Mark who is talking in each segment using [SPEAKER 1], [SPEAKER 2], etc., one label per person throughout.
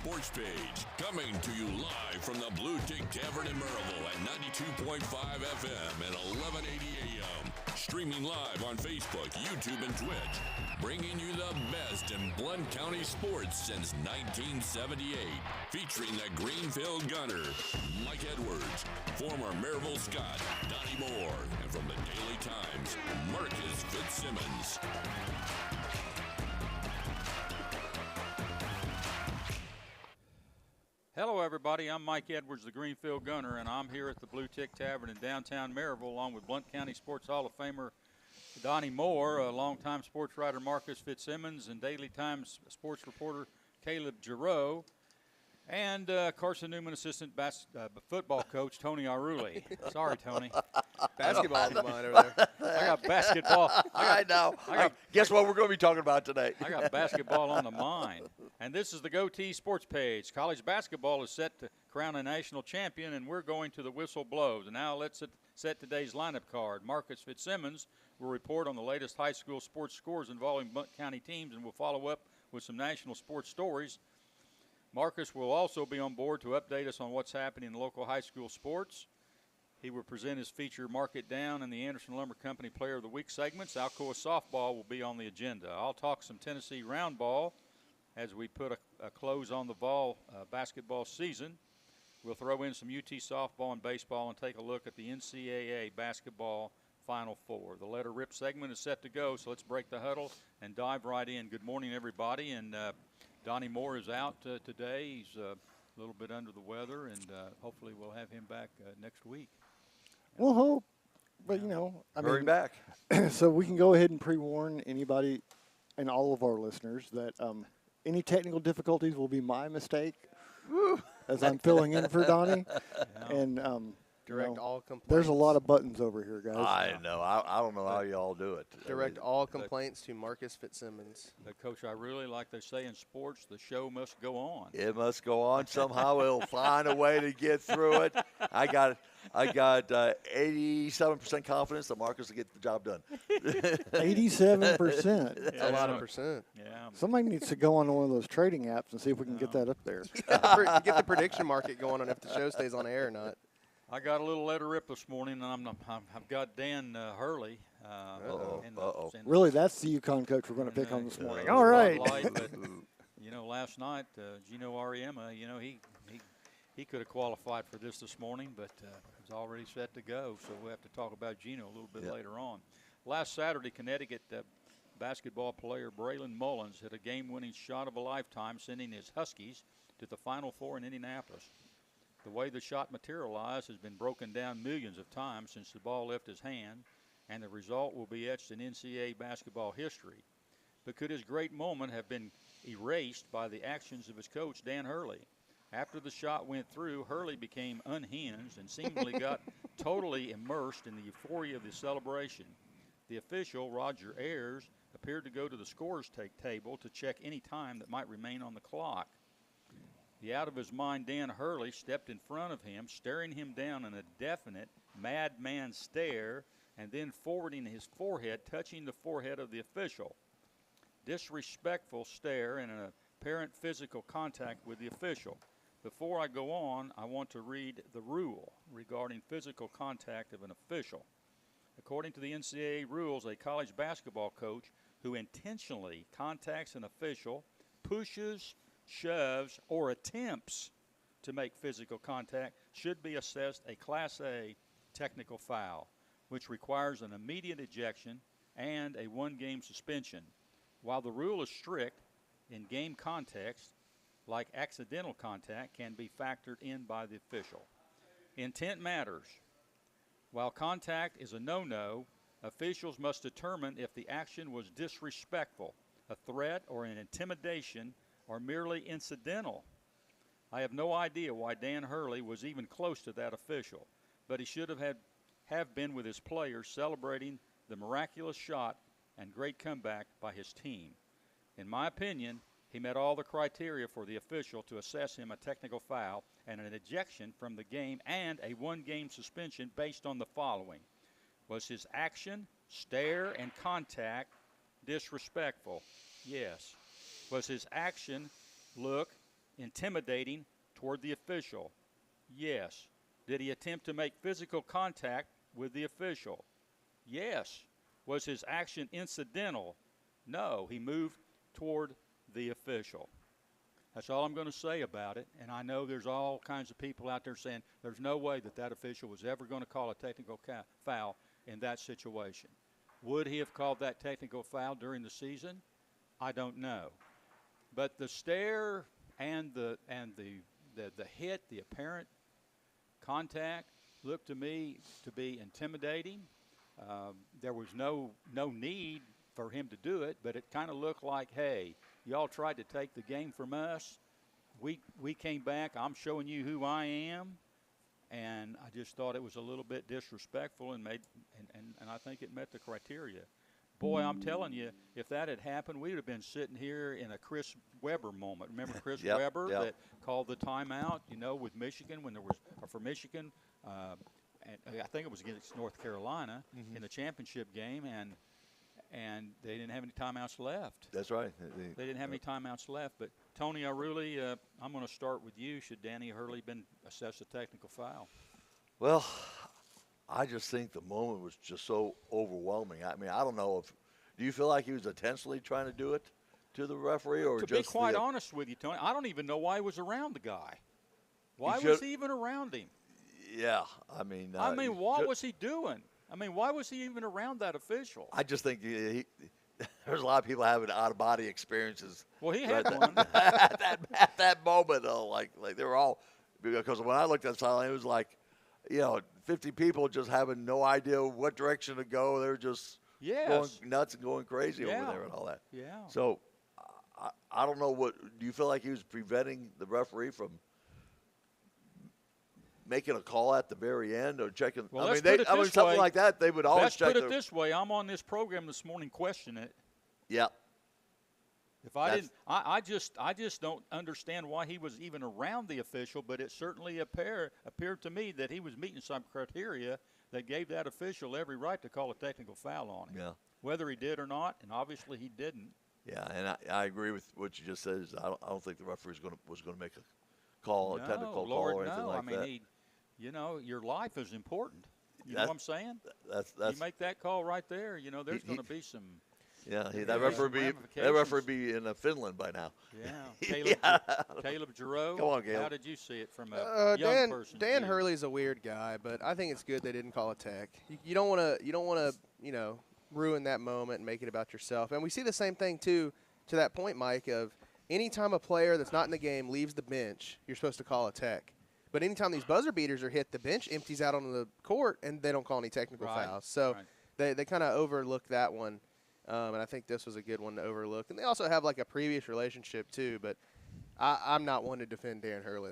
[SPEAKER 1] Sports Page. Coming to you live from the Bluetick Tavern in Maryville at 92.5 FM and 1180 AM. Streaming live on Facebook, YouTube, and Twitch. Bringing you the best in Blount County sports since 1978. Featuring the Greenfield Gunner, Mike Edwards, former Maryville Scott, Donnie Moore, and from the Daily Times, Marcus Fitzsimmons.
[SPEAKER 2] Hello, everybody. I'm Mike Edwards, the Greenfield Gunner, and I'm here at the Bluetick Tavern in downtown Maryville, along with Blount County Sports Hall of Famer Donnie Moore, a longtime sports writer Marcus Fitzsimmons, and Daily Times sports reporter Caleb Giroux, and Carson Newman assistant football coach Tony Aruli. Sorry, Tony.
[SPEAKER 3] Basketball on the mind over there.
[SPEAKER 2] I got basketball.
[SPEAKER 4] I know. Guess what we're going to be talking about today?
[SPEAKER 2] I got basketball on the mind. And this is the GoTeez Sports Page. College basketball is set to crown a national champion, and we're going to the whistle blows. And now let's set today's lineup card. Marcus Fitzsimmons will report on the latest high school sports scores involving Blount County teams, and we'll follow up with some national sports stories. Marcus will also be on board to update us on what's happening in local high school sports. He will present his feature Mark It Down and the Anderson Lumber Company Player of the Week segments. Alcoa softball will be on the agenda. I'll talk some Tennessee round ball as we put a close on the fall basketball season. We'll throw in some UT softball and baseball and take a look at the NCAA basketball Final Four. The Let Her Rip segment is set to go, so let's break the huddle and dive right in. Good morning, everybody. And Donnie Moore is out today. He's a little bit under the weather, and hopefully we'll have him back next week.
[SPEAKER 5] We'll hope, but
[SPEAKER 4] Hurry back.
[SPEAKER 5] So we can go ahead and pre-warn anybody and all of our listeners that any technical difficulties will be my mistake, as I'm filling in for Donnie, and
[SPEAKER 3] Direct all complaints.
[SPEAKER 5] there's a lot of buttons over here, guys.
[SPEAKER 4] I know. I don't know how you all do it.
[SPEAKER 3] Direct all complaints to Marcus Fitzsimmons.
[SPEAKER 2] But, Coach, I really like they say in sports, the show must go on.
[SPEAKER 4] It must go on somehow. We'll find a way to get through it. I got 87% confidence that Marcus will get the job done.
[SPEAKER 5] 87%.
[SPEAKER 3] That's a lot of percent.
[SPEAKER 2] Yeah.
[SPEAKER 5] Somebody needs to go on one of those trading apps and see if we can get that up there.
[SPEAKER 3] Get the prediction market going on if the show stays on air or not.
[SPEAKER 2] I got a little letter rip this morning, and I've got Dan Hurley.
[SPEAKER 5] Really, that's the UConn coach we're going to pick on this morning. All right.
[SPEAKER 2] But, last night, Gino Ariema, he could have qualified for this morning, but he's already set to go. So we'll have to talk about Gino a little bit later on. Last Saturday, Connecticut basketball player Braylon Mullins hit a game-winning shot of a lifetime, sending his Huskies to the Final Four in Indianapolis. The way the shot materialized has been broken down millions of times since the ball left his hand, and the result will be etched in NCAA basketball history. But could his great moment have been erased by the actions of his coach, Dan Hurley? After the shot went through, Hurley became unhinged and seemingly got totally immersed in the euphoria of the celebration. The official, Roger Ayers, appeared to go to the scorer's table to check any time that might remain on the clock. The out-of-his-mind Dan Hurley stepped in front of him, staring him down in a definite madman stare, and then forwarding his forehead, touching the forehead of the official. Disrespectful stare and an apparent physical contact with the official. Before I go on, I want to read the rule regarding physical contact of an official. According to the NCAA rules, a college basketball coach who intentionally contacts an official, pushes, shoves, or attempts to make physical contact should be assessed a Class A technical foul, which requires an immediate ejection and a one-game suspension. While the rule is strict, in game context, like accidental contact, can be factored in by the official. Intent matters. While contact is a no-no, officials must determine if the action was disrespectful, a threat, or an intimidation, or merely incidental. I have no idea why Dan Hurley was even close to that official, but he should have been with his players celebrating the miraculous shot and great comeback by his team. In my opinion, he met all the criteria for the official to assess him a technical foul and an ejection from the game and a one-game suspension based on the following. Was his action, stare, and contact disrespectful? Yes. Was his action, look, intimidating toward the official? Yes. Did he attempt to make physical contact with the official? Yes. Was his action incidental? No. He moved toward the official. That's all I'm going to say about it. And I know there's all kinds of people out there saying there's no way that official was ever going to call a technical foul in that situation. Would he have called that technical foul during the season? I don't know. But the stare and the hit, the apparent contact, looked to me to be intimidating. There was no need for him to do it, but it kind of looked like, hey, y'all tried to take the game from us. We came back. I'm showing you who I am, and I just thought it was a little bit disrespectful and I think it met the criteria. Boy, I'm telling you, if that had happened, we would have been sitting here in a Chris Webber moment. Remember Chris Webber that called the timeout, with Michigan when there was, or for Michigan, and I think it was against North Carolina in the championship game, and they didn't have any timeouts left.
[SPEAKER 4] That's right.
[SPEAKER 2] They didn't have any timeouts left. But, Tony, I'm going to start with you. Should Danny Hurley been assessed a technical foul?
[SPEAKER 4] Well, I just think the moment was just so overwhelming. I mean, I don't know do you feel like he was intentionally trying to do it to the referee, or
[SPEAKER 2] to
[SPEAKER 4] just
[SPEAKER 2] be quite honest with you, Tony, I don't even know why he was around the guy. Why was he even around him?
[SPEAKER 4] Yeah, I mean,
[SPEAKER 2] what was he doing? I mean, why was he even around that official?
[SPEAKER 4] I just think there's a lot of people having out-of-body experiences.
[SPEAKER 2] Well, he had one.
[SPEAKER 4] at that moment, though, like they were all, because when I looked at the sideline, it was like, 50 people just having no idea what direction to go. They were just going nuts and going crazy over there and all that.
[SPEAKER 2] Yeah.
[SPEAKER 4] So I don't know do you feel like he was preventing the referee from making a call at the very end or checking?
[SPEAKER 2] Well,
[SPEAKER 4] something like that, they would always check.
[SPEAKER 2] Let's put it this way. I'm on this program this morning questioning it.
[SPEAKER 4] Yeah.
[SPEAKER 2] If I didn't, I just don't understand why he was even around the official, but it certainly appeared to me that he was meeting some criteria that gave that official every right to call a technical foul on him.
[SPEAKER 4] Yeah.
[SPEAKER 2] Whether he did or not, and obviously he didn't.
[SPEAKER 4] Yeah, and I agree with what you just said. I don't think the referee was going to make a call, a technical call or anything like that. I mean,
[SPEAKER 2] your life is important. You know what I'm saying?
[SPEAKER 4] That's
[SPEAKER 2] you make that call right there. There's going to be some.
[SPEAKER 4] Yeah, that referee be in Finland by now.
[SPEAKER 2] Yeah, Caleb Giroux.
[SPEAKER 4] Come on, Caleb.
[SPEAKER 2] How did you see it from a young person?
[SPEAKER 3] Dan Hurley's a weird guy, but I think it's good they didn't call a tech. You don't want to ruin that moment and make it about yourself. And we see the same thing too, to that point, Mike, of anytime a player that's not in the game leaves the bench, you're supposed to call a tech. But anytime these buzzer beaters are hit, the bench empties out onto the court and they don't call any technical fouls. So they kind of overlook that one. And I think this was a good one to overlook. And they also have like a previous relationship too. But I'm not one to defend Dan Hurley.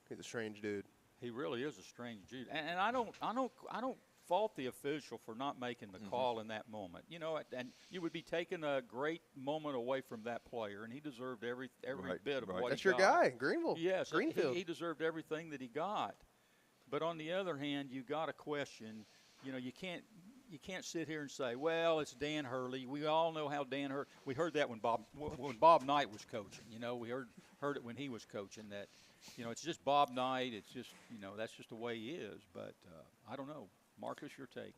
[SPEAKER 3] He's a strange dude.
[SPEAKER 2] He really is a strange dude. And I don't fault the official for not making the call in that moment. And you would be taking a great moment away from that player, and he deserved every bit of what he got.
[SPEAKER 3] That's your guy, Greenville.
[SPEAKER 2] Yes,
[SPEAKER 3] Greenfield.
[SPEAKER 2] He deserved everything that he got. But on the other hand, you got to question. You can't sit here and say, well, it's Dan Hurley. We all know how Dan Hurley. We heard that when Bob Knight was coaching. We heard it when he was coaching that, it's just Bob Knight. It's just, that's just the way he is. But I don't know. Marcus, your take.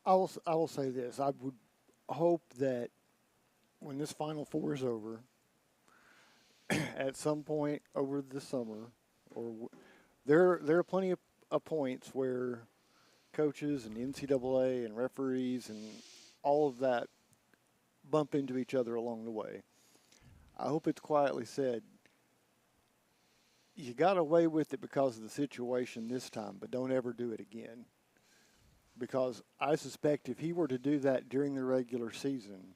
[SPEAKER 5] I will say this. I would hope that when this Final Four is over, at some point over the summer, there are plenty of points where coaches and NCAA and referees and all of that bump into each other along the way. I hope it's quietly said, you got away with it because of the situation this time, but don't ever do it again. Because I suspect if he were to do that during the regular season,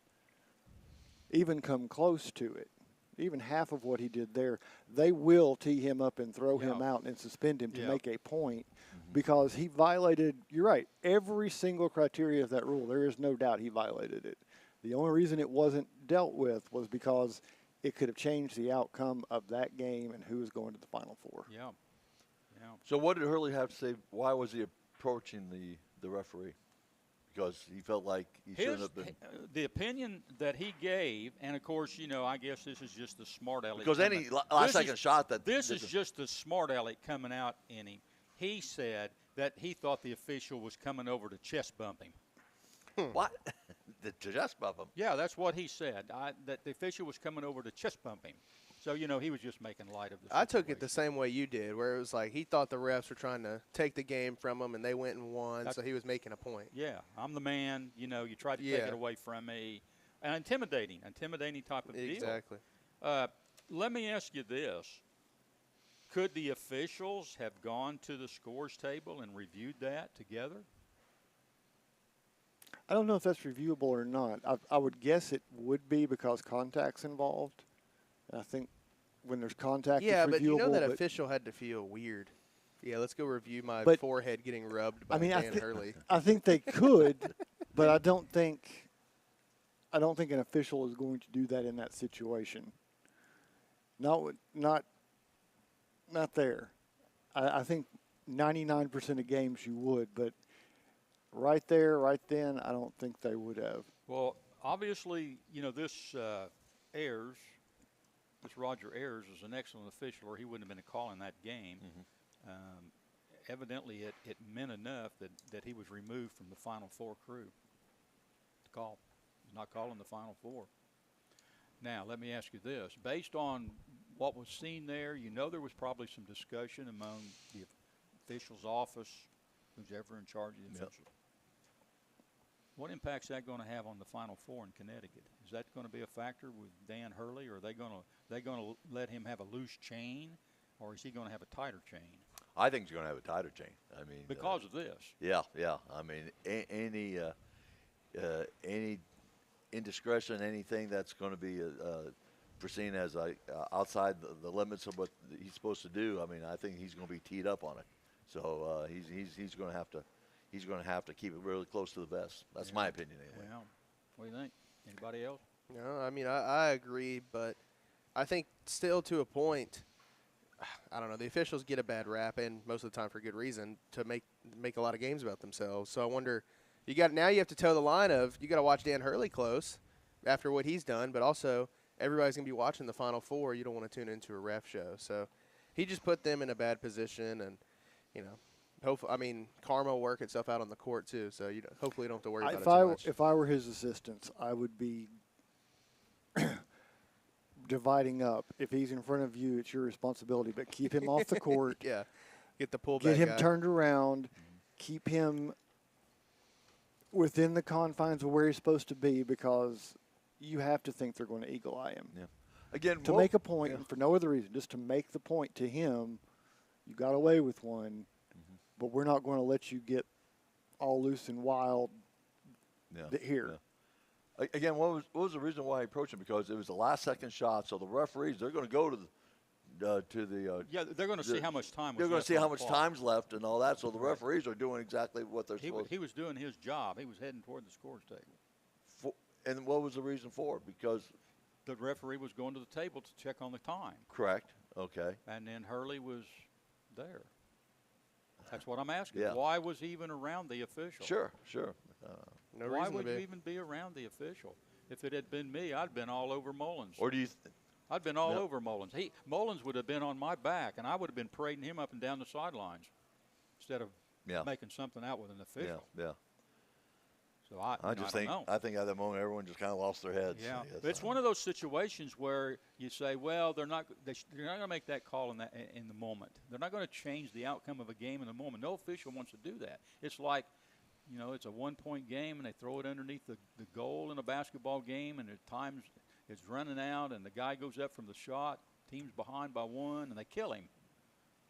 [SPEAKER 5] even come close to it, even half of what he did there, they will tee him up and throw him out and suspend him to make a point because he violated, you're right, every single criteria of that rule. There is no doubt he violated it. The only reason it wasn't dealt with was because it could have changed the outcome of that game and who was going to the Final Four.
[SPEAKER 2] Yeah.
[SPEAKER 4] So what did Hurley have to say? Why was he approaching the referee? because he felt like he shouldn't have been.
[SPEAKER 2] The opinion that he gave, and of course, I guess this is just the smart aleck.
[SPEAKER 4] Because any last second shot that.
[SPEAKER 2] This is just the smart aleck coming out in him. He said that he thought the official was coming over to chest bump him.
[SPEAKER 4] What? The chest bump him?
[SPEAKER 2] Yeah, that's what he said. That the official was coming over to chest bump him. So, he was just making light of the situation.
[SPEAKER 3] I took it the same way you did, where it was like he thought the refs were trying to take the game from him, and they went and won, so he was making a point.
[SPEAKER 2] Yeah, I'm the man. You tried to take it away from me. An intimidating type of deal.
[SPEAKER 3] Exactly.
[SPEAKER 2] Let me ask you this. Could the officials have gone to the scores table and reviewed that together?
[SPEAKER 5] I don't know if that's reviewable or not. I would guess it would be because contact's involved. I think when there's contact, it's reviewable.
[SPEAKER 3] But that official had to feel weird. Yeah, let's go review my forehead getting rubbed by Dan Hurley.
[SPEAKER 5] I think they could, but I don't think an official is going to do that in that situation. Not there. I think 99% of games you would, but right there, right then, I don't think they would have.
[SPEAKER 2] Well, obviously, this Ayers. This Roger Ayers was an excellent official, or he wouldn't have been calling that game. Evidently, it meant enough that he was removed from the Final Four crew to call. He's not calling the Final Four. Now, let me ask you this. Based on what was seen there, there was probably some discussion among the official's office, who's ever in charge of the official. What impact is that going to have on the Final Four in Connecticut? Is that going to be a factor with Dan Hurley, or are they going to let him have a loose chain, or is he going to have a tighter chain?
[SPEAKER 4] I think he's going to have a tighter chain. I mean,
[SPEAKER 2] because of this.
[SPEAKER 4] Yeah. I mean, any indiscretion, anything that's going to be foreseen as outside the limits of what he's supposed to do. I mean, I think he's going to be teed up on it. So he's going to have to. He's going to have to keep it really close to the vest. That's my opinion, anyway.
[SPEAKER 2] Well, what do you think? Anybody else?
[SPEAKER 3] No, I mean, I agree, but I think still to a point, I don't know, the officials get a bad rap, and most of the time for good reason, to make a lot of games about themselves. So I wonder, you have to toe the line of, you got to watch Dan Hurley close after what he's done, but also everybody's going to be watching the Final Four. You don't want to tune into a ref show. So he just put them in a bad position, and, hopefully, I mean, karma will work itself out on the court too. So hopefully you don't have to worry about it too much.
[SPEAKER 5] If I were his assistants, I would be dividing up. If he's in front of you, it's your responsibility, but keep him off the court.
[SPEAKER 3] Yeah, get the pullback.
[SPEAKER 5] Get him turned around. Keep him within the confines of where he's supposed to be, because you have to think they're going to eagle eye him.
[SPEAKER 4] Yeah. Again,
[SPEAKER 5] to make a point, and for no other reason, just to make the point to him, you got away with one. But we're not going to let you get all loose and wild here.
[SPEAKER 4] Yeah. Again, what was the reason why he approached him? Because it was the last-second shot, so the referees, they're going to go to the
[SPEAKER 2] they're going to see how much time.
[SPEAKER 4] They're going to see how much time's left and all that. So the referees are doing exactly what they're supposed to.
[SPEAKER 2] He was doing his job. He was heading toward the scores table.
[SPEAKER 4] And what was the reason for it? Because
[SPEAKER 2] the referee was going to the table to check on the time.
[SPEAKER 4] Correct. Okay.
[SPEAKER 2] And then Hurley was there. That's what I'm asking.
[SPEAKER 4] Yeah.
[SPEAKER 2] Why was he even around the official?
[SPEAKER 4] Sure.
[SPEAKER 3] No
[SPEAKER 2] Why
[SPEAKER 3] reason
[SPEAKER 2] would
[SPEAKER 3] to
[SPEAKER 2] you
[SPEAKER 3] be.
[SPEAKER 2] even be around the official? If it had been me, I'd been all over Mullins.
[SPEAKER 4] Or do you?
[SPEAKER 2] I'd been all over Mullins. Mullins would have been on my back, and I would have been parading him up and down the sidelines instead of making something out with an official.
[SPEAKER 4] Yeah.
[SPEAKER 2] So I
[SPEAKER 4] think at that moment everyone just kind of lost their heads.
[SPEAKER 2] Yeah, it's one of those situations where you say, well, they're not going to make that call in the moment. They're not going to change the outcome of a game in the moment. No official wants to do that. It's like, it's a 1-point game and they throw it underneath the goal in a basketball game, and at times it's running out and the guy goes up from the shot, team's behind by 1, and they kill him.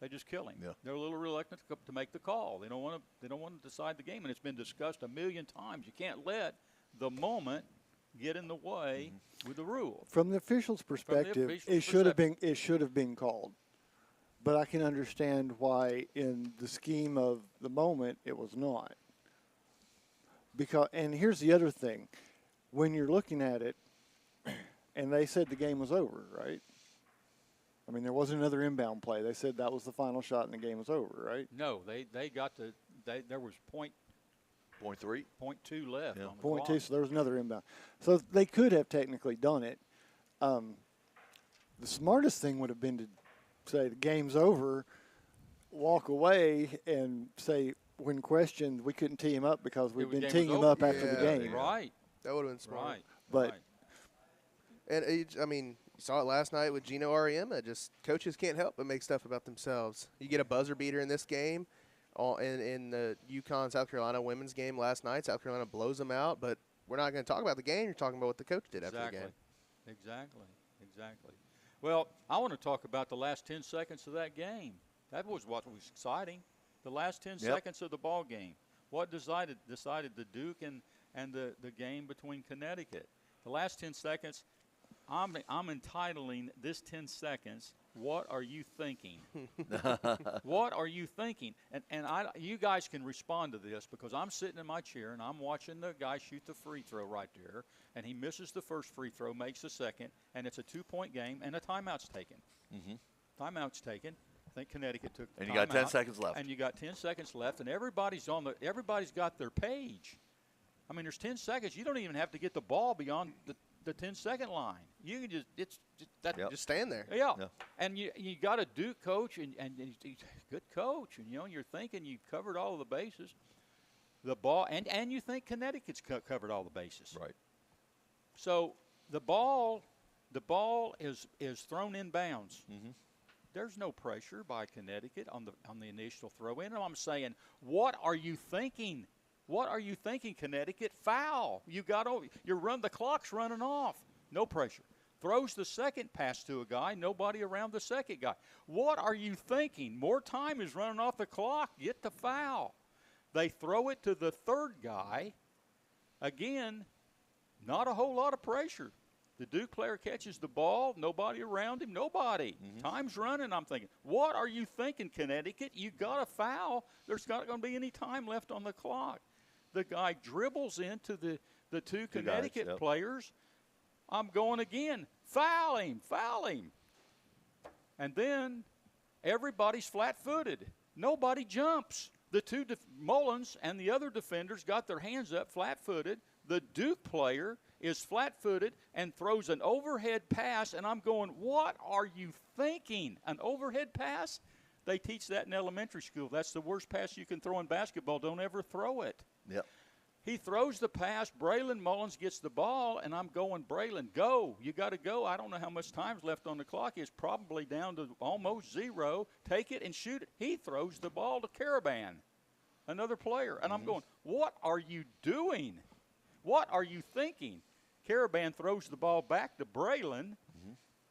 [SPEAKER 2] They just kill him.
[SPEAKER 4] Yeah.
[SPEAKER 2] They're a little reluctant to make the call. They don't want to decide the game, and it's been discussed a million times. You can't let the moment get in the way with the rule.
[SPEAKER 5] From the official's perspective, it should have been called. But I can understand why in the scheme of the moment it was not. And here's the other thing. When you're looking at it, and they said the game was over, right? I mean, there wasn't another inbound play. They said that was the final shot and the game was over, right?
[SPEAKER 2] No, there was
[SPEAKER 4] .3.
[SPEAKER 2] 0.2 left on the
[SPEAKER 5] Point
[SPEAKER 2] clock.
[SPEAKER 5] two, so there was another inbound. So they could have technically done it. The smartest thing would have been to say the game's over, walk away, and say when questioned we couldn't tee him up because we've been teeing him up after the game.
[SPEAKER 2] Right.
[SPEAKER 3] That would have been smart.
[SPEAKER 2] Right.
[SPEAKER 5] But
[SPEAKER 2] right.
[SPEAKER 3] And I mean, you saw it last night with Gino Ariema. Just coaches can't help but make stuff about themselves. You get a buzzer beater in this game. In the UConn South Carolina women's game last night, South Carolina blows them out. But we're not going to talk about the game. You're talking about what the coach did after the game.
[SPEAKER 2] Exactly. Well, I want to talk about the last 10 seconds of that game. That was what was exciting. The last 10 seconds of the ball game. What decided the Duke and the game between Connecticut. The last 10 seconds, I'm entitling this 10 seconds, what are you thinking? What are you thinking? And you guys can respond to this because I'm sitting in my chair and I'm watching the guy shoot the free throw right there, and he misses the first free throw, makes the second, and it's a 2-point game, and a timeout's taken. Timeout's taken. I think Connecticut took the
[SPEAKER 4] And you got 10 seconds left.
[SPEAKER 2] And you got 10 seconds left, and everybody's got their page. I mean, there's 10 seconds. You don't even have to get the ball beyond the 10-second line. You can
[SPEAKER 3] Just stand there.
[SPEAKER 2] Yeah. And you got a Duke coach, and he's a good coach, and you're thinking you've covered all of the bases. The ball, and you think Connecticut's covered all the bases.
[SPEAKER 4] Right.
[SPEAKER 2] So the ball is thrown in bounds. There's no pressure by Connecticut on the initial throw in. I'm saying, what are you thinking? What are you thinking, Connecticut? Foul. The clock's running off. No pressure. Throws the second pass to a guy, nobody around the second guy. What are you thinking? More time is running off the clock. Get the foul. They throw it to the third guy. Again, not a whole lot of pressure. The Duke player catches the ball, nobody around him, nobody. Time's running. I'm thinking, what are you thinking, Connecticut? You got a foul. There's not going to be any time left on the clock. The guy dribbles into the two Connecticut players. I'm going again. Foul him. And then everybody's flat-footed. Nobody jumps. The two Mullins and the other defenders got their hands up flat-footed. The Duke player is flat-footed and throws an overhead pass, and I'm going, what are you thinking? An overhead pass? They teach that in elementary school. That's the worst pass you can throw in basketball. Don't ever throw it.
[SPEAKER 4] Yep.
[SPEAKER 2] He throws the pass. Braylon Mullins gets the ball, and I'm going, Braylon, go. You got to go. I don't know how much time's left on the clock. It's probably down to almost zero. Take it and shoot it. He throws the ball to Caravan, another player. And I'm going, what are you doing? What are you thinking? Caravan throws the ball back to Braylon,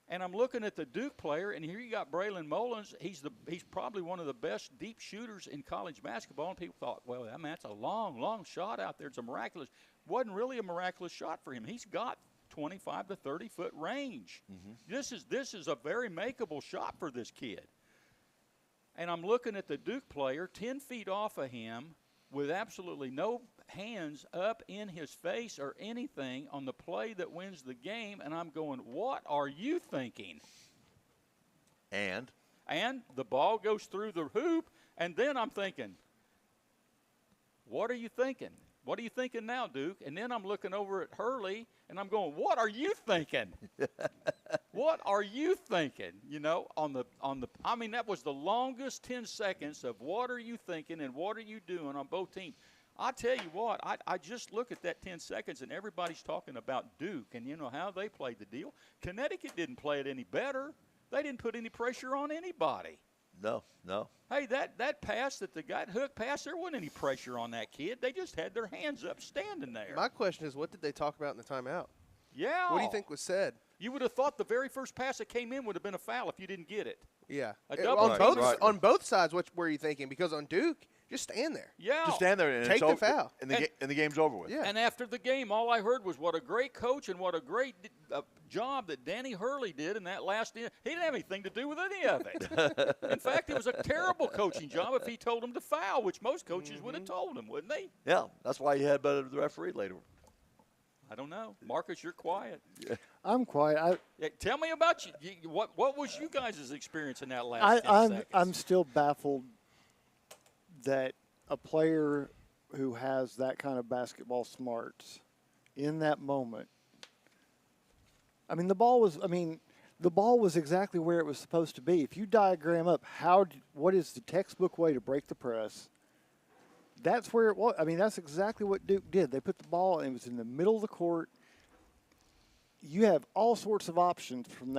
[SPEAKER 2] and I'm looking at the Duke player, and here you got Braylon Mullins. He's probably one of the best deep shooters in college basketball, and people thought, well, I mean, that's a long, long shot out there. It's a miraculous. Wasn't really a miraculous shot for him. He's got 25 to 30-foot range. This is a very makeable shot for this kid. And I'm looking at the Duke player 10 feet off of him with absolutely no hands up in his face or anything on the play that wins the game, and I'm going, what are you thinking? And the ball goes through the hoop, and then I'm thinking, what are you thinking? What are you thinking now, Duke? And then I'm looking over at Hurley, and I'm going, what are you thinking? What are you thinking? You know, I mean, that was the longest 10 seconds of what are you thinking and what are you doing on both teams. I tell you what, I just look at that 10 seconds, and everybody's talking about Duke and, you know, how they played the deal. Connecticut didn't play it any better. They didn't put any pressure on anybody.
[SPEAKER 4] No.
[SPEAKER 2] Hey, that pass that the guy hook pass, there wasn't any pressure on that kid. They just had their hands up standing there.
[SPEAKER 3] My question is, what did they talk about in the timeout?
[SPEAKER 2] Yeah.
[SPEAKER 3] What do you think was said?
[SPEAKER 2] You would have thought the very first pass that came in would have been a foul if you didn't get it.
[SPEAKER 3] Yeah.
[SPEAKER 2] A double
[SPEAKER 3] On both sides, what were you thinking? Because on Duke, just stand there.
[SPEAKER 2] Yeah.
[SPEAKER 4] Just stand there and
[SPEAKER 3] take the foul.
[SPEAKER 4] And the game's over with.
[SPEAKER 3] Yeah.
[SPEAKER 2] And after the game, all I heard was what a great coach and what a great job that Danny Hurley did in that last inning. He didn't have anything to do with any of it. In fact, it was a terrible coaching job if he told him to foul, which most coaches would have told him, wouldn't they?
[SPEAKER 4] Yeah, that's why you had better the referee later.
[SPEAKER 2] I don't know. Marcus, you're quiet.
[SPEAKER 4] Yeah.
[SPEAKER 5] I'm quiet.
[SPEAKER 2] Tell me about you. What was you guys' experience in that last 10 seconds?
[SPEAKER 5] I'm still baffled that a player who has that kind of basketball smarts in that moment. I mean, the ball was exactly where it was supposed to be. If you diagram up what is the textbook way to break the press, that's where it was. I mean, that's exactly what Duke did. They put the ball, and it was in the middle of the court. You have all sorts of options from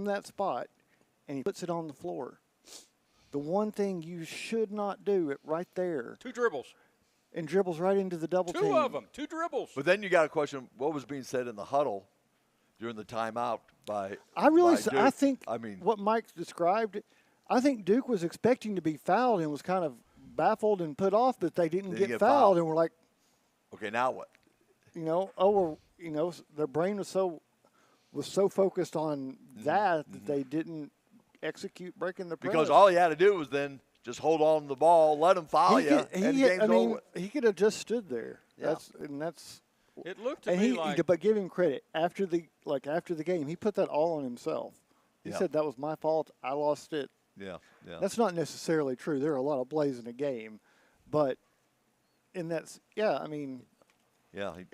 [SPEAKER 5] that spot, and he puts it on the floor. The one thing you should not do it right there.
[SPEAKER 2] 2 dribbles.
[SPEAKER 5] And dribbles right into the double team.
[SPEAKER 2] 2 of them. 2 dribbles.
[SPEAKER 4] But then you got to question what was being said in the huddle during the timeout by Duke.
[SPEAKER 5] I think
[SPEAKER 4] I mean,
[SPEAKER 5] what Mike described, I think Duke was expecting to be fouled and was kind of baffled and put off that they didn't get fouled. And we're like,
[SPEAKER 4] okay, now what?
[SPEAKER 5] Their brain was so focused on that they didn't execute breaking the press.
[SPEAKER 4] Because all he had to do was then just hold on to the ball, let him foul you, and the game's over.
[SPEAKER 5] He could have just stood there.
[SPEAKER 4] Yeah.
[SPEAKER 2] It looked to me like.
[SPEAKER 5] But give him credit. After the game, he put that all on himself. He said, that was my fault. I lost it.
[SPEAKER 4] Yeah.
[SPEAKER 5] That's not necessarily true. There are a lot of plays in a game. But it's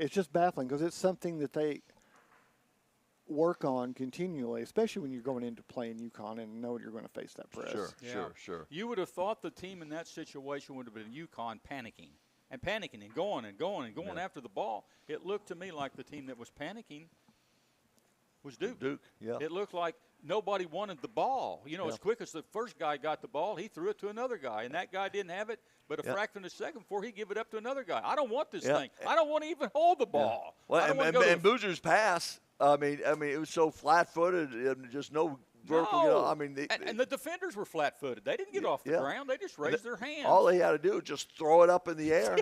[SPEAKER 5] just baffling because it's something that they work on continually, especially when you're going into playing UConn and know you're going to face that press.
[SPEAKER 4] Sure.
[SPEAKER 2] You would have thought the team in that situation would have been UConn panicking and going after the ball. It looked to me like the team that was panicking was Duke.
[SPEAKER 4] Yeah.
[SPEAKER 2] It looked like nobody wanted the ball. As quick as the first guy got the ball, he threw it to another guy, and that guy didn't have it but a fraction of a second before he give it up to another guy. I don't want this thing. I don't want to even hold the ball.
[SPEAKER 4] Well, and Boozer's pass, I mean, it was so flat-footed and just no vertical.
[SPEAKER 2] No. And the defenders were flat-footed. They didn't get off the ground. They just raised their hands.
[SPEAKER 4] All they had to do was just throw it up in the air,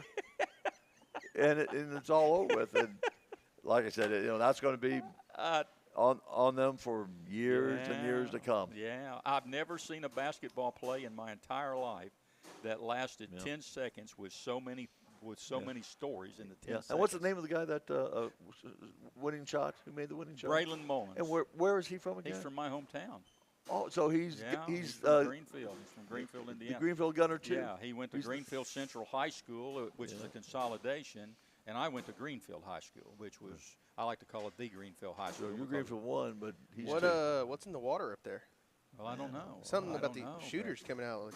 [SPEAKER 4] and it's all over with. And like I said, that's going to be on them for years and years to come.
[SPEAKER 2] Yeah, I've never seen a basketball play in my entire life that lasted 10 seconds with so many stories in the 10 seconds.
[SPEAKER 4] And what's the name of the guy that winning shot? Who made the winning shot?
[SPEAKER 2] Braylon Mullins.
[SPEAKER 4] And where is he from again?
[SPEAKER 2] He's from my hometown.
[SPEAKER 4] Oh, so he's
[SPEAKER 2] from Greenfield. He's from Greenfield, Indiana.
[SPEAKER 4] The Greenfield Gunner too.
[SPEAKER 2] Yeah, he went to Greenfield Central High School, which is a consolidation, and I went to Greenfield High School, which was I like to call it the Greenfield High School.
[SPEAKER 4] So you're Greenfield 1, but he's
[SPEAKER 3] what's in the water up there?
[SPEAKER 2] Well, I don't know.
[SPEAKER 3] Something about the shooters coming out.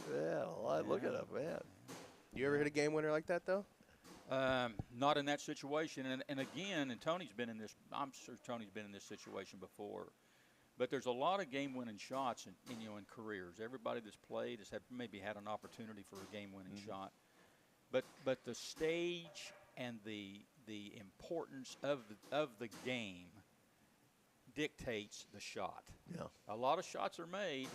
[SPEAKER 4] Look it up, man.
[SPEAKER 3] You ever hit a game winner like that though?
[SPEAKER 2] Not in that situation, and again, and Tony's been in this. I'm sure Tony's been in this situation before, but there's a lot of game-winning shots in careers. Everybody that's played has maybe had an opportunity for a game-winning shot, but the stage and the importance of the game dictates the shot.
[SPEAKER 4] Yeah,
[SPEAKER 2] a lot of shots are made.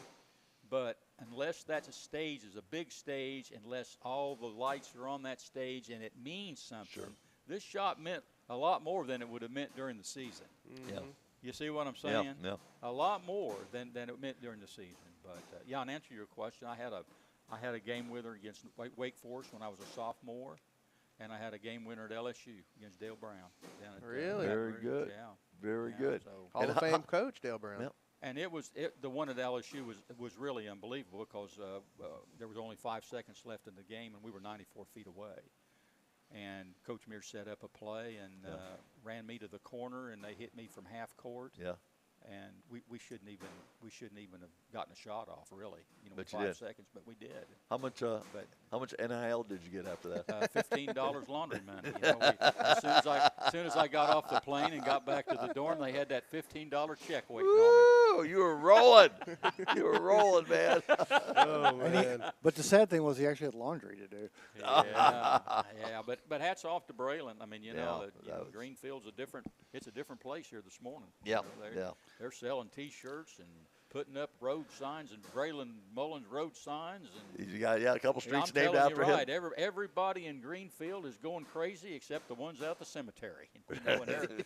[SPEAKER 2] But unless that's a stage, is a big stage, unless all the lights are on that stage and it means something, this shot meant a lot more than it would have meant during the season.
[SPEAKER 3] Mm-hmm.
[SPEAKER 4] Yeah.
[SPEAKER 2] You see what I'm saying?
[SPEAKER 4] Yeah.
[SPEAKER 2] A lot more than it meant during the season. But and answer your question, I had a game winner against Wake Forest when I was a sophomore, and I had a game winner at LSU against Dale Brown.
[SPEAKER 3] Really?
[SPEAKER 4] Very good.
[SPEAKER 3] Yeah.
[SPEAKER 4] Very good.
[SPEAKER 3] So Hall of Fame coach Dale Brown.
[SPEAKER 4] Yep.
[SPEAKER 2] And the one at LSU was really unbelievable because there was only 5 seconds left in the game, and we were 94 feet away. And Coach Mears set up a play and ran me to the corner, and they hit me from half court.
[SPEAKER 4] Yeah.
[SPEAKER 2] And we shouldn't even have gotten a shot off, really.
[SPEAKER 4] But
[SPEAKER 2] with 5 seconds, but we did.
[SPEAKER 4] How much NIL did you get after that?
[SPEAKER 2] $15 laundry money. As soon as I got off the plane and got back to the dorm, they had that $15 check waiting on me.
[SPEAKER 4] You were rolling. You were rolling, man.
[SPEAKER 3] Oh man!
[SPEAKER 5] But the sad thing was he actually had laundry to do.
[SPEAKER 2] Yeah. But hats off to Braylon. I mean, Greenfield's a different place here this morning.
[SPEAKER 4] Yeah.
[SPEAKER 2] They're selling T-shirts and putting up road signs and Braylon Mullins road signs. And
[SPEAKER 4] you got a couple streets
[SPEAKER 2] named
[SPEAKER 4] after him.
[SPEAKER 2] Right. Everybody in Greenfield is going crazy except the ones out the cemetery. And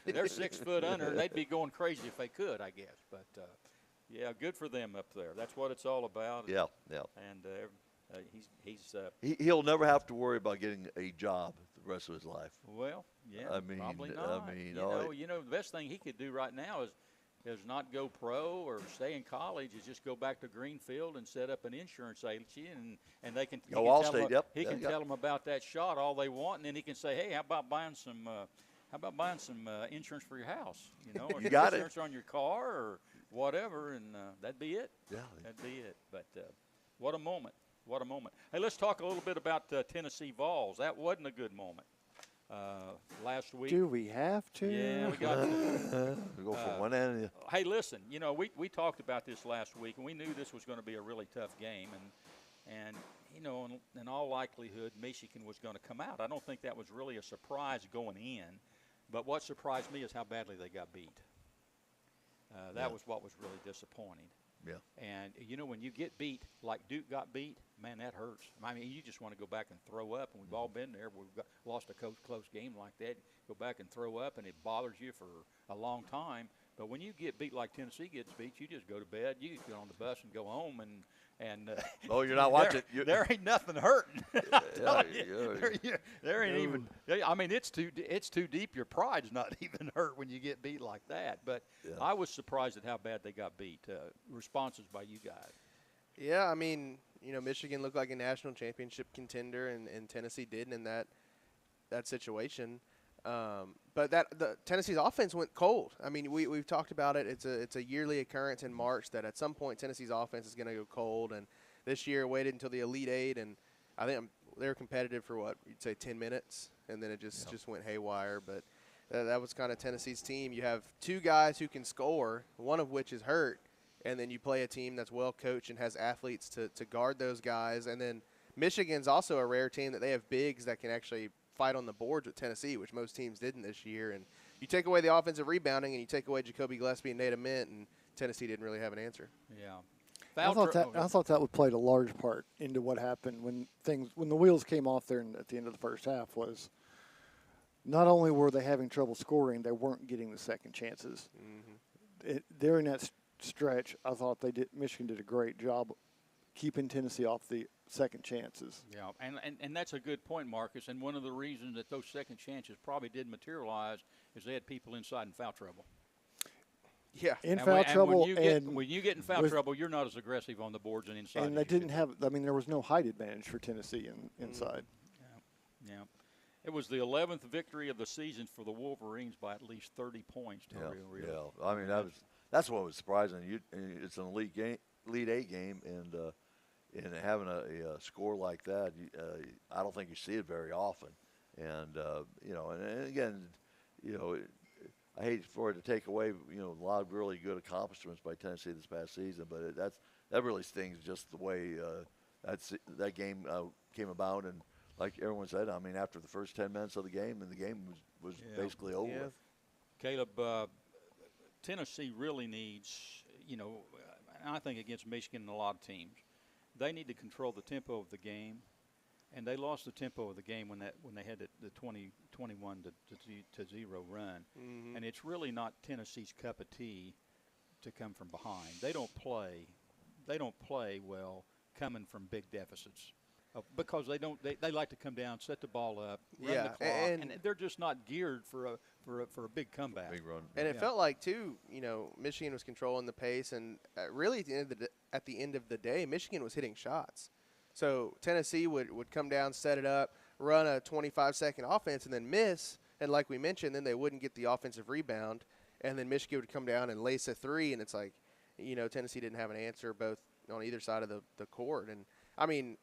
[SPEAKER 2] they're 6 foot under. They'd be going crazy if they could, I guess. But good for them up there. That's what it's all about.
[SPEAKER 4] Yeah.
[SPEAKER 2] And
[SPEAKER 4] he'll never have to worry about getting a job the rest of his life.
[SPEAKER 2] Well, yeah, probably not. The best thing he could do right now is is not go pro or stay in college. Is just go back to Greenfield and set up an insurance agency, and they can
[SPEAKER 4] Go Allstate. Yep.
[SPEAKER 2] He can tell them about that shot all they want, and then he can say, hey, how about buying some insurance for your house? You know, or
[SPEAKER 4] you got
[SPEAKER 2] insurance on your car or whatever, and that'd be it.
[SPEAKER 4] Yeah,
[SPEAKER 2] that'd be it. But what a moment! What a moment! Hey, let's talk a little bit about Tennessee Vols. That wasn't a good moment. Last week.
[SPEAKER 5] Do we have to?
[SPEAKER 2] Yeah, we got to.
[SPEAKER 4] We go from one end.
[SPEAKER 2] Hey, listen, you know, we talked about this last week, and we knew this was going to be a really tough game, and you know, in all likelihood, Michigan was going to come out. I don't think that was really a surprise going in, but what surprised me is how badly they got beat. That was what was really disappointing.
[SPEAKER 4] Yeah.
[SPEAKER 2] And, you know, when you get beat like Duke got beat, man, that hurts. I mean, you just want to go back and throw up, and we've all been there. We've lost a close game like that. Go back and throw up, and it bothers you for a long time. But when you get beat like Tennessee gets beat, you just go to bed. You get on the bus and go home, and
[SPEAKER 4] oh, you're not watching.
[SPEAKER 2] There ain't nothing hurting. There ain't even. I mean, it's too deep. Your pride's not even hurt when you get beat like that. But I was surprised at how bad they got beat. Responses by you guys.
[SPEAKER 3] Yeah, I mean, you know, Michigan looked like a national championship contender, and Tennessee didn't in that situation. But the Tennessee's offense went cold. I mean, we've talked about it. It's a yearly occurrence in March that at some point Tennessee's offense is going to go cold. And this year waited until the Elite Eight, and I think they were competitive for what you'd say 10 minutes, and then it just went haywire. But that was kind of Tennessee's team. You have two guys who can score, one of which is hurt, and then you play a team that's well coached and has athletes to guard those guys. And then Michigan's also a rare team that they have bigs that can actually fight on the boards with Tennessee, which most teams didn't this year. And you take away the offensive rebounding and you take away Jacoby Gillespie and Nate Ament, and Tennessee didn't really have an answer.
[SPEAKER 2] Yeah.
[SPEAKER 5] I thought that would play a large part into what happened when the wheels came off there at the end of the first half. Was not only were they having trouble scoring, they weren't getting the second chances. Mm-hmm. During that stretch, I thought Michigan did a great job keeping Tennessee off the second chances.
[SPEAKER 2] Yeah, and that's a good point, Marcus. And one of the reasons that those second chances probably didn't materialize is they had people inside in foul trouble.
[SPEAKER 3] Yeah,
[SPEAKER 5] in foul trouble.
[SPEAKER 2] When you get in foul trouble, you're not as aggressive on the boards and inside.
[SPEAKER 5] And they didn't have. I mean, there was no height advantage for Tennessee inside.
[SPEAKER 2] Yeah. It was the 11th victory of the season for the Wolverines by at least 30 points.
[SPEAKER 4] Yeah. I mean, that's what was surprising. It's an Elite Eight game, and having a score like that, I don't think you see it very often. And you know, and again, you know, I hate for it to take away, you know, a lot of really good accomplishments by Tennessee this past season, but that really stings just the way that game came about. And like everyone said, I mean, after the first 10 minutes of the game, and the game was basically over.
[SPEAKER 2] Yeah. Caleb, Tennessee really needs, you know, I think against Michigan and a lot of teams, they need to control the tempo of the game, and they lost the tempo of the game when they had the 21 to 0 run. Mm-hmm. And it's really not Tennessee's cup of tea to come from behind. They don't play well coming from big deficits. Because they like to come down, set the ball up, run the clock, and they're just not geared for a big comeback.
[SPEAKER 4] Big run.
[SPEAKER 3] And it felt like too, you know, Michigan was controlling the pace, and really at the end of the day, Michigan was hitting shots. So Tennessee would come down, set it up, run a 25-second offense, and then miss. And like we mentioned, then they wouldn't get the offensive rebound, and then Michigan would come down and lace a three, and it's like, you know, Tennessee didn't have an answer both on either side of the court. And I mean,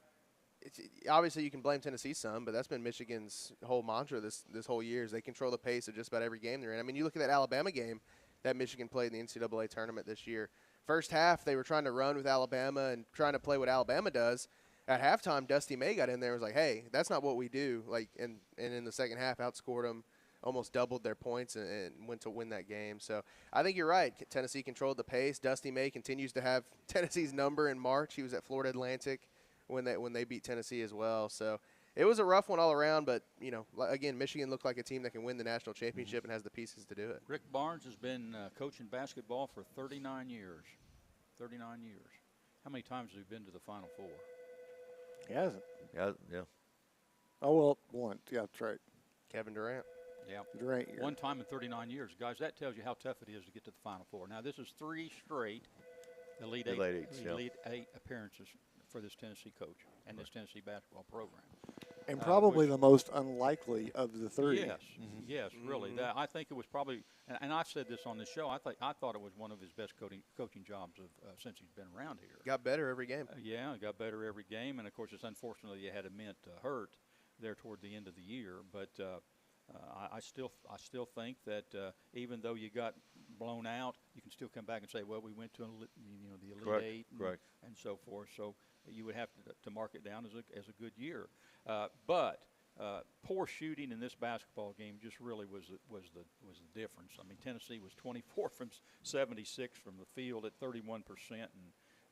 [SPEAKER 3] obviously you can blame Tennessee some, but that's been Michigan's whole mantra this whole year is they control the pace of just about every game they're in. I mean, you look at that Alabama game that Michigan played in the NCAA tournament this year. First half, they were trying to run with Alabama and trying to play what Alabama does. At halftime, Dusty May got in there and was like, hey, that's not what we do. Like, and in the second half, outscored them, almost doubled their points, and went to win that game. So I think you're right. Tennessee controlled the pace. Dusty May continues to have Tennessee's number in March. He was at Florida Atlantic when they beat Tennessee as well. So it was a rough one all around, but, you know, again, Michigan looked like a team that can win the national championship and has the pieces to do it.
[SPEAKER 2] Rick Barnes has been coaching basketball for 39 years. 39 years. How many times have you been to the Final Four?
[SPEAKER 5] He hasn't.
[SPEAKER 4] Yeah.
[SPEAKER 5] Oh, well, once. Yeah, that's right.
[SPEAKER 3] Kevin Durant.
[SPEAKER 2] Yeah.
[SPEAKER 5] Great year.
[SPEAKER 2] One time in 39 years. Guys, that tells you how tough it is to get to the Final Four. Now, this is 3 straight Elite Eight appearances for this Tennessee coach and this Tennessee basketball program.
[SPEAKER 5] And probably the most unlikely of the 3.
[SPEAKER 2] Yes, yes, really. That, I think it was probably, and I've said this on this show, I thought it was one of his best coaching jobs since he's been around here.
[SPEAKER 3] Got better every game.
[SPEAKER 2] Yeah, got better every game, and of course it's unfortunately you had a mint hurt there toward the end of the year, but I still think that even though you got blown out, you can still come back and say, well, we went to the Elite Eight and so forth. So you would have to mark it down as a good year. But poor shooting in this basketball game just really was the difference. I mean, Tennessee was 24 from 76 from the field at 31%, and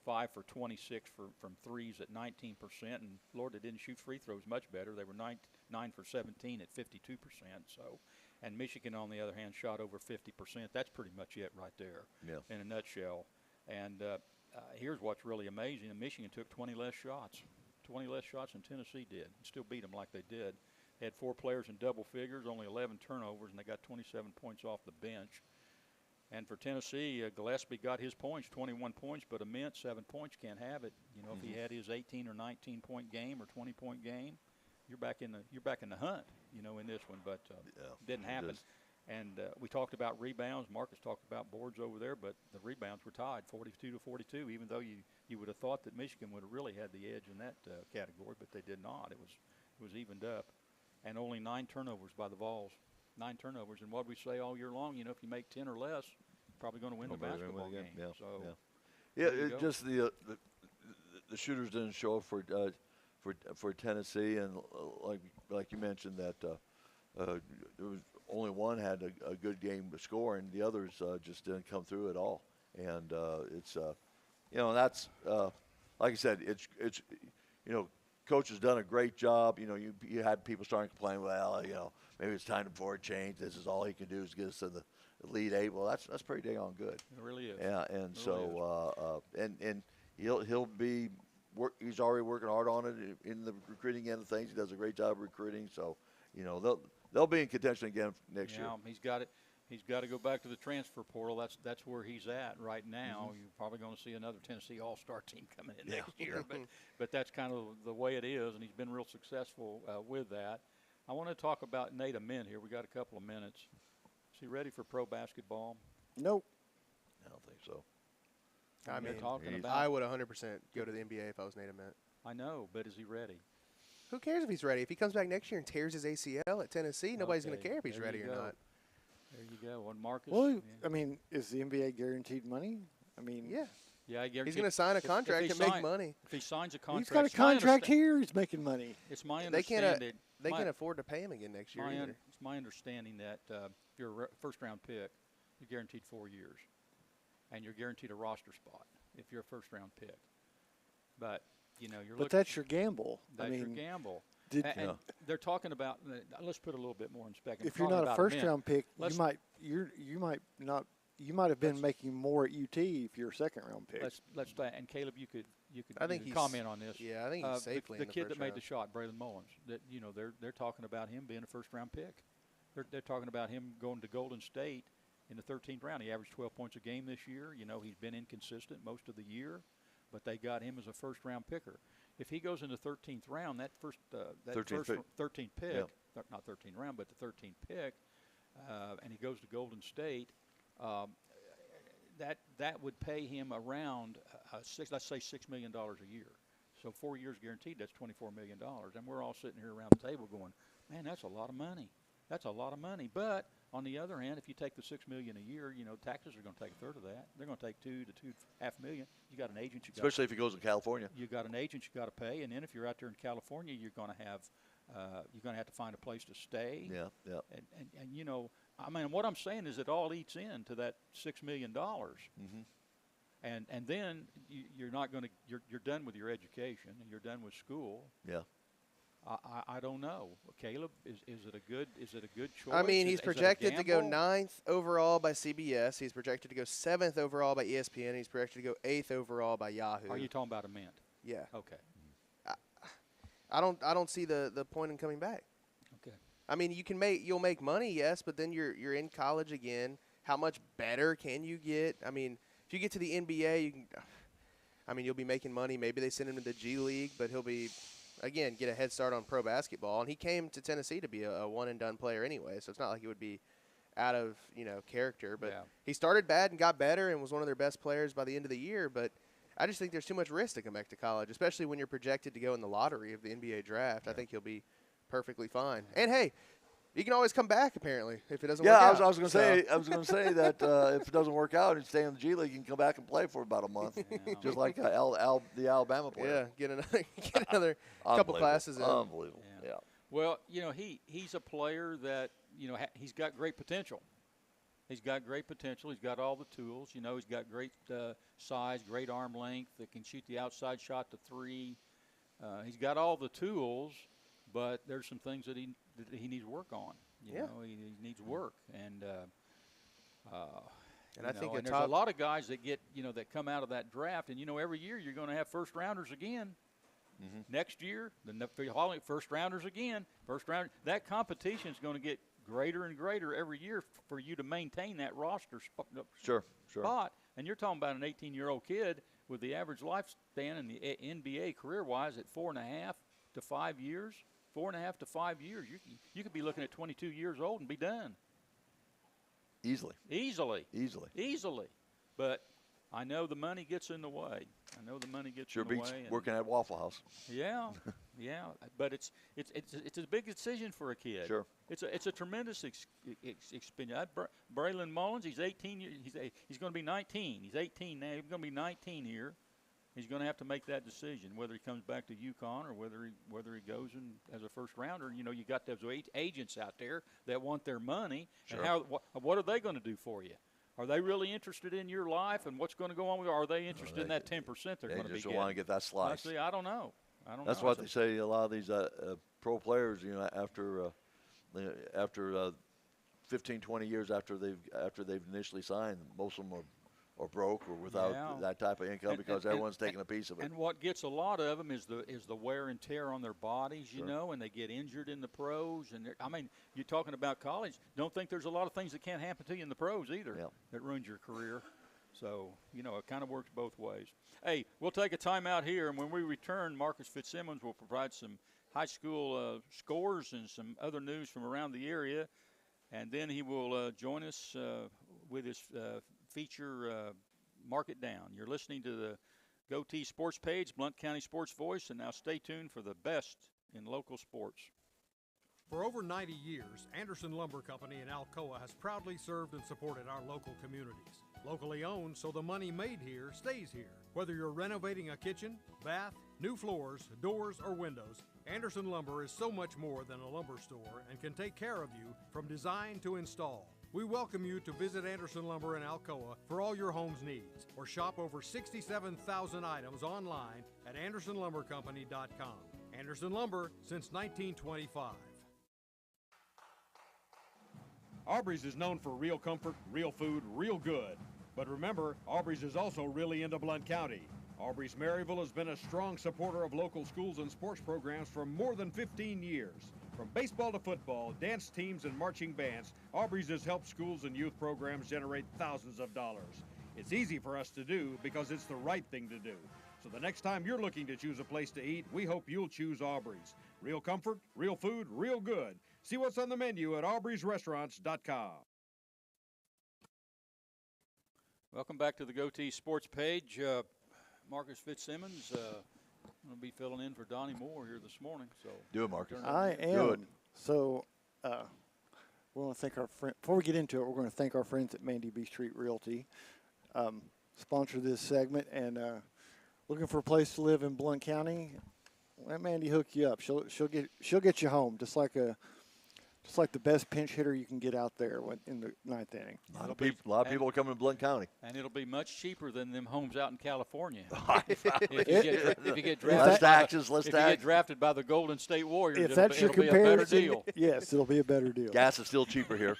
[SPEAKER 2] 5 for 26 from threes at 19%. And Lord, they didn't shoot free throws much better. They were 9 for 17 at 52%. So, and Michigan, on the other hand, shot over 50%. That's pretty much it right there in a nutshell. And here's what's really amazing. Michigan took 20 less shots than Tennessee did, and still beat them like they did. They had 4 players in double figures, only 11 turnovers, and they got 27 points off the bench. And for Tennessee, Gillespie got his points, 21 points, but a mint 7 points can't have it. You know, if he had his 18 or 19 point game or 20 point game, you're back in the hunt. You know, in this one, but didn't happen. And we talked about rebounds. Marcus talked about boards over there, but the rebounds were tied, 42-42. Even though you would have thought that Michigan would have really had the edge in that category, but they did not. It was evened up, and only 9 turnovers by the Vols. 9 turnovers, and what we say all year long, you know, if you make 10 or less, you're probably going to win the basketball game.
[SPEAKER 4] Yeah,
[SPEAKER 2] so,
[SPEAKER 4] it just the shooters didn't show up for Tennessee, and like you mentioned that there was only one had a good game to score, and the others just didn't come through at all. And it's that's like I said, it's coach has done a great job. You know, you had people starting to complain, well, maybe it's time for a change. This is all he can do is get us to the Elite Eight. Well, that's pretty dang on good.
[SPEAKER 2] It really is.
[SPEAKER 4] Yeah, and so and he'll be he's already working hard on it in the recruiting end of things. He does a great job of recruiting. So they'll be in contention again next year.
[SPEAKER 2] He's got it. He's got to go back to the transfer portal. That's where he's at right now. You're probably going to see another Tennessee All-Star team coming in next year, but that's kind of the way it is, and he's been real successful with that. I want to talk about Nate Ament here. We got a couple of minutes. Is he ready for pro basketball?
[SPEAKER 5] Nope.
[SPEAKER 4] I don't think so.
[SPEAKER 3] I mean, I would 100% go to the NBA if I was Nate Ament.
[SPEAKER 2] I know, but is he ready?
[SPEAKER 3] Who cares if he's ready? If he comes back next year and tears his ACL at Tennessee, nobody's going to care if he's ready or not.
[SPEAKER 2] There you go. One Marcus.
[SPEAKER 5] Well, I mean, is the NBA guaranteed money? I mean,
[SPEAKER 3] yeah.
[SPEAKER 2] Yeah, I guarantee.
[SPEAKER 3] He's going to sign a contract and make money.
[SPEAKER 2] If he signs a contract,
[SPEAKER 5] he's got a contract here. He's making money.
[SPEAKER 2] It's my understanding.
[SPEAKER 3] They can't afford to pay him again next year either.
[SPEAKER 2] It's my understanding that if you're a first-round pick, you're guaranteed 4 years, and you're guaranteed a roster spot if you're a first-round pick. But
[SPEAKER 5] But that's your gamble.
[SPEAKER 2] That's your gamble. And they're talking about. Let's put a little bit more in perspective.
[SPEAKER 5] If you're not a first-round pick, you might have been making more at UT if you're a second-round pick.
[SPEAKER 2] Let's and Caleb, you could
[SPEAKER 3] I think
[SPEAKER 2] comment on this.
[SPEAKER 3] Yeah, I think he's safely
[SPEAKER 2] the
[SPEAKER 3] in the
[SPEAKER 2] kid
[SPEAKER 3] first
[SPEAKER 2] that made
[SPEAKER 3] round.
[SPEAKER 2] the shot, Braylon Mullins. That they're talking about him being a first-round pick. They're talking about him going to Golden State in the 13th round. He averaged 12 points a game this year. He's been inconsistent most of the year, but they got him as a first-round picker. If he goes in the 13th round, that 13th pick, not 13th round, but the 13th pick, and he goes to Golden State, that would pay him around let's say $6 million a year. So 4 years guaranteed, that's $24 million. And we're all sitting here around the table going, man, that's a lot of money. That's a lot of money. But on the other hand, if you take the $6 million a year, taxes are going to take a third of that. They're going to take $2 to $2.5 million. You got an agent.
[SPEAKER 4] Especially if he goes to California.
[SPEAKER 2] You got an agent you got to pay, and then if you're out there in California, you're going to have to find a place to stay.
[SPEAKER 4] Yeah.
[SPEAKER 2] And I mean, what I'm saying is it all eats into that $6 million. And then you're not going to you're done with your education and you're done with school.
[SPEAKER 4] Yeah.
[SPEAKER 2] I don't know, Caleb. Is it a good choice?
[SPEAKER 3] I mean, he's projected to go 9th overall by CBS. He's projected to go 7th overall by ESPN. He's projected to go 8th overall by Yahoo.
[SPEAKER 2] Are you talking about Ament?
[SPEAKER 3] Yeah.
[SPEAKER 2] Okay.
[SPEAKER 3] I don't see the point in coming back.
[SPEAKER 2] Okay.
[SPEAKER 3] I mean, you'll make money, yes, but then you're in college again. How much better can you get? I mean, if you get to the NBA, you'll be making money. Maybe they send him to the G League, but he'll be, again, get a head start on pro basketball. And he came to Tennessee to be a one-and-done player anyway, so it's not like he would be out of, character. But he started bad and got better and was one of their best players by the end of the year. But I just think there's too much risk to come back to college, especially when you're projected to go in the lottery of the NBA draft. I think he'll be perfectly fine. And, hey, he can always come back, apparently, if it doesn't work out.
[SPEAKER 4] I was going to say that if it doesn't work out and stay in the G League, you can come back and play for about a month, just like the Alabama player.
[SPEAKER 3] Yeah, get another couple classes in.
[SPEAKER 4] Unbelievable. Yeah.
[SPEAKER 2] Well, he's a player that he's got great potential. He's got great potential. He's got all the tools. He's got great size, great arm length. That can shoot the outside shot to three. He's got all the tools, but there's some things that he needs work on. You know, he needs work, and
[SPEAKER 3] I think
[SPEAKER 2] there's a lot of guys that get that come out of that draft, and every year you're going to have first rounders again. Mm-hmm. Next year, the following first rounders again. That competition is going to get greater and greater every year for you to maintain that roster spot. And you're talking about an 18-year-old kid with the average lifespan in the NBA career-wise at 4.5 to 5 years. 4.5 to 5 years. You could be looking at 22 years old and be done. Easily. But I know the money gets in the way.
[SPEAKER 4] Sure beats working at Waffle House.
[SPEAKER 2] Yeah. But it's a big decision for a kid.
[SPEAKER 4] Sure.
[SPEAKER 2] It's a tremendous experience. Braylon Mullins, he's 18. He's going to be 19. He's 18 now. He's going to be 19 here. He's going to have to make that decision whether he comes back to UConn or whether he goes in as a first rounder. You got those agents out there that want their money.
[SPEAKER 4] Sure.
[SPEAKER 2] And what are they going to do for you? Are they really interested in your life and what's going to go on with you? Or are they interested in that 10% they're going to be getting?
[SPEAKER 4] They just want to get that slice.
[SPEAKER 2] I don't know.
[SPEAKER 4] That's what they say. A lot of these pro players, after 15, 20 years after they've initially signed, most of them are broke or without that type of income because everyone's taking a piece of it.
[SPEAKER 2] And what gets a lot of them is the wear and tear on their bodies, and they get injured in the pros. And you're talking about college. Don't think there's a lot of things that can't happen to you in the pros either that ruins your career. So, it kind of works both ways. Hey, we'll take a timeout here, and when we return, Marcus Fitzsimmons will provide some high school scores and some other news from around the area. And then he will join us with his feature, Mark It Down. You're listening to the GoTeez Sports Page, Blount County Sports Voice, and now stay tuned for the best in local sports.
[SPEAKER 6] For over 90 years, Anderson Lumber Company in Alcoa has proudly served and supported our local communities. Locally owned, so the money made here stays here. Whether you're renovating a kitchen, bath, new floors, doors, or windows, Anderson Lumber is so much more than a lumber store and can take care of you from design to install. We welcome you to visit Anderson Lumber in Alcoa for all your home's needs, or shop over 67,000 items online at AndersonLumberCompany.com. Anderson Lumber since 1925. Aubrey's is known for real comfort, real food, real good. But remember, Aubrey's is also really into Blount County. Aubrey's Maryville has been a strong supporter of local schools and sports programs for more than 15 years. From baseball to football, dance teams, and marching bands, Aubrey's has helped schools and youth programs generate thousands of dollars. It's easy for us to do because it's the right thing to do. So the next time you're looking to choose a place to eat, we hope you'll choose Aubrey's. Real comfort, real food, real good. See what's on the menu at aubreysrestaurants.com.
[SPEAKER 2] Welcome back to the GoTeez Sports Page. Marcus Fitzsimmons going to be filling in for Donnie Moore here this morning. So
[SPEAKER 4] do it, Marcus.
[SPEAKER 5] I am.
[SPEAKER 4] Do it.
[SPEAKER 5] So we want to thank our friend. Before we get into it, we're going to thank our friends at Mandy B Street Realty. Sponsor this segment, and looking for a place to live in Blount County. Let Mandy hook you up. She'll get you home just like the best pinch hitter you can get out there in the ninth inning.
[SPEAKER 4] A lot of people are coming to Blount County.
[SPEAKER 2] And it'll be much cheaper than them homes out in California. if you get drafted by the Golden State Warriors, it'll be a better deal.
[SPEAKER 5] Yes, it'll be a better deal.
[SPEAKER 4] Gas is still cheaper here.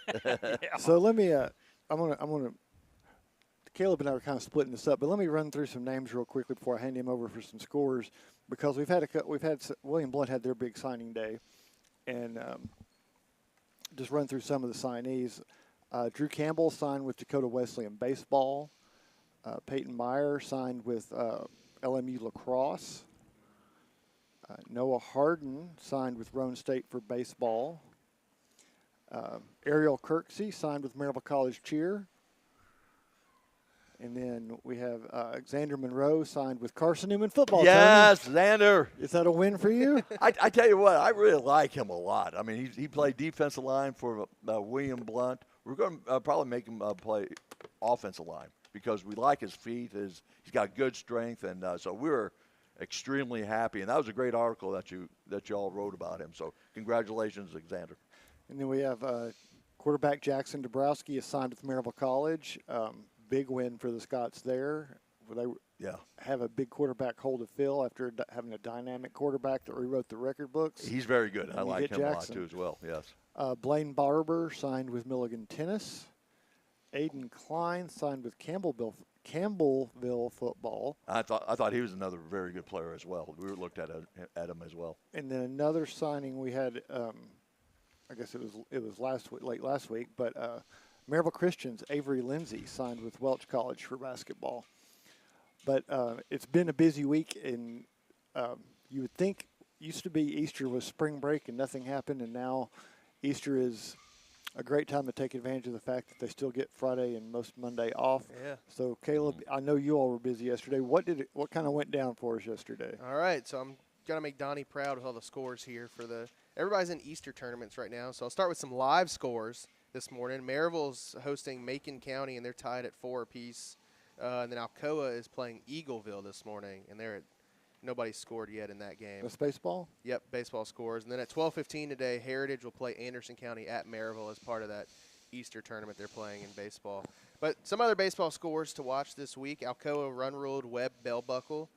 [SPEAKER 5] So let me I'm gonna Caleb and I are kind of splitting this up, but let me run through some names real quickly before I hand him over for some scores, because we've had William Blount had their big signing day, and just run through some of the signees. Drew Campbell signed with Dakota Wesleyan Baseball. Peyton Meyer signed with LMU Lacrosse. Noah Harden signed with Roan State for baseball. Ariel Kirksey signed with Maryville College Cheer. And then we have Xander Monroe signed with Carson Newman football.
[SPEAKER 4] Yes,
[SPEAKER 5] Tony.
[SPEAKER 4] Xander.
[SPEAKER 5] Is that a win for you?
[SPEAKER 4] I tell you what, I really like him a lot. I mean, he played defensive line for William Blunt. We're going to probably make him play offensive line because we like his feet. He's got good strength, and so we're extremely happy. And that was a great article that you all wrote about him. So congratulations, Xander.
[SPEAKER 5] And then we have quarterback Jackson Dabrowski is signed with Maryville College. Big win for the Scots there. They have a big quarterback hole to fill after having a dynamic quarterback that rewrote the record books.
[SPEAKER 4] He's very good. I like him
[SPEAKER 5] Jackson.
[SPEAKER 4] a lot, too, as well. Yes.
[SPEAKER 5] Blaine Barber signed with Milligan Tennis. Aiden Klein signed with Campbellville football.
[SPEAKER 4] I thought he was another very good player as well. We looked at him as well.
[SPEAKER 5] And then another signing we had, I guess it was late last week, but Maryville Christian's Avery Lindsay signed with Welch College for basketball. But it's been a busy week, and you would think used to be Easter was spring break and nothing happened, and now Easter is a great time to take advantage of the fact that they still get Friday and most Monday off.
[SPEAKER 3] Yeah.
[SPEAKER 5] So Caleb, I know you all were busy yesterday. What kind of went down for us yesterday?
[SPEAKER 3] All right, so I'm gonna make Donnie proud with all the scores here for everybody's in Easter tournaments right now. So I'll start with some live scores this morning. Maryville's hosting Macon County, and they're tied at 4 apiece. And then Alcoa is playing Eagleville this morning, and nobody scored yet in that game.
[SPEAKER 5] That's baseball?
[SPEAKER 3] Yep, baseball scores. And then at 12:15 today, Heritage will play Anderson County at Maryville as part of that Easter tournament they're playing in baseball. But some other baseball scores to watch this week. Alcoa run-ruled Webb Bell Buckle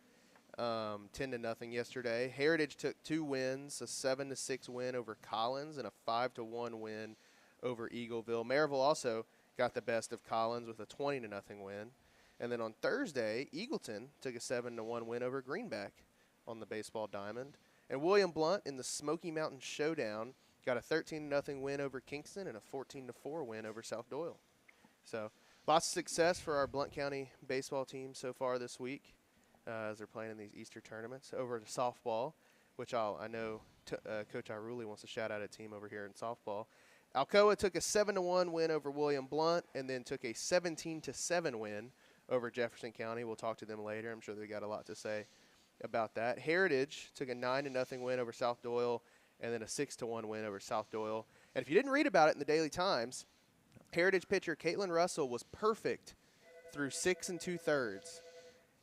[SPEAKER 3] 10-0 yesterday. Heritage took 2 wins, a 7-6 win over Collins and a 5-1 win over Eagleville. Maryville also got the best of Collins with a 20-0 win. And then on Thursday, Eagleton took a 7-1 win over Greenback on the baseball diamond. And William Blunt in the Smoky Mountain Showdown got a 13-0 win over Kingston and a 14-4 win over South Doyle. So lots of success for our Blount County baseball team so far this week as they're playing in these Easter tournaments. Over to softball, which I know Coach Iruli wants to shout out a team over here in softball. Alcoa took a 7-1 win over William Blunt and then took a 17-7 win over Jefferson County. We'll talk to them later. I'm sure they got a lot to say about that. Heritage took a 9-0 win over South Doyle and then a 6-1 win over South Doyle. And if you didn't read about it in the Daily Times, Heritage pitcher Caitlin Russell was perfect through 6 2/3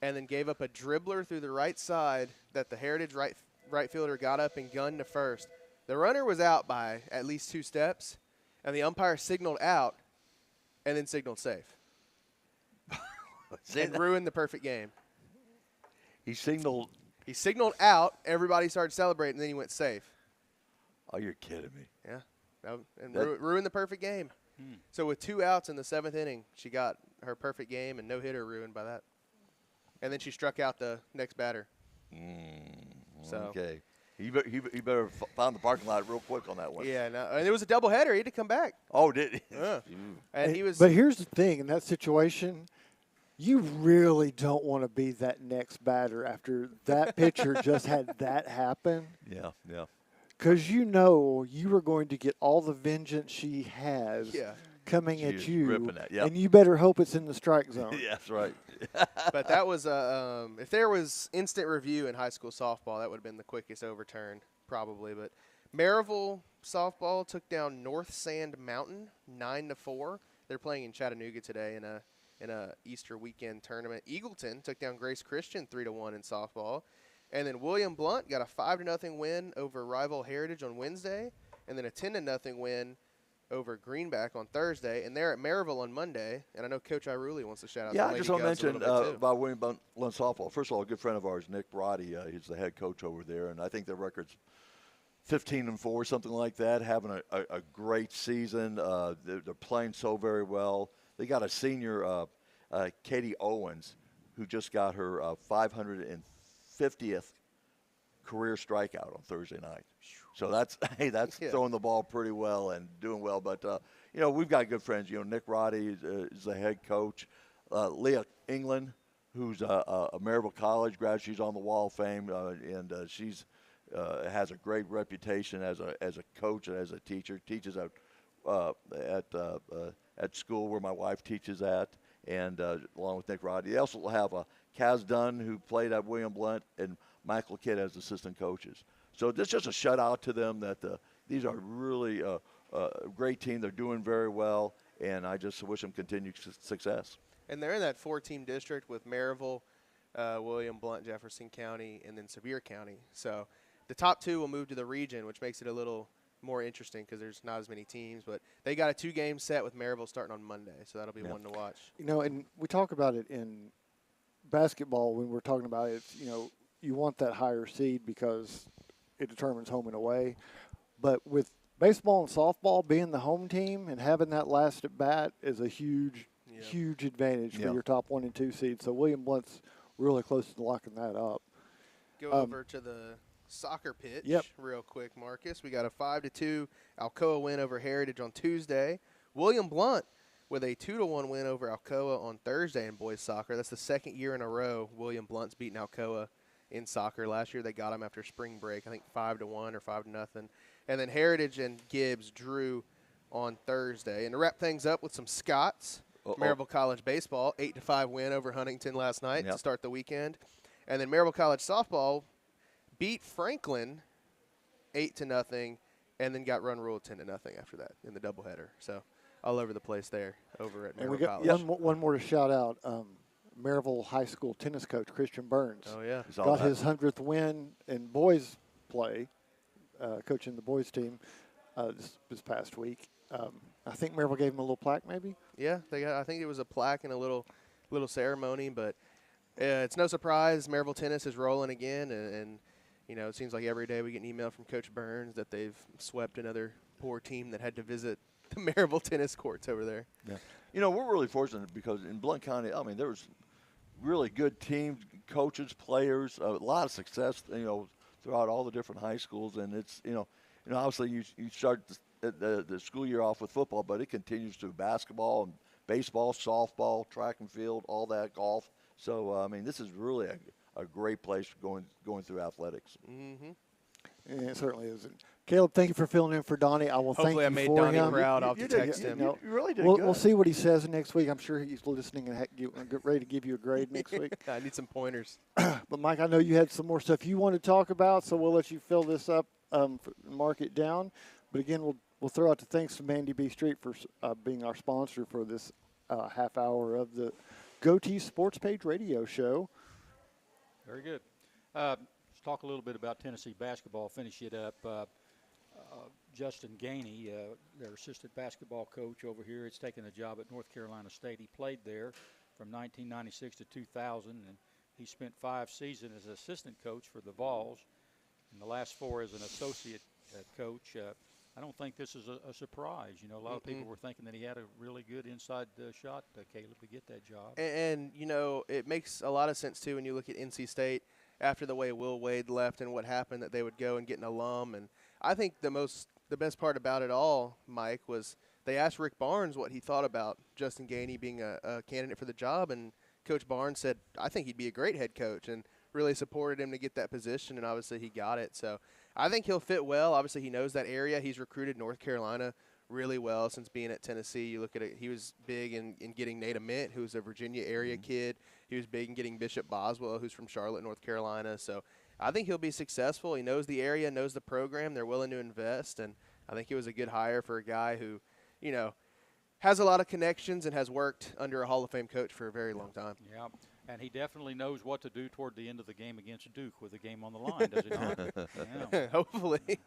[SPEAKER 3] and then gave up a dribbler through the right side that the Heritage right fielder got up and gunned to first. The runner was out by at least 2 steps, and the umpire signaled out and then signaled safe. And ruined the perfect game.
[SPEAKER 4] He signaled
[SPEAKER 3] out. Everybody started celebrating, and then he went safe.
[SPEAKER 4] Oh, you're kidding me.
[SPEAKER 3] Yeah, ruined the perfect game. So with 2 outs in the 7th inning, she got her perfect game and no hitter ruined by that. And then she struck out the next batter.
[SPEAKER 4] Okay. He better find the parking lot real quick on that one.
[SPEAKER 3] Yeah, no, and it was a doubleheader. He had to come back.
[SPEAKER 4] Oh, did he?
[SPEAKER 3] Yeah. And he was.
[SPEAKER 5] But here's the thing: in that situation, you really don't want to be that next batter after that pitcher just had that happen.
[SPEAKER 4] Yeah.
[SPEAKER 5] Because you know you are going to get all the vengeance she has coming at you, and you better hope it's in the strike zone.
[SPEAKER 4] Yeah, that's right.
[SPEAKER 3] But that was if there was instant review in high school softball, that would have been the quickest overturn probably. But Maryville softball took down North Sand Mountain 9-4. They're playing in Chattanooga today in a Easter weekend tournament. Eagleton took down Grace Christian 3-1 in softball. And then William Blunt got a 5-0 win over rival Heritage on Wednesday, and then a 10-0 win over Greenback on Thursday. And they're at Maryville on Monday. And I know Coach Iruli wants to shout out.
[SPEAKER 4] Yeah, I just want to mention about William Blunt softball. First of all, a good friend of ours, Nick Brody, he's the head coach over there, and I think their record's 15-4, something like that. Having a great season. They're playing so very well. They got a senior, Katie Owens, who just got her 550th career strikeout on Thursday night. So that's throwing the ball pretty well and doing well. But we've got good friends. Nick Roddy is the head coach. Leah England, who's a Maryville College grad, she's on the Wall of Fame, and she's has a great reputation as a coach and as a teacher. Teaches at school where my wife teaches at, and along with Nick Roddy. They also have Kaz Dunn, who played at William Blount, and Michael Kidd as assistant coaches. So this is just a shout out to them that these are really a great team. They're doing very well, and I just wish them continued success.
[SPEAKER 3] And they're in that 4-team district with Maryville, William Blount, Jefferson County, and then Sevier County. So the top 2 will move to the region, which makes it a little more interesting because there's not as many teams. But they got a 2-game set with Maryville starting on Monday, so that'll be one to watch.
[SPEAKER 5] And we talk about it in basketball when we're talking about it. You want that higher seed because it determines home and away. But with baseball and softball being the home team and having that last at bat is a huge advantage for your top 1 and 2 seeds. So William Blount's really close to locking that up.
[SPEAKER 3] Go over to the soccer pitch real quick, Marcus. We got a 5-2 Alcoa win over Heritage on Tuesday. William Blount with a 2-1 win over Alcoa on Thursday in boys soccer. That's the second year in a row William Blount's beaten Alcoa in soccer. Last year they got him after spring break, I think 5-1 or 5-0. And then Heritage and Gibbs drew on Thursday. And to wrap things up with some Scots, Maryville College baseball, 8-5 win over Huntington last night to start the weekend. And then Maryville College softball beat Franklin 8-0, and then got run ruled 10-0 after that in the doubleheader. So all over the place there over at Maryville College.
[SPEAKER 5] One more to shout out. Maryville High School tennis coach Christian Burns.
[SPEAKER 3] Oh, yeah.
[SPEAKER 5] Got his 100th win in boys play, coaching the boys team this past week. I think Maryville gave him a little plaque maybe.
[SPEAKER 3] Yeah, I think it was a plaque and a little ceremony, but it's no surprise Maryville tennis is rolling again, and it seems like every day we get an email from Coach Burns that they've swept another poor team that had to visit the Maryville tennis courts over there.
[SPEAKER 4] Yeah. We're really fortunate because in Blount County, there was really good teams, coaches, players, a lot of success, throughout all the different high schools. And it's, obviously you start the school year off with football, but it continues to basketball and baseball, softball, track and field, all that, golf. So, this is really a great place going through athletics.
[SPEAKER 3] Mm-hmm.
[SPEAKER 5] Yeah, it certainly is. Caleb, thank you for filling in for Donnie. I will thank you for him.
[SPEAKER 3] Hopefully I made Donnie proud. I'll have to text him.
[SPEAKER 4] You really did
[SPEAKER 5] We'll see what he says next week. I'm sure he's listening and get ready to give you a grade next week.
[SPEAKER 3] I need some pointers.
[SPEAKER 5] But, Mike, I know you had some more stuff you want to talk about, so we'll let you fill this up, mark it down. But, again, we'll throw out the thanks to Mandy B. Street for being our sponsor for this half hour of the GoTeez Sports Page radio show.
[SPEAKER 2] Very good. Let's talk a little bit about Tennessee basketball, finish it up. Justin Gainey, their assistant basketball coach over here, has taken a job at North Carolina State. He played there from 1996 to 2000, and he spent 5 seasons as assistant coach for the Vols, and the last 4 as an associate coach. I don't think this is a surprise. A lot of people were thinking that he had a really good inside shot, Caleb, to get that job.
[SPEAKER 3] And it makes a lot of sense, too, when you look at NC State after the way Will Wade left and what happened, that they would go and get an alum. And I think the best part about it all, Mike, was they asked Rick Barnes what he thought about Justin Gainey being a candidate for the job, and Coach Barnes said, I think he'd be a great head coach, and really supported him to get that position, and obviously he got it. So I think he'll fit well. Obviously he knows that area. He's recruited North Carolina really well since being at Tennessee. You look at it, he was big in getting Nate Ament, who's a Virginia area kid. He was big in getting Bishop Boswell, who's from Charlotte, North Carolina. So I think he'll be successful. He knows the area, knows the program. They're willing to invest, and I think it was a good hire for a guy who, has a lot of connections and has worked under a Hall of Fame coach for a very long time.
[SPEAKER 2] Yeah, and he definitely knows what to do toward the end of the game against Duke with the game on the line, does he not? Yeah.
[SPEAKER 3] Hopefully.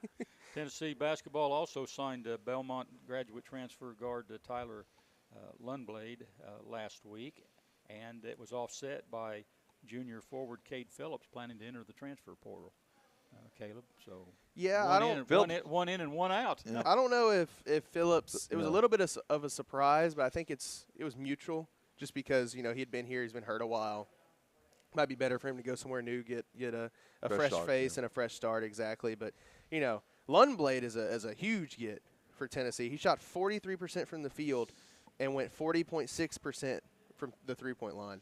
[SPEAKER 2] Tennessee basketball also signed Belmont graduate transfer guard Tyler Lundblade last week, and it was offset by junior forward Cade Phillips planning to enter the transfer portal. Caleb, so
[SPEAKER 3] yeah,
[SPEAKER 2] one in and one out.
[SPEAKER 3] Yeah. I don't know if Phillips. It was a little bit of a surprise, but I think it was mutual, just because he had been here, he's been hurt a while, Might be better for him to go somewhere new, get a fresh
[SPEAKER 4] start,
[SPEAKER 3] face and a fresh start, exactly. But, Lundblade is a huge get for Tennessee. He shot 43% from the field and went 40.6% from the three-point line,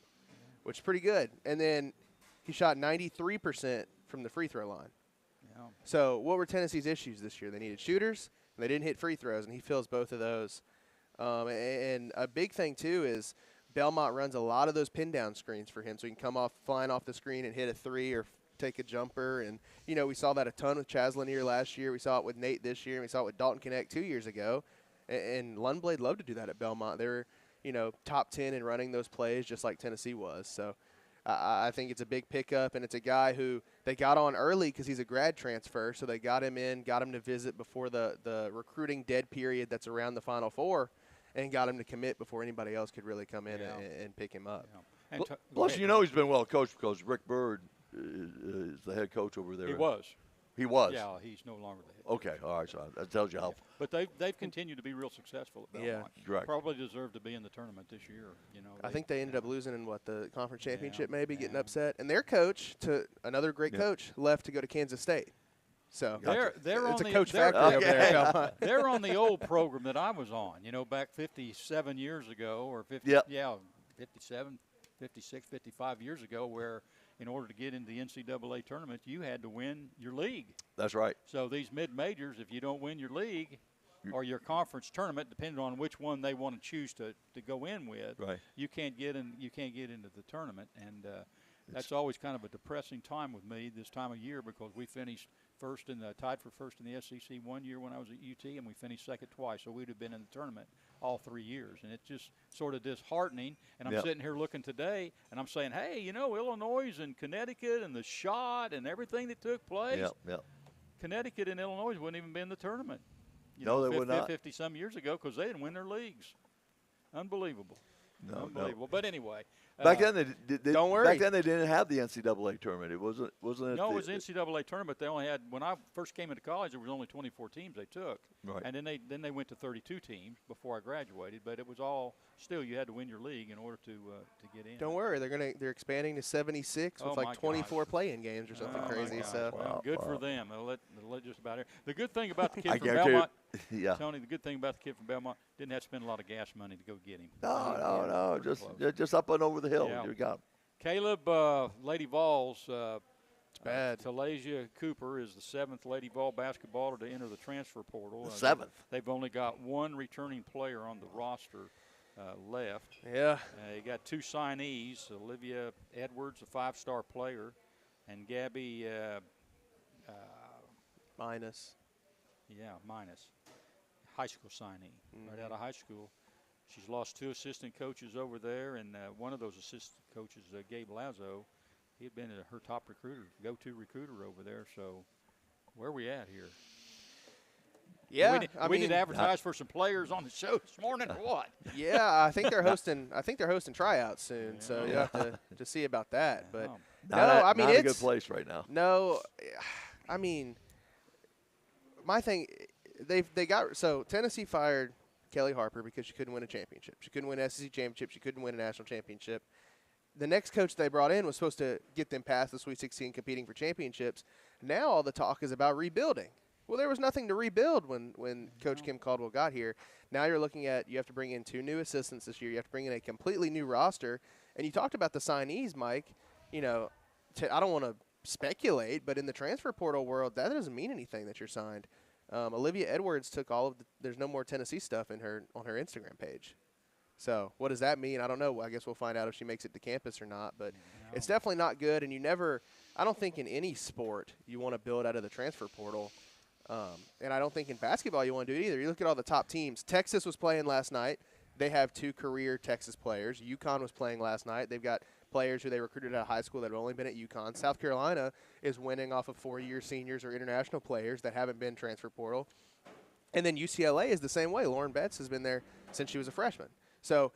[SPEAKER 3] which is pretty good. And then he shot 93% from the free throw line. Yeah. So what were Tennessee's issues this year? They needed shooters, and they didn't hit free throws, and he fills both of those. And a big thing, too, is Belmont runs a lot of those pin-down screens for him, so he can come flying off the screen and hit a three or take a jumper. And, we saw that a ton with Chaz Lanier last year. We saw it with Nate this year, and we saw it with Dalton Connect 2 years ago. And Lundblade loved to do that at Belmont. They were, top 10 in running those plays just like Tennessee was. So I think it's a big pickup, and it's a guy who they got on early because he's a grad transfer. So they got him to visit before the recruiting dead period that's around the Final Four, and got him to commit before anybody else could really come in and pick him up.
[SPEAKER 2] Yeah.
[SPEAKER 4] Plus, he's been well coached because Rick Byrd is the head coach over there.
[SPEAKER 2] He was.
[SPEAKER 4] He was.
[SPEAKER 2] Yeah, he's no longer the head.
[SPEAKER 4] Okay, all right. So that tells you how.
[SPEAKER 2] But they've continued to be real successful at Belmont.
[SPEAKER 4] Yeah, correct.
[SPEAKER 2] Probably deserve to be in the tournament this year.
[SPEAKER 3] I think they ended up losing in the conference championship, getting upset. And their coach, to another great coach, left to go to Kansas State. So it's a coach factory over there at Belmont.
[SPEAKER 2] They're on the old program that I was on. Back 57 years ago, or 57, 56, 55 years ago, where in order to get into the NCAA tournament, you had to win your league.
[SPEAKER 4] That's right.
[SPEAKER 2] So these mid-majors, if you don't win your league or your conference tournament, depending on which one they want to choose to go in with, you can't get in. You can't get into the tournament, and that's always kind of a depressing time with me this time of year because we finished tied for first in the SEC one year when I was at UT, and we finished second twice. So we'd have been in the tournament all 3 years, and it's just sort of disheartening. And I'm sitting here looking today, and I'm saying, hey, Illinois and Connecticut and the shot and everything that took place. Connecticut and Illinois wouldn't even be in the tournament.
[SPEAKER 4] They would not.
[SPEAKER 2] 50-some years ago because they didn't win their leagues. Unbelievable. Unbelievable.
[SPEAKER 4] No.
[SPEAKER 2] But anyway.
[SPEAKER 4] Back then,
[SPEAKER 3] don't worry.
[SPEAKER 4] Back then they didn't have the NCAA tournament. It wasn't.
[SPEAKER 2] No, it was the NCAA tournament. They only had when I first came into college. There was only 24 teams they took, and then they went to 32 teams before I graduated. But it was all still you had to win your league in order to get in.
[SPEAKER 3] Don't worry, they're expanding to 76 with 24 play-in games or something crazy. So
[SPEAKER 2] good for them. They'll let just about it. The good thing about the kid from Belmont, Tony. The good thing about the kid from Belmont didn't have to spend a lot of gas money to go get him.
[SPEAKER 4] No, just up and over the hill.
[SPEAKER 2] Yeah.
[SPEAKER 4] You got him.
[SPEAKER 2] Caleb, Lady Vols.
[SPEAKER 3] It's bad.
[SPEAKER 2] Talasia Cooper is the 7th Lady Vol basketballer to enter the transfer portal.
[SPEAKER 4] The 7th.
[SPEAKER 2] They've only got one returning player on the roster left.
[SPEAKER 3] Yeah.
[SPEAKER 2] You got 2 signees, Olivia Edwards, a 5-star player, and Gabby
[SPEAKER 3] minus.
[SPEAKER 2] Yeah, minus. High school signee, right out of high school. She's lost 2 assistant coaches over there, and one of those assistant coaches, Gabe Lazo, he had been her top recruiter, go-to recruiter over there. So where are we at here?
[SPEAKER 3] Yeah,
[SPEAKER 2] we need to advertise for some players on the show this morning, or what?
[SPEAKER 3] Yeah, I think they're hosting tryouts soon, so you have to see about that. But
[SPEAKER 4] not a good place right now.
[SPEAKER 3] No, I mean, my thing, Tennessee fired Kelly Harper because she couldn't win a championship. She couldn't win an SEC championship. She couldn't win a national championship. The next coach they brought in was supposed to get them past the Sweet 16 competing for championships. Now all the talk is about rebuilding. Well, there was nothing to rebuild when Coach Kim Caldwell got here. Now you're looking at you have to bring in 2 new assistants this year. You have to bring in a completely new roster. And you talked about the signees, Mike. I don't want to speculate, but in the transfer portal world, that doesn't mean anything that you're signed. Olivia Edwards took all of there's no more Tennessee stuff on her Instagram page. So what does that mean? I don't know. I guess we'll find out if she makes it to campus or not. But it's definitely not good. And I don't think in any sport you want to build out of the transfer portal. And I don't think in basketball you want to do it either. You look at all the top teams. Texas was playing last night. They have 2 career Texas players. UConn was playing last night. They've got players who they recruited out of high school that have only been at UConn. South Carolina is winning off of 4-year seniors or international players that haven't been transfer portal. And then UCLA is the same way. Lauren Betts has been there since she was a freshman. So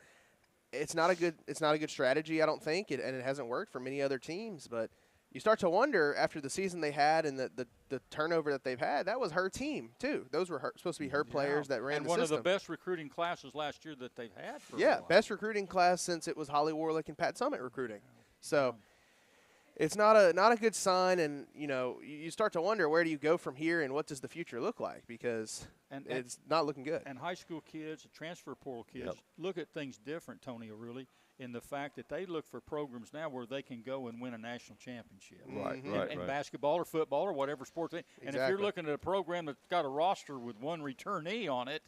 [SPEAKER 3] it's not a good strategy, I don't think, and it hasn't worked for many other teams. But you start to wonder after the season they had and the turnover that they've had, that was her team too. Those were supposed to be her players that ran the system.
[SPEAKER 2] And one of the best recruiting classes last year that they've had. For
[SPEAKER 3] best recruiting class since it was Holly Warlick and Pat Summitt recruiting. So it's not a good sign, and you start to wonder, where do you go from here, and what does the future look like, because it's not looking good.
[SPEAKER 2] And high school kids, transfer portal kids, look at things different, Tony, really, in the fact that they look for programs now where they can go and win a national championship.
[SPEAKER 4] Right,
[SPEAKER 2] in basketball or football or whatever sport. And if you're looking at a program that's got a roster with one returnee on it,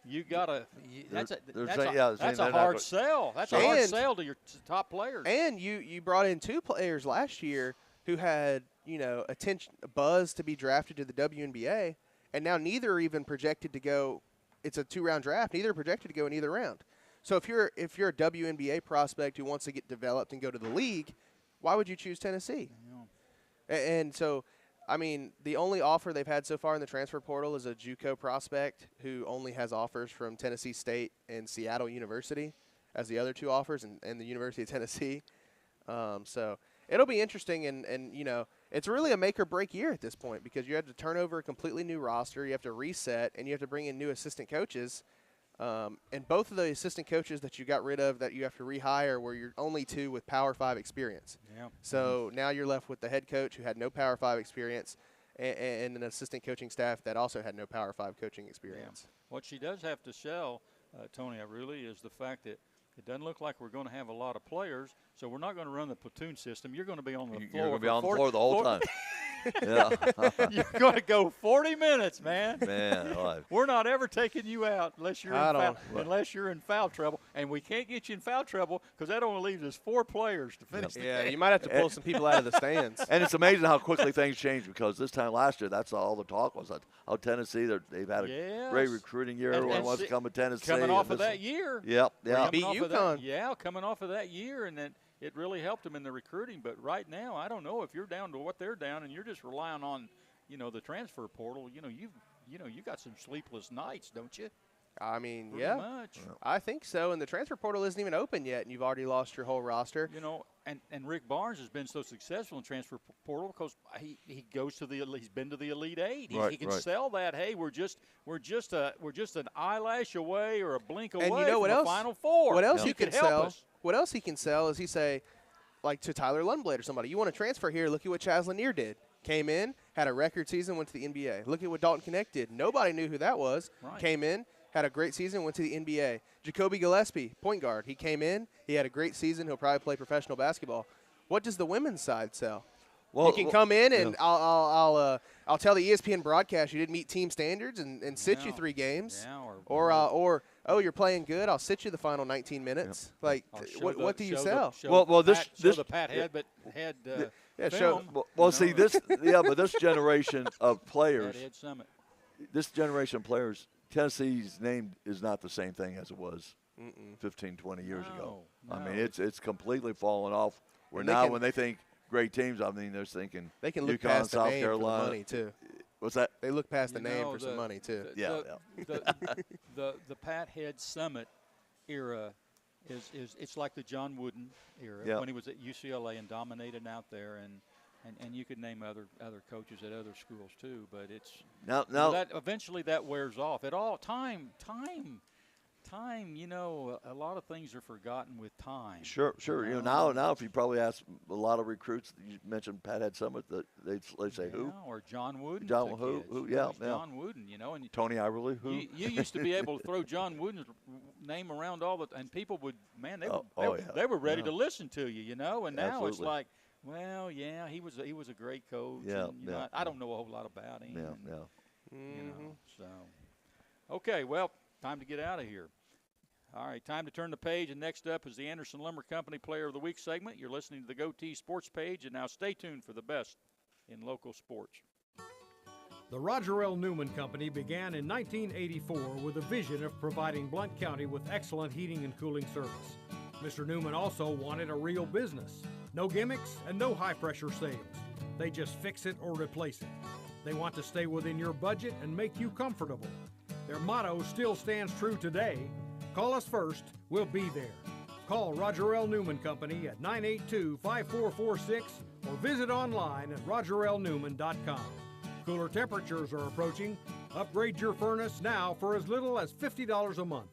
[SPEAKER 2] you gotta. That's a hard sell. That's a hard sell to your top players.
[SPEAKER 3] And you brought in 2 players last year who had attention, buzz to be drafted to the WNBA, and now neither are even projected to go. It's a 2-round draft. Neither are projected to go in either round. So if you're a WNBA prospect who wants to get developed and go to the league, why would you choose Tennessee? And so, I mean, the only offer they've had so far in the transfer portal is a JUCO prospect who only has offers from Tennessee State and Seattle University as the other 2 offers, and the University of Tennessee. So it'll be interesting, and it's really a make-or-break year at this point, because you have to turn over a completely new roster, you have to reset, and you have to bring in new assistant coaches. And both of the assistant coaches that you got rid of that you have to rehire were your only 2 with Power 5 experience.
[SPEAKER 2] Yeah.
[SPEAKER 3] So now you're left with the head coach who had no Power 5 experience and an assistant coaching staff that also had no Power 5 coaching experience.
[SPEAKER 2] Yeah. What she does have to sell, Tony, really, is the fact that it doesn't look like we're going to have a lot of players, so we're not going to run the platoon system. You're going to be on the floor.
[SPEAKER 4] You're going to be on the floor the whole time.
[SPEAKER 2] Yeah. You're going to go 40 minutes, man.
[SPEAKER 4] Man,
[SPEAKER 2] we're not ever taking you out unless you're in foul trouble, and we can't get you in foul trouble because that only leaves us 4 players to finish the game.
[SPEAKER 3] You might have to pull some people out of the stands.
[SPEAKER 4] And it's amazing how quickly things change, because this time last year, that's all the talk was. Tennessee, they've had a great recruiting year. Everyone wants to come to Tennessee.
[SPEAKER 2] Coming off of that year.
[SPEAKER 4] Yep.
[SPEAKER 3] Beat UConn.
[SPEAKER 2] Coming off of that year, and then it really helped them in the recruiting. But right now, I don't know if you're down to what they're down, and you're just relying on, the transfer portal. You got some sleepless nights, don't you?
[SPEAKER 3] I mean,
[SPEAKER 2] Pretty much.
[SPEAKER 3] I think so. And the transfer portal isn't even open yet, and you've already lost your whole roster.
[SPEAKER 2] And Rick Barnes has been so successful in transfer portal because he goes to he's been to the Elite 8. He can sell that. Hey, we're just an eyelash away or a blink away from the Final Four.
[SPEAKER 3] What else he can sell?
[SPEAKER 2] Us.
[SPEAKER 3] What else he can sell is he say, like to Tyler Lundblade or somebody, you want to transfer here? Look at what Chaz Lanier did. Came in, had a record season, went to the NBA. Look at what Dalton Connect did. Nobody knew who that was.
[SPEAKER 2] Right.
[SPEAKER 3] Came in, had a great season, went to the NBA. Jacoby Gillespie, point guard. He came in, he had a great season. He'll probably play professional basketball. What does the women's side sell? Well, you can come in and I'll tell the ESPN broadcast you didn't meet team standards and sit you 3 games.
[SPEAKER 2] Yeah,
[SPEAKER 3] or you're playing good, I'll sit you the final 19 minutes.
[SPEAKER 2] Yep.
[SPEAKER 3] Like what do you sell?
[SPEAKER 4] The
[SPEAKER 2] Pat head
[SPEAKER 4] film. See this. But this generation of players. This generation of players, Tennessee's name is not the same thing as it was 15, 20 years ago.
[SPEAKER 2] No.
[SPEAKER 4] I mean, it's completely fallen off. Where now when they think great teams, I mean, they're thinking
[SPEAKER 3] they can look
[SPEAKER 4] UConn,
[SPEAKER 3] past
[SPEAKER 4] South
[SPEAKER 3] the name
[SPEAKER 4] Carolina.
[SPEAKER 3] for the money too.
[SPEAKER 4] What's that?
[SPEAKER 3] They look past the name for some money too.
[SPEAKER 2] The Pat Head Summit era it's like the John Wooden era when he was at UCLA and dominated out there, and you could name other coaches at other schools too, but it's
[SPEAKER 4] now
[SPEAKER 2] that eventually that wears off. It all time. A lot of things are forgotten with time.
[SPEAKER 4] Sure. Now if you probably ask a lot of recruits, you mentioned Pat Head Summit, they'd say who?
[SPEAKER 2] Or John Wooden.
[SPEAKER 4] Who? Yeah.
[SPEAKER 2] John Wooden. And
[SPEAKER 4] Tony Iverly. Who?
[SPEAKER 2] You used to be able to throw John Wooden's name around and people would, they were ready to listen to you, And now it's like, well, yeah, he was a great coach. I don't know a whole lot about him. So, okay, well, time to get out of here. All right, time to turn the page, and next up is the Anderson Lumber Company Player of the Week segment. You're listening to the GoTeez Sports page, and now stay tuned for the best in local sports.
[SPEAKER 6] The Roger L. Newman Company began in 1984 with a vision of providing Blount County with excellent heating and cooling service. Mr. Newman also wanted a real business. No gimmicks and no high-pressure sales. They just fix it or replace it. They want to stay within your budget and make you comfortable. Their motto still stands true today. Call us first, we'll be there. Call Roger L. Newman Company at 982-5446 or visit online at rogerlnewman.com. Cooler temperatures are approaching. Upgrade your furnace now for as little as $50 a month.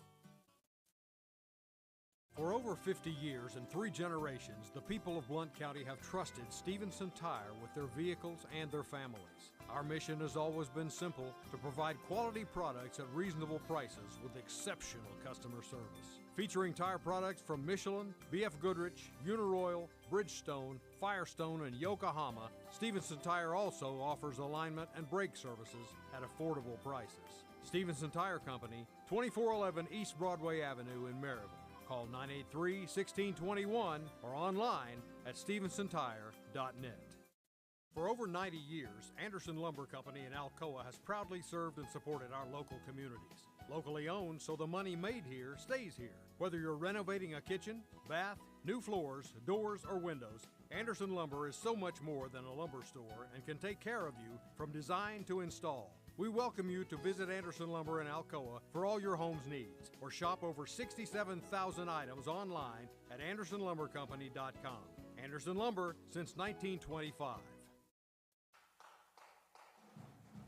[SPEAKER 6] For over 50 years and 3 generations, the people of Blount County have trusted Stevenson Tire with their vehicles and their families. Our mission has always been simple: to provide quality products at reasonable prices with exceptional customer service. Featuring tire products from Michelin, BF Goodrich, Uniroyal, Bridgestone, Firestone, and Yokohama, Stevenson Tire also offers alignment and brake services at affordable prices. Stevenson Tire Company, 2411 East Broadway Avenue in Maryville. Call 983-1621 or online at stevensonTire.net. For over 90 years, Anderson Lumber Company in Alcoa has proudly served and supported our local communities. Locally owned, so the money made here stays here. Whether you're renovating a kitchen, bath, new floors, doors, or windows, Anderson Lumber is so much more than a lumber store and can take care of you from design to install. We welcome you to visit Anderson Lumber in Alcoa for all your home's needs, or shop over 67,000 items online at AndersonLumberCompany.com. Anderson Lumber since 1925.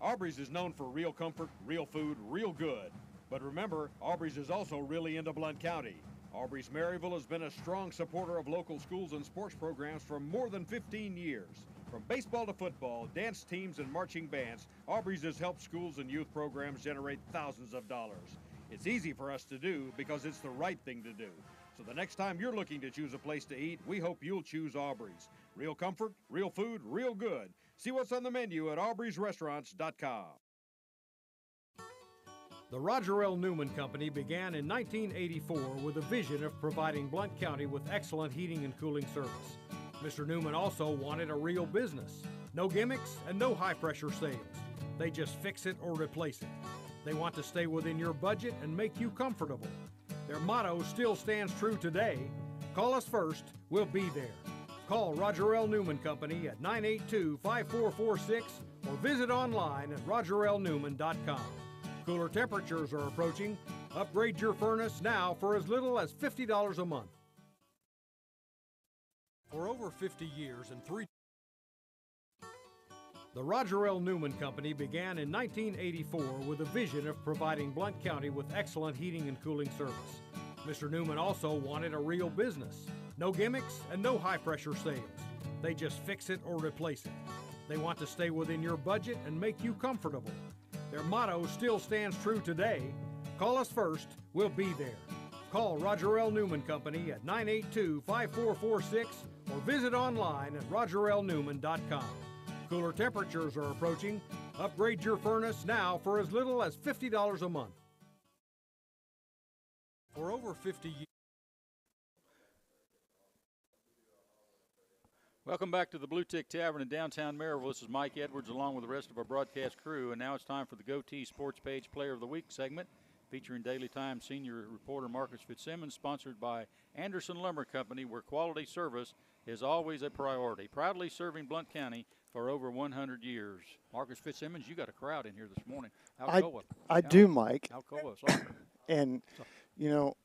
[SPEAKER 6] Aubrey's is known for real comfort, real food, real good. But remember, Aubrey's is also really into Blount County. Aubrey's Maryville has been a strong supporter of local schools and sports programs for more than 15 years. From baseball to football, dance teams, and marching bands, Aubrey's has helped schools and youth programs generate thousands of dollars. It's easy for us to do because it's the right thing to do. So the next time you're looking to choose a place to eat, we hope you'll choose Aubrey's. Real comfort, real food, real good. See what's on the menu at aubreysrestaurants.com. The Roger L. Newman Company began in 1984 with a vision of providing Blount County with excellent heating and cooling service. Mr. Newman also wanted a real business. No gimmicks and no high-pressure sales. They just fix it or replace it. They want to stay within your budget and make you comfortable. Their motto still stands true today: call us first, we'll be there. Call Roger L. Newman Company at 982-5446 or visit online at rogerlnewman.com. Cooler temperatures are approaching. Upgrade your furnace now for as little as $50 a month. For over 50 years and 3... The Roger L. Newman Company began in 1984 with a vision of providing Blount County with excellent heating and cooling service. Mr. Newman also wanted a real business. No gimmicks and no high-pressure sales. They just fix it or replace it. They want to stay within your budget and make you comfortable. Their motto still stands true today: call us first, we'll be there. Call Roger L. Newman Company at 982-5446 or visit online at rogerlnewman.com. Cooler temperatures are approaching. Upgrade your furnace now for as little as $50 a month. For over 50 years.
[SPEAKER 2] Welcome back to the Bluetick Tavern in downtown Maryville. This is Mike Edwards along with the rest of our broadcast crew, and now it's time for the GoTeez Sports Page Player of the Week segment, featuring Daily Times senior reporter Marcus Fitzsimmons, sponsored by Anderson Lumber Company, where quality service is always a priority. Proudly serving Blount County for over 100 years. Marcus Fitzsimmons, you got a crowd in here this morning. Alcoa.
[SPEAKER 5] I do, Mike.
[SPEAKER 2] Alcoa soccer.
[SPEAKER 5] And, you know,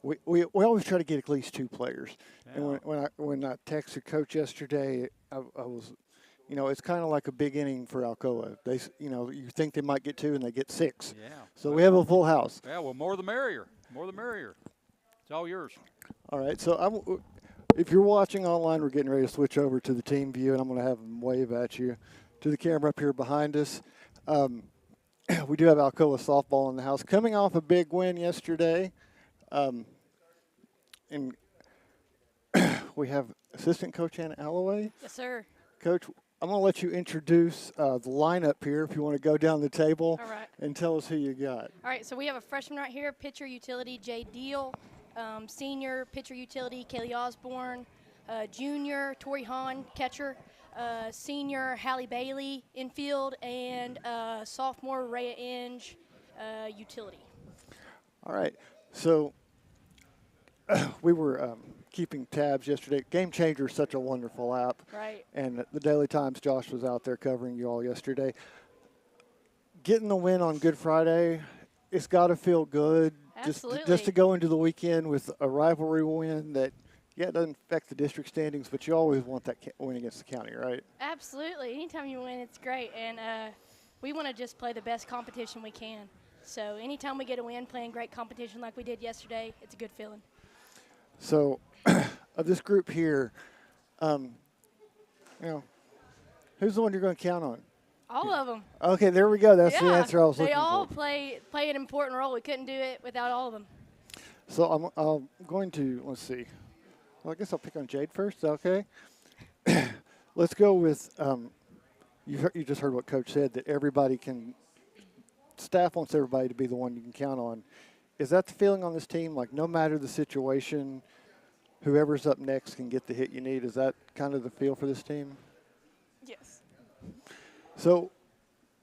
[SPEAKER 5] we always try to get at least 2 players. Yeah. And when I texted Coach yesterday, I was, you know, it's kind of like a big inning for Alcoa. They, you know, you think they might get 2 and they get 6.
[SPEAKER 2] Yeah.
[SPEAKER 5] So we have a full house.
[SPEAKER 2] Yeah, well, more the merrier. More the merrier. It's all yours.
[SPEAKER 5] All right. So if you're watching online, we're getting ready to switch over to the team view, and I'm going to have them wave at you to the camera up here behind us. We do have Alcoa softball in the house, coming off a big win yesterday. And we have assistant coach Anna Alloway.
[SPEAKER 7] Yes, sir.
[SPEAKER 5] Coach, I'm going to let you introduce the lineup here if you want to go down the table.
[SPEAKER 7] All right.
[SPEAKER 5] And tell us who you got.
[SPEAKER 7] All right, so we have a freshman right here, pitcher utility Jay Deal, senior pitcher utility Kaylee Osborne, junior Tori Hahn, catcher, senior Hallie Bailey, infield, and sophomore Rhea Inge, utility.
[SPEAKER 5] All right, so we were keeping tabs yesterday. Game Changer is such a wonderful app.
[SPEAKER 7] Right.
[SPEAKER 5] And the Daily Times, Josh was out there covering you all yesterday. Getting the win on Good Friday, it's got to feel good.
[SPEAKER 7] Absolutely.
[SPEAKER 5] Just to go into the weekend with a rivalry win that, yeah, it doesn't affect the district standings, but you always want that win against the county, right?
[SPEAKER 7] Absolutely. Anytime you win, it's great. And we want to just play the best competition we can. So anytime we get a win playing great competition like we did yesterday, it's a good feeling.
[SPEAKER 5] So, of this group here, who's the one you're going to count on?
[SPEAKER 7] All of them.
[SPEAKER 5] Okay, there we go. That's the answer I was looking for.
[SPEAKER 7] They all play an important role. We couldn't do it without all of them.
[SPEAKER 5] So I'm going to, let's see. Well, I guess I'll pick on Jade first. Is that okay? Let's go with, you just heard what Coach said, that staff wants everybody to be the one you can count on. Is that the feeling on this team? Like, no matter the situation, whoever's up next can get the hit you need. Is that kind of the feel for this team?
[SPEAKER 8] Yes.
[SPEAKER 5] So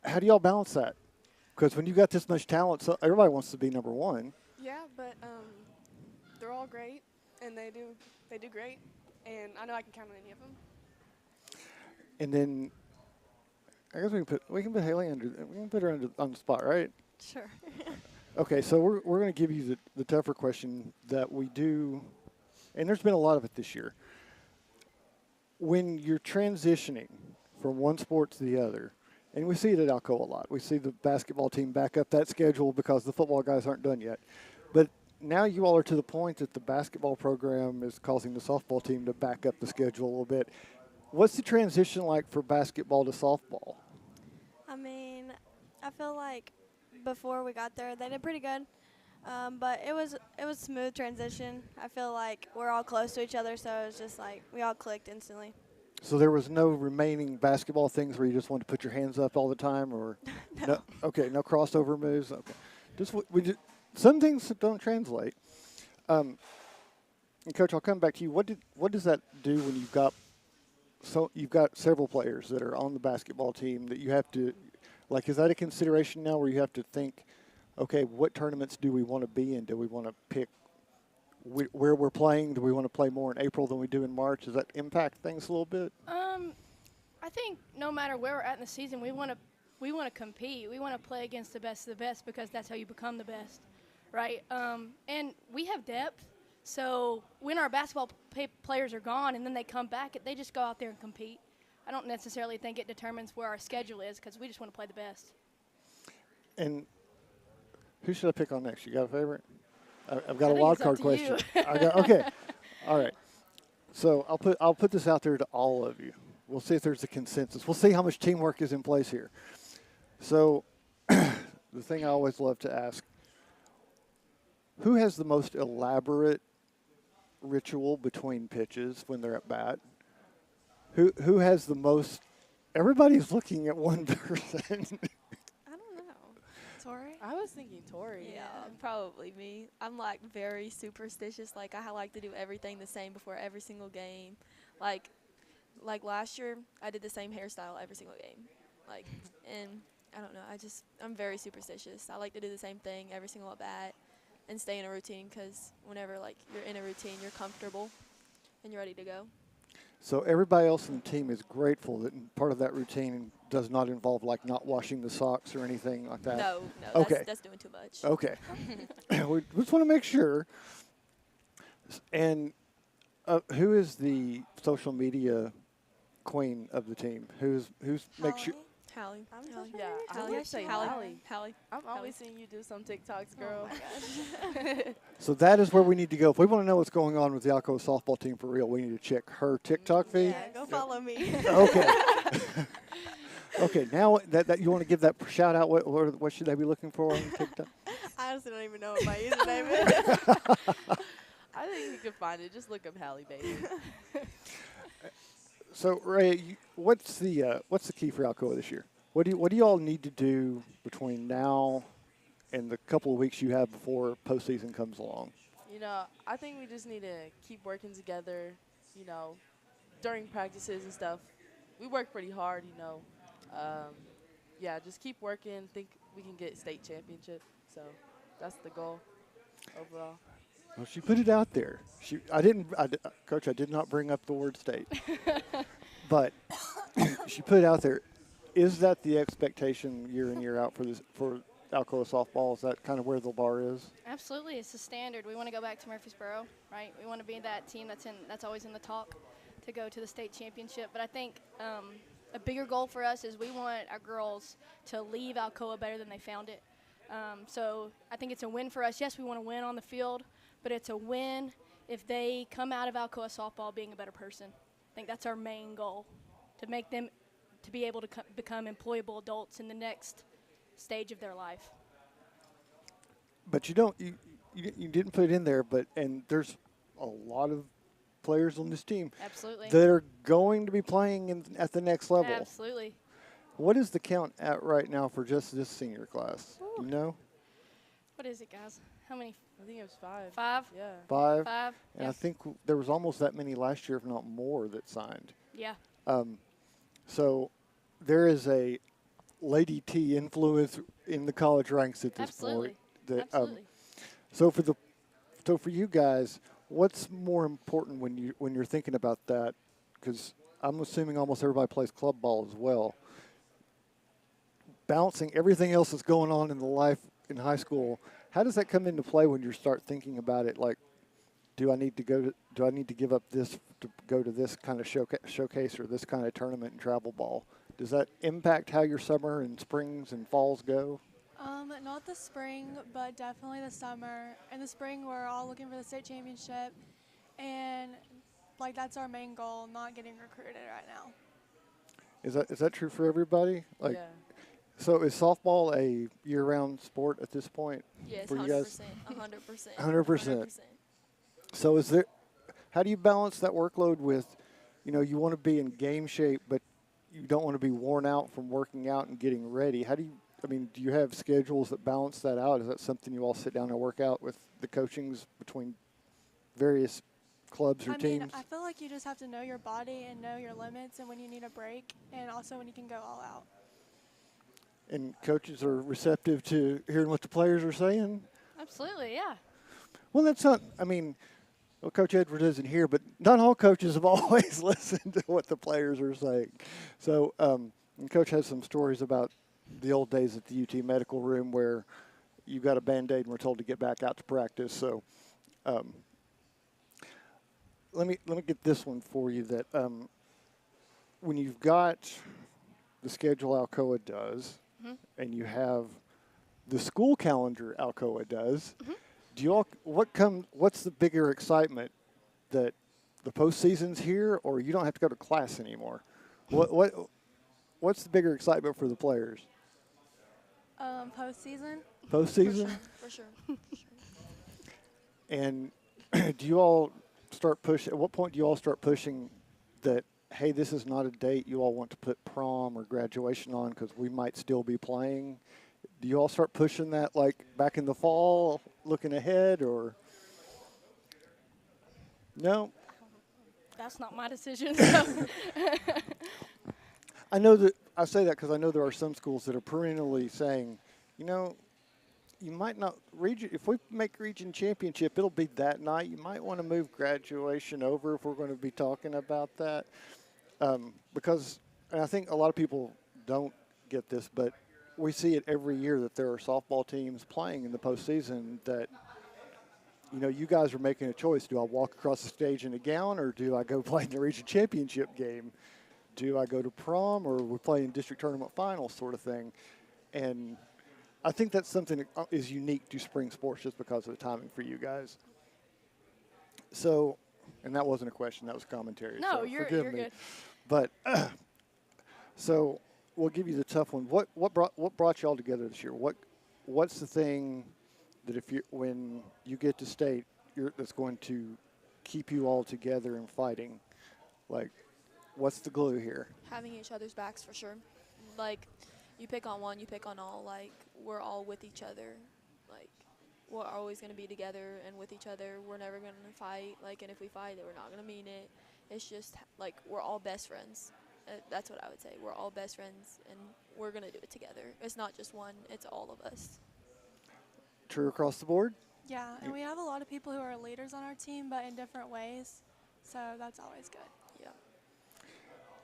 [SPEAKER 5] how do y'all balance that? Because when you got this much talent, so everybody wants to be number one.
[SPEAKER 8] Yeah, but they're all great, and they do great, and I know I can count on any of them.
[SPEAKER 5] And then I guess we can put Haley put her on the spot, right?
[SPEAKER 8] Sure.
[SPEAKER 5] Okay, so we're going to give you the tougher question that we do, and there's been a lot of it this year. When you're transitioning from one sport to the other, and we see it at Alcoa a lot. We see the basketball team back up that schedule because the football guys aren't done yet. But now you all are to the point that the basketball program is causing the softball team to back up the schedule a little bit. What's the transition like for basketball to softball?
[SPEAKER 9] I mean, I feel like before we got there, they did pretty good. But it was smooth transition. I feel like we're all close to each other, so it was just like we all clicked instantly.
[SPEAKER 5] So there was no remaining basketball things where you just wanted to put your hands up all the time, or no? Okay, no crossover moves. Okay, some things don't translate. And Coach, I'll come back to you. What does that do when you've got several players that are on the basketball team that you have to, like, is that a consideration now where you have to think, okay, what tournaments do we want to be in? Do we want to pick where we're playing? Do we want to play more in April than we do in March? Does that impact things a little bit?
[SPEAKER 7] I think no matter where we're at in the season, we want to compete. We want to play against the best of the best because that's how you become the best, right? And we have depth. So when our basketball players are gone and then they come back, they just go out there and compete. I don't necessarily think it determines where our schedule is because we just want to play the best.
[SPEAKER 5] And who should I pick on next? You got a favorite? I've got a wild card question. Okay. All right. So I'll put this out there to all of you. We'll see if there's a consensus. We'll see how much teamwork is in place here. So the thing I always love to ask, who has the most elaborate ritual between pitches when they're at bat? Who has the most? Everybody's looking at one person.
[SPEAKER 9] Tori?
[SPEAKER 10] I was thinking Tori.
[SPEAKER 11] Yeah, probably me. I'm like very superstitious. Like I like to do everything the same before every single game. Like last year, I did the same hairstyle every single game. Like, and I don't know. I'm very superstitious. I like to do the same thing every single at bat and stay in a routine because whenever like you're in a routine, you're comfortable and you're ready to go.
[SPEAKER 5] So everybody else in the team is grateful that part of that routine does not involve like not washing the socks or anything like that.
[SPEAKER 11] No,
[SPEAKER 5] okay.
[SPEAKER 11] That's doing too much.
[SPEAKER 5] Okay. We just want to make sure. And who is the social media queen of the team? Who's make sure?
[SPEAKER 11] Hallie.
[SPEAKER 10] Hallie. I'm always seeing you do some TikToks, girl.
[SPEAKER 11] Oh my gosh.
[SPEAKER 5] So that is where we need to go. If we want to know what's going on with the Alcoa softball team for real, we need to check her TikTok feed.
[SPEAKER 9] Yeah, go follow me.
[SPEAKER 5] Okay. Okay, now that you want to give that shout out, what should they be looking for on TikTok?
[SPEAKER 9] I honestly don't even know what my username is.
[SPEAKER 10] I think you can find it. Just look up Hallie Baby.
[SPEAKER 5] So Ray, what's the key for Alcoa this year? What do you all need to do between now and the couple of weeks you have before postseason comes along?
[SPEAKER 10] You know, I think we just need to keep working together. You know, during practices and stuff, we work pretty hard. You know, yeah, just keep working. Think we can get state championship. So that's the goal overall.
[SPEAKER 5] Well, she put it out there. Coach, I did not bring up the word state. But she put it out there. Is that the expectation year in, year out for Alcoa softball? Is that kind of where the bar is?
[SPEAKER 7] Absolutely. It's the standard. We want to go back to Murfreesboro, right? We want to be that team that's always in the talk to go to the state championship. But I think a bigger goal for us is we want our girls to leave Alcoa better than they found it. So I think it's a win for us. Yes, we want to win on the field, but it's a win if they come out of Alcoa softball being a better person. I think that's our main goal, to make them to be able to become employable adults in the next stage of their life.
[SPEAKER 5] But you didn't put it in there, and there's a lot of players on this team
[SPEAKER 7] Absolutely.
[SPEAKER 5] that are going to be playing at the next level.
[SPEAKER 7] Absolutely.
[SPEAKER 5] What is the count at right now for just this senior class?
[SPEAKER 7] Ooh.
[SPEAKER 5] Do you know?
[SPEAKER 7] What is it, guys? How many?
[SPEAKER 10] I think it was 5.
[SPEAKER 7] 5?
[SPEAKER 10] Yeah.
[SPEAKER 5] 5?
[SPEAKER 7] 5.
[SPEAKER 5] And
[SPEAKER 7] Yep.
[SPEAKER 5] I think there was almost that many last year, if not more, that signed.
[SPEAKER 7] Yeah.
[SPEAKER 5] So there is a Lady T influence in the college ranks at this
[SPEAKER 7] Absolutely.
[SPEAKER 5] point. That,
[SPEAKER 7] Absolutely.
[SPEAKER 5] So for you guys, what's more important when you're thinking about that? Because I'm assuming almost everybody plays club ball as well. Balancing everything else that's going on in the life in high school, how does that come into play when you start thinking about it? Like, do I need to give up this to go to this kind of showcase or this kind of tournament and travel ball? Does that impact how your summer and springs and falls go?
[SPEAKER 12] Not the spring, but definitely the summer. In the spring, we're all looking for the state championship, and like that's our main goal, not getting recruited right now.
[SPEAKER 5] Is that true for everybody? Like,
[SPEAKER 10] yeah.
[SPEAKER 5] So is softball a year-round sport at this point?
[SPEAKER 11] Yes,
[SPEAKER 5] for
[SPEAKER 11] 100%.
[SPEAKER 5] you guys?
[SPEAKER 11] 100%.
[SPEAKER 5] 100%. So how do you balance that workload with, you want to be in game shape, but you don't want to be worn out from working out and getting ready? Do you have schedules that balance that out? Is that something you all sit down and work out with the coachings between various clubs or teams?
[SPEAKER 12] I feel like you just have to know your body and know your limits and when you need a break and also when you can go all out.
[SPEAKER 5] And coaches are receptive to hearing what the players are saying?
[SPEAKER 7] Absolutely, yeah.
[SPEAKER 5] Well, that's not, well, Coach Edwards isn't here, but not all coaches have always listened to what the players are saying. So, and Coach has some stories about the old days at the UT medical room where you got a Band-Aid and we're told to get back out to practice. So, let me get this one for you that when you've got the schedule Alcoa does, and you have the school calendar Alcoa does, do you all what's the bigger excitement, that the postseason's here or you don't have to go to class anymore? What's the bigger excitement for the players?
[SPEAKER 12] Postseason.
[SPEAKER 5] Postseason?
[SPEAKER 11] For sure.
[SPEAKER 5] And do you all start pushing? At what point do you all start pushing that, hey, this is not a date you all want to put prom or graduation on because we might still be playing? Do you all start pushing that like back in the fall, looking ahead, or no?
[SPEAKER 7] That's not my decision. So.
[SPEAKER 5] I say that because I know there are some schools that are perennially saying, you might not if we make region championship, it'll be that night. You might want to move graduation over if we're going to be talking about that. Because, and I think a lot of people don't get this, but we see it every year that there are softball teams playing in the postseason that, you guys are making a choice. Do I walk across the stage in a gown or do I go play in the region championship game? Do I go to prom or we play in district tournament finals sort of thing? And I think that's something that is unique to spring sports just because of the timing for you guys. So, and that wasn't a question, that was commentary.
[SPEAKER 7] No,
[SPEAKER 5] so
[SPEAKER 7] you're
[SPEAKER 5] forgive me.
[SPEAKER 7] good.
[SPEAKER 5] But so we'll give you the tough one. What brought y'all together this year? What's the thing that when you get to state, that's going to keep you all together and fighting? Like, what's the glue here?
[SPEAKER 11] Having each other's backs for sure. Like, you pick on one, you pick on all. Like, we're all with each other. Like, we're always going to be together and with each other. We're never going to fight. Like, and if we fight, then we're not going to mean it. It's just, like, we're all best friends. That's what I would say. We're all best friends, and we're going to do it together. It's not just one. It's all of us.
[SPEAKER 5] True across the board?
[SPEAKER 12] Yeah, and we have a lot of people who are leaders on our team, but in different ways. So that's always good.
[SPEAKER 11] Yeah.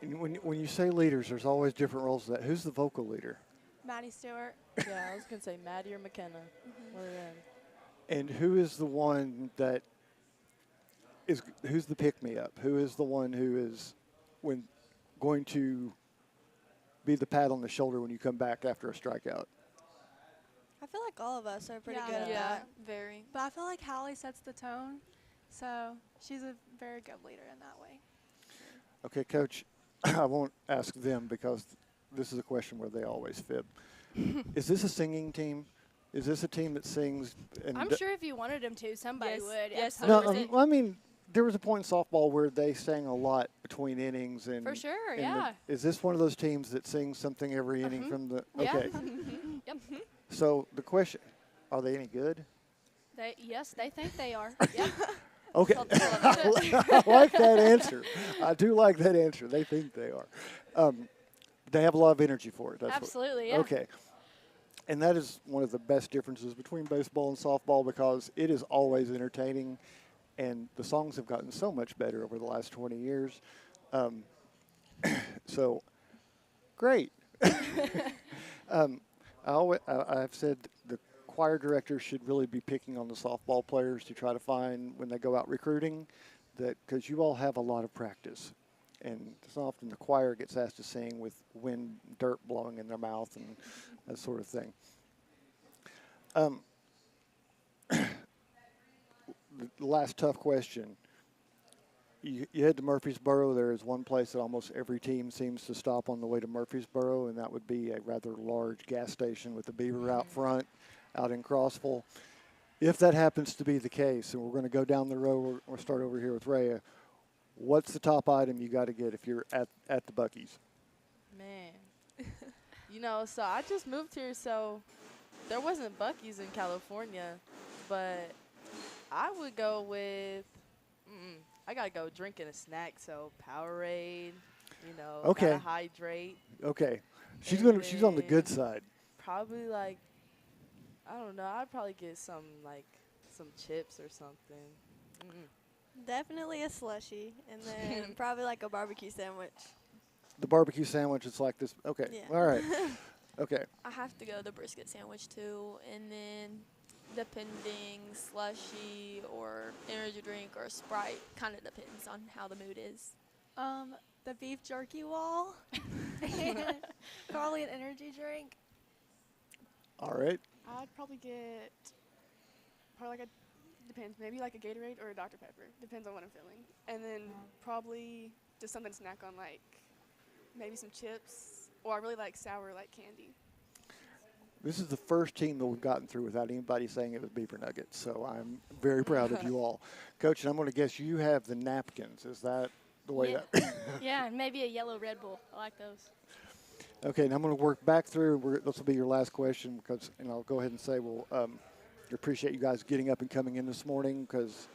[SPEAKER 5] And when you say leaders, there's always different roles to that. Who's the vocal leader?
[SPEAKER 12] Maddie Stewart.
[SPEAKER 10] Yeah, I was going to say Maddie or McKenna. One of them.
[SPEAKER 5] And who is the one that who's the pick-me-up? Who is the one who is going to be the pat on the shoulder when you come back after a strikeout?
[SPEAKER 9] I feel like all of us are pretty
[SPEAKER 12] Yeah.
[SPEAKER 9] good at
[SPEAKER 11] Yeah,
[SPEAKER 9] that.
[SPEAKER 11] very.
[SPEAKER 12] But I feel like Hallie sets the tone, so she's a very good leader in that way.
[SPEAKER 5] Okay, Coach, I won't ask them because this is a question where they always fib. Is this a singing team? Is this a team that sings? And
[SPEAKER 7] I'm sure if you wanted them to, somebody
[SPEAKER 11] Yes,
[SPEAKER 7] would.
[SPEAKER 11] yes,
[SPEAKER 5] No,
[SPEAKER 7] absolutely.
[SPEAKER 5] I mean, there was a point in softball where they sang a lot between innings. And
[SPEAKER 7] For sure,
[SPEAKER 5] and
[SPEAKER 7] yeah.
[SPEAKER 5] is this one of those teams that sings something every inning from the?
[SPEAKER 7] Yeah.
[SPEAKER 5] Okay.
[SPEAKER 7] Yep.
[SPEAKER 5] So the question, are they any good?
[SPEAKER 7] Yes, they think they are. Yep.
[SPEAKER 5] Okay. I like that answer. I do like that answer. They think they are. They have a lot of energy for it. That's
[SPEAKER 7] Absolutely, yeah.
[SPEAKER 5] Okay. And that is one of the best differences between baseball and softball because it is always entertaining, and the songs have gotten so much better over the last 20 years. So, great. I've said the choir directors should really be picking on the softball players to try to find when they go out recruiting, that because you all have a lot of practice, and so often the choir gets asked to sing with wind, dirt blowing in their mouth, and that sort of thing. The last tough question. You head to Murfreesboro. There is one place that almost every team seems to stop on the way to Murfreesboro, and that would be a rather large gas station with a beaver out front, out in Crossville. If that happens to be the case, and we're going to go down the road, we'll start over here with Rhea, what's the top item you got to get if you're at the Buc-ee's?
[SPEAKER 10] Man. So I just moved here, so there wasn't Buc-ee's in California, but I would go with, I got to go drinking a snack, so Powerade,
[SPEAKER 5] Okay.
[SPEAKER 10] gotta hydrate.
[SPEAKER 5] Okay. She's
[SPEAKER 10] And
[SPEAKER 5] she's on the good
[SPEAKER 10] then
[SPEAKER 5] side.
[SPEAKER 10] Probably I don't know, I'd probably get some chips or something.
[SPEAKER 9] Definitely a slushie, and then probably like a barbecue sandwich.
[SPEAKER 5] The barbecue sandwich is like this. Okay.
[SPEAKER 9] Yeah.
[SPEAKER 5] All right. Okay.
[SPEAKER 11] I have to go the brisket sandwich too, and then depending slushy or energy drink or Sprite, kind of depends on how the mood is.
[SPEAKER 12] The beef jerky wall, and probably an energy drink.
[SPEAKER 5] All right.
[SPEAKER 8] I'd probably get depends, maybe like a Gatorade or a Dr. Pepper. Depends on what I'm feeling. And then probably just something to snack on, like maybe some chips, or I really like sour like candy.
[SPEAKER 5] This is the first team that we've gotten through without anybody saying it was beaver nuggets, so I'm very proud of you all. Coach, and I'm going to guess you have the napkins. Is that the way that?
[SPEAKER 7] Yeah, and maybe a yellow Red Bull. I like those.
[SPEAKER 5] Okay, and I'm going to work back through. This will be your last question because, and I'll go ahead and say, we appreciate you guys getting up and coming in this morning because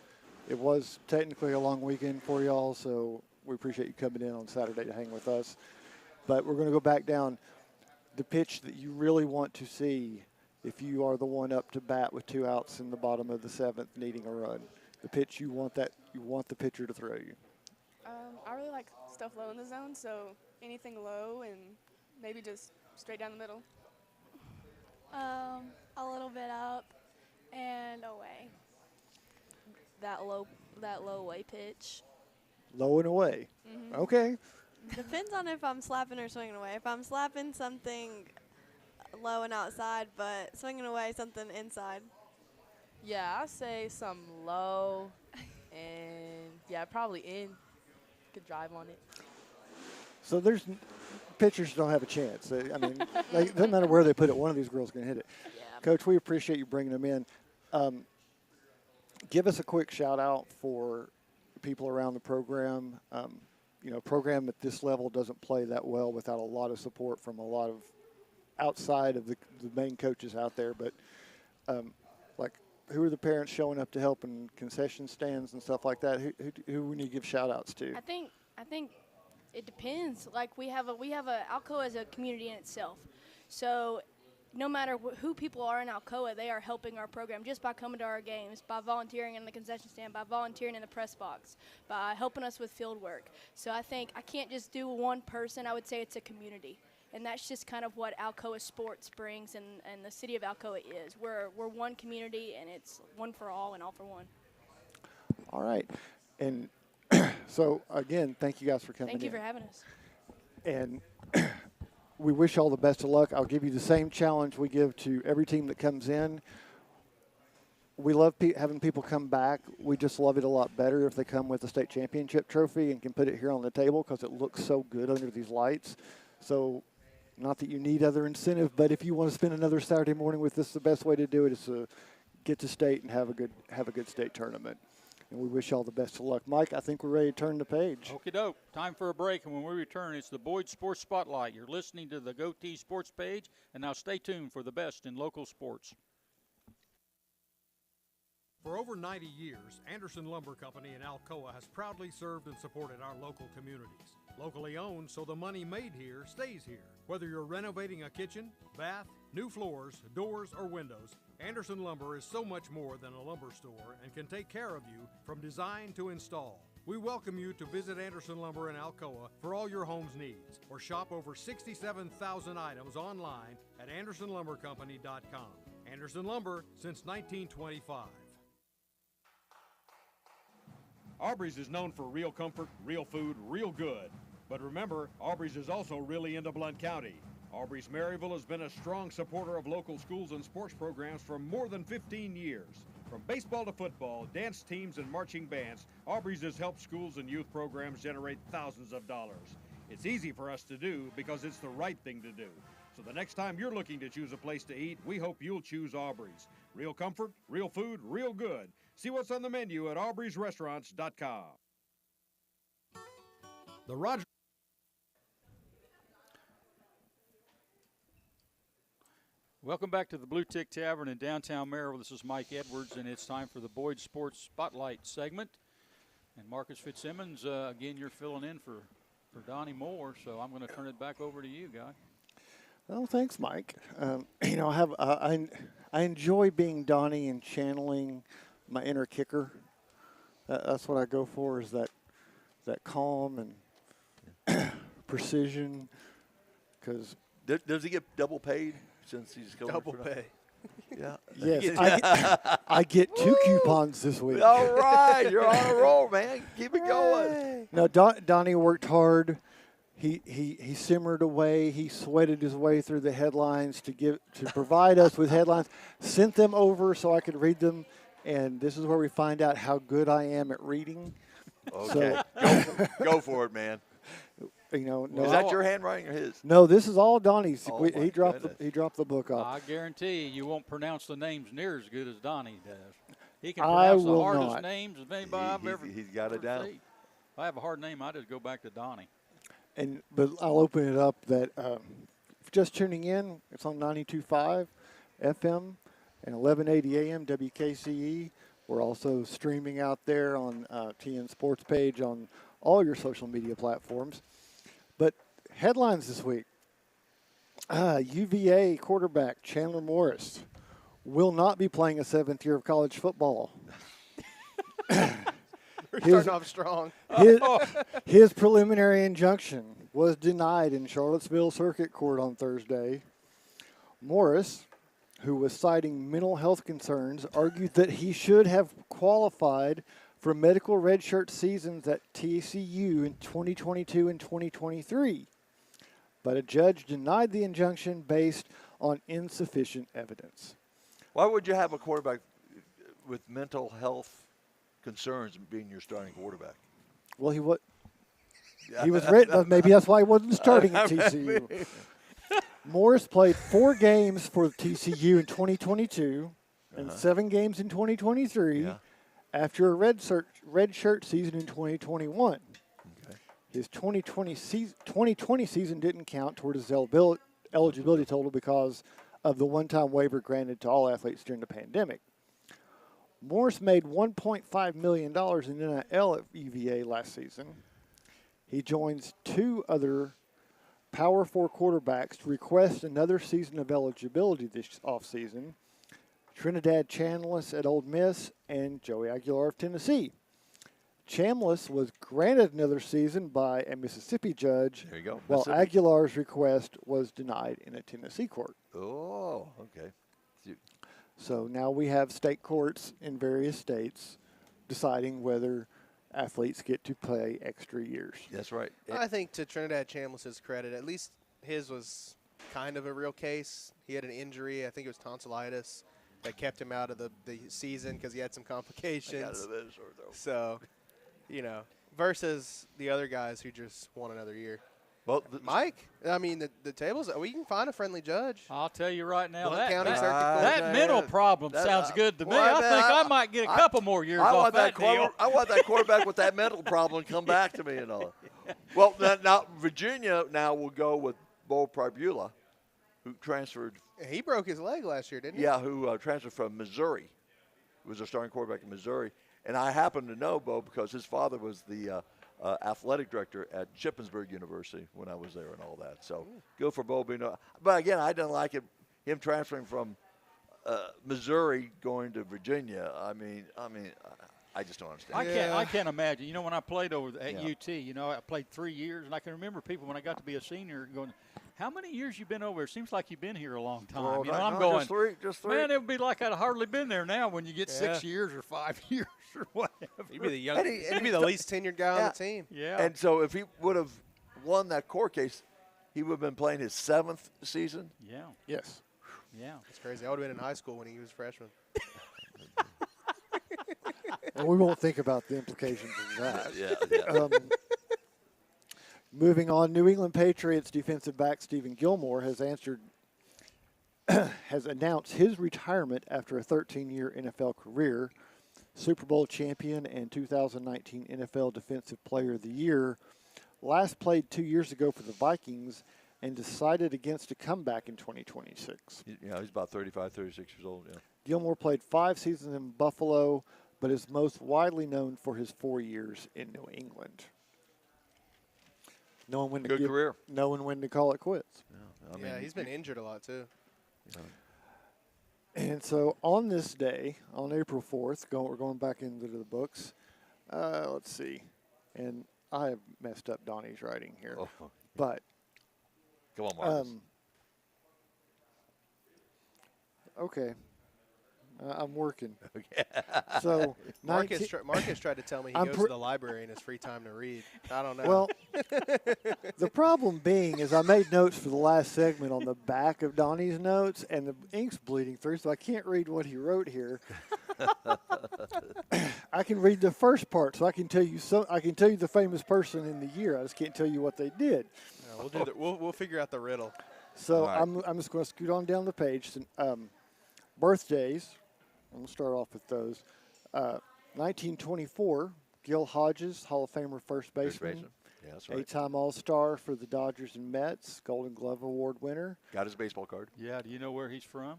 [SPEAKER 5] it was technically a long weekend for y'all, so we appreciate you coming in on Saturday to hang with us. But we're going to go back down. The pitch that you really want to see if you are the one up to bat with 2 outs in the bottom of the 7th needing a run. The pitch you want the pitcher to throw you.
[SPEAKER 8] I really like stuff low in the zone, so anything low and maybe just straight down the middle.
[SPEAKER 12] A little bit up and away.
[SPEAKER 11] That low way pitch.
[SPEAKER 5] Low and away.
[SPEAKER 9] Mm-hmm.
[SPEAKER 5] Okay.
[SPEAKER 9] Depends on if I'm slapping or swinging away. If I'm slapping something low and outside, but swinging away something inside.
[SPEAKER 10] Yeah, I say some low, and yeah, probably in. Could drive on it.
[SPEAKER 5] So pitchers don't have a chance. I mean, it doesn't matter where they put it. One of these girls can hit it.
[SPEAKER 11] Yeah.
[SPEAKER 5] Coach, we appreciate you bringing them in. Give us a quick shout out for people around the program. Program at this level doesn't play that well without a lot of support from a lot of outside of the main coaches out there. But who are the parents showing up to help in concession stands and stuff like that? Who we need to give shout outs to?
[SPEAKER 7] I think it depends. Like we have Alcoa as a community in itself. So no matter who people are in Alcoa, they are helping our program just by coming to our games, by volunteering in the concession stand, by volunteering in the press box, by helping us with field work. So I think I can't just do one person. I would say it's a community. And that's just kind of what Alcoa Sports brings and the city of Alcoa is. We're one community, and it's one for all and all for one.
[SPEAKER 5] All right. And so, again, thank you guys for coming in.
[SPEAKER 7] Thank you for having us.
[SPEAKER 5] And we wish all the best of luck. I'll give you the same challenge we give to every team that comes in. We love having people come back. We just love it a lot better if they come with a state championship trophy and can put it here on the table because it looks so good under these lights. So not that you need other incentive, but if you want to spend another Saturday morning with this, the best way to do it is to get to state and have a good state tournament. And we wish you all the best of luck. Mike, I think we're ready to turn the page.
[SPEAKER 2] Okie doke. Time for a break, and when we return, it's the Boyd Sports Spotlight. You're listening to the GoTeez Sports page, and now stay tuned for the best in local sports.
[SPEAKER 6] For over 90 years, Anderson Lumber Company in Alcoa has proudly served and supported our local communities. Locally owned, so the money made here stays here. Whether you're renovating a kitchen, bath, new floors, doors, or windows, Anderson Lumber is so much more than a lumber store and can take care of you from design to install. We welcome you to visit Anderson Lumber in Alcoa for all your home's needs, or shop over 67,000 items online at AndersonLumberCompany.com. Anderson Lumber since 1925. Aubrey's is known for real comfort, real food, real good. But remember, Aubrey's is also really into Blount County. Aubrey's Maryville has been a strong supporter of local schools and sports programs for more than 15 years. From baseball to football, dance teams, and marching bands, Aubrey's has helped schools and youth programs generate thousands of dollars. It's easy for us to do because it's the right thing to do. So the next time you're looking to choose a place to eat, we hope you'll choose Aubrey's. Real comfort, real food, real good. See what's on the menu at aubreysrestaurants.com. The Roger.
[SPEAKER 2] Welcome back to the Bluetick Tavern in downtown Maryville. This is Mike Edwards, and it's time for the Boyd Sports Spotlight segment. And Marcus Fitzsimmons, again, you're filling in for Donnie Moore, so I'm going to turn it back over to you, guy.
[SPEAKER 5] Well, thanks, Mike. I enjoy being Donnie and channeling my inner kicker. That's what I go for, is that calm and precision. Because
[SPEAKER 4] does he get double paid since he's going
[SPEAKER 3] double pay?
[SPEAKER 4] Yeah.
[SPEAKER 5] Yes, I get 2 coupons this week.
[SPEAKER 4] All right, you're on a roll, man. Keep it going.
[SPEAKER 5] No, Donnie worked hard. He simmered away. He sweated his way through the headlines to provide us with headlines. Sent them over so I could read them, and this is where we find out how good I am at reading.
[SPEAKER 4] Okay, go for it, man.
[SPEAKER 5] No,
[SPEAKER 4] is that your handwriting or his?
[SPEAKER 5] No, this is all Donnie's.
[SPEAKER 4] Oh,
[SPEAKER 5] he dropped the book off.
[SPEAKER 2] I guarantee you won't pronounce the names near as good as Donnie does. He can pronounce the hardest names of anybody I've ever.
[SPEAKER 4] He's got it down.
[SPEAKER 2] If I have a hard name, I just go back to Donnie.
[SPEAKER 5] But I'll open it up that just tuning in, it's on 92.5 FM and 1180 AM WKCE. We're also streaming out there on TN Sports page on all your social media platforms. But headlines this week. UVA quarterback Chandler Morris will not be playing a 7th year of college football.
[SPEAKER 3] We're starting off strong.
[SPEAKER 5] His preliminary injunction was denied in Charlottesville Circuit Court on Thursday. Morris, who was citing mental health concerns, argued that he should have qualified for medical redshirt seasons at TCU in 2022 and 2023. But a judge denied the injunction based on insufficient evidence.
[SPEAKER 4] Why would you have a quarterback with mental health concerns being your starting quarterback?
[SPEAKER 5] Well, he was written. Maybe that's why he wasn't starting at TCU. Morris played 4 games for TCU in 2022 and 7 games in 2023 after a red shirt season in 2021. Okay. His 2020 season didn't count toward his eligibility total because of the one-time waiver granted to all athletes during the pandemic. Morris made $1.5 million in NIL at UVA last season. He joins 2 other Power 4 quarterbacks to request another season of eligibility this offseason: Trinidad Chambliss at Ole Miss and Joey Aguilar of Tennessee. Chambliss was granted another season by a Mississippi judge,
[SPEAKER 4] there you go,
[SPEAKER 5] while Aguilar's request was denied in a Tennessee court.
[SPEAKER 4] Oh, okay.
[SPEAKER 5] So now we have state courts in various states deciding whether athletes get to play extra years.
[SPEAKER 4] That's right.
[SPEAKER 3] I think to Trinidad Chambliss's credit, at least his was kind of a real case. He had an injury. I think it was tonsillitis that kept him out of the season because he had some complications. So, versus the other guys who just won another year.
[SPEAKER 4] Well,
[SPEAKER 3] Mike, I mean, the tables, we can find a friendly judge.
[SPEAKER 2] I'll tell you right now,
[SPEAKER 3] Blount County Circuit
[SPEAKER 2] that mental problem sounds good to me. I think I might get a couple more years off that deal.
[SPEAKER 4] I want that quarterback with that mental problem to come back to me and all. Well, now Virginia now will go with Bo Pribula, who transferred.
[SPEAKER 3] He broke his leg last year, didn't he?
[SPEAKER 4] Yeah, who transferred from Missouri. He was a starting quarterback in Missouri. And I happen to know Bo because his father was the athletic director at Shippensburg University when I was there and all that. So go for Bo being. But again, I didn't like him transferring from Missouri going to Virginia. I mean, I just don't understand.
[SPEAKER 2] I can't imagine. When I played over at UT, I played 3 years, and I can remember people when I got to be a senior going, "How many years you been over? It seems like you've been here a long time." I'm going,
[SPEAKER 4] just three.
[SPEAKER 2] Man, it would be like I'd hardly been there now when you get 6 years or 5 years or whatever.
[SPEAKER 3] He'd be he'd be the least tenured guy on the team.
[SPEAKER 2] Yeah.
[SPEAKER 4] And so if he would have won that court case, he would have been playing his 7th season.
[SPEAKER 2] Yeah.
[SPEAKER 5] Yes.
[SPEAKER 2] Yeah.
[SPEAKER 3] That's crazy. I would have been in high school when he was a freshman.
[SPEAKER 5] And we won't think about the implications of that.
[SPEAKER 4] Yeah.
[SPEAKER 5] Moving on, New England Patriots defensive back Stephen Gilmore has announced his retirement after a 13-year NFL career. Super Bowl champion and 2019 NFL Defensive Player of the Year. Last played 2 years ago for the Vikings and decided against a comeback in 2026.
[SPEAKER 4] Yeah, he's about 35, 36 years old. Yeah.
[SPEAKER 5] Gilmore played 5 seasons in Buffalo, but is most widely known for his 4 years in New England. Knowing when
[SPEAKER 4] Good career.
[SPEAKER 5] Knowing when to call it quits.
[SPEAKER 3] Yeah, he's been injured a lot too.
[SPEAKER 4] Yeah.
[SPEAKER 5] And so on this day, on April 4th, we're going back into the books. Let's see. And I have messed up Donnie's writing here.
[SPEAKER 4] Oh.
[SPEAKER 5] But
[SPEAKER 4] come on, Marcus.
[SPEAKER 5] Okay. I'm working.
[SPEAKER 4] Okay.
[SPEAKER 5] So
[SPEAKER 3] Marcus tried to tell me he goes to the library in his free time to read. I don't know.
[SPEAKER 5] Well, the problem being is I made notes for the last segment on the back of Donnie's notes, and the ink's bleeding through, so I can't read what he wrote here. I can read the first part, so I can tell you the famous person in the year. I just can't tell you what they did.
[SPEAKER 3] No, we'll figure out the riddle.
[SPEAKER 5] So
[SPEAKER 4] right.
[SPEAKER 5] I'm just going to scoot on down the page. Birthdays. I'm going to start off with those. 1924, Gil Hodges, Hall of Famer first baseman.
[SPEAKER 4] Yeah, that's right.
[SPEAKER 5] 8-time All-Star for the Dodgers and Mets, Golden Glove Award winner.
[SPEAKER 4] Got his baseball card.
[SPEAKER 2] Yeah. Do you know where he's from?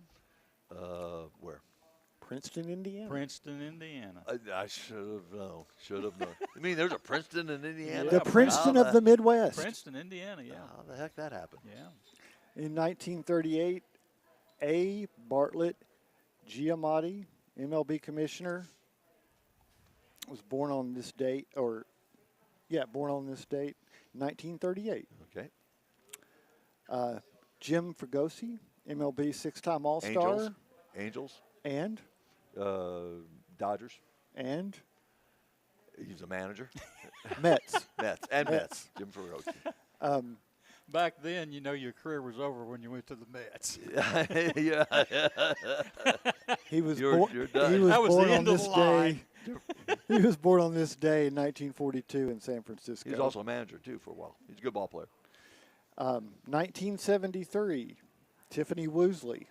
[SPEAKER 4] Where?
[SPEAKER 5] Princeton, Indiana.
[SPEAKER 2] Princeton, Indiana.
[SPEAKER 4] I should have known. You mean there's a Princeton in Indiana?
[SPEAKER 5] The Princeton of the Midwest.
[SPEAKER 2] Princeton, Indiana, yeah.
[SPEAKER 4] How the heck that happened?
[SPEAKER 2] Yeah.
[SPEAKER 5] In 1938, A. Bartlett Giamatti, MLB commissioner, was born on this date, born on this date, 1938.
[SPEAKER 4] Okay.
[SPEAKER 5] Jim Fregosi, MLB 6-time All-Star.
[SPEAKER 4] Angels.
[SPEAKER 5] And?
[SPEAKER 4] Dodgers.
[SPEAKER 5] And?
[SPEAKER 4] He's a manager.
[SPEAKER 5] Mets.
[SPEAKER 4] Mets. Jim Fregosi.
[SPEAKER 2] Back then, your career was over when you went to the Mets.
[SPEAKER 4] Yeah.
[SPEAKER 5] He was
[SPEAKER 4] you're done.
[SPEAKER 5] He was
[SPEAKER 2] that was
[SPEAKER 5] born
[SPEAKER 2] the end
[SPEAKER 5] on
[SPEAKER 2] of
[SPEAKER 5] this
[SPEAKER 2] the line.
[SPEAKER 5] day. He was born on this day in 1942 in San Francisco.
[SPEAKER 4] He was also a manager, too, for a while. He's a good ball player.
[SPEAKER 5] 1973, Tiffany Woosley.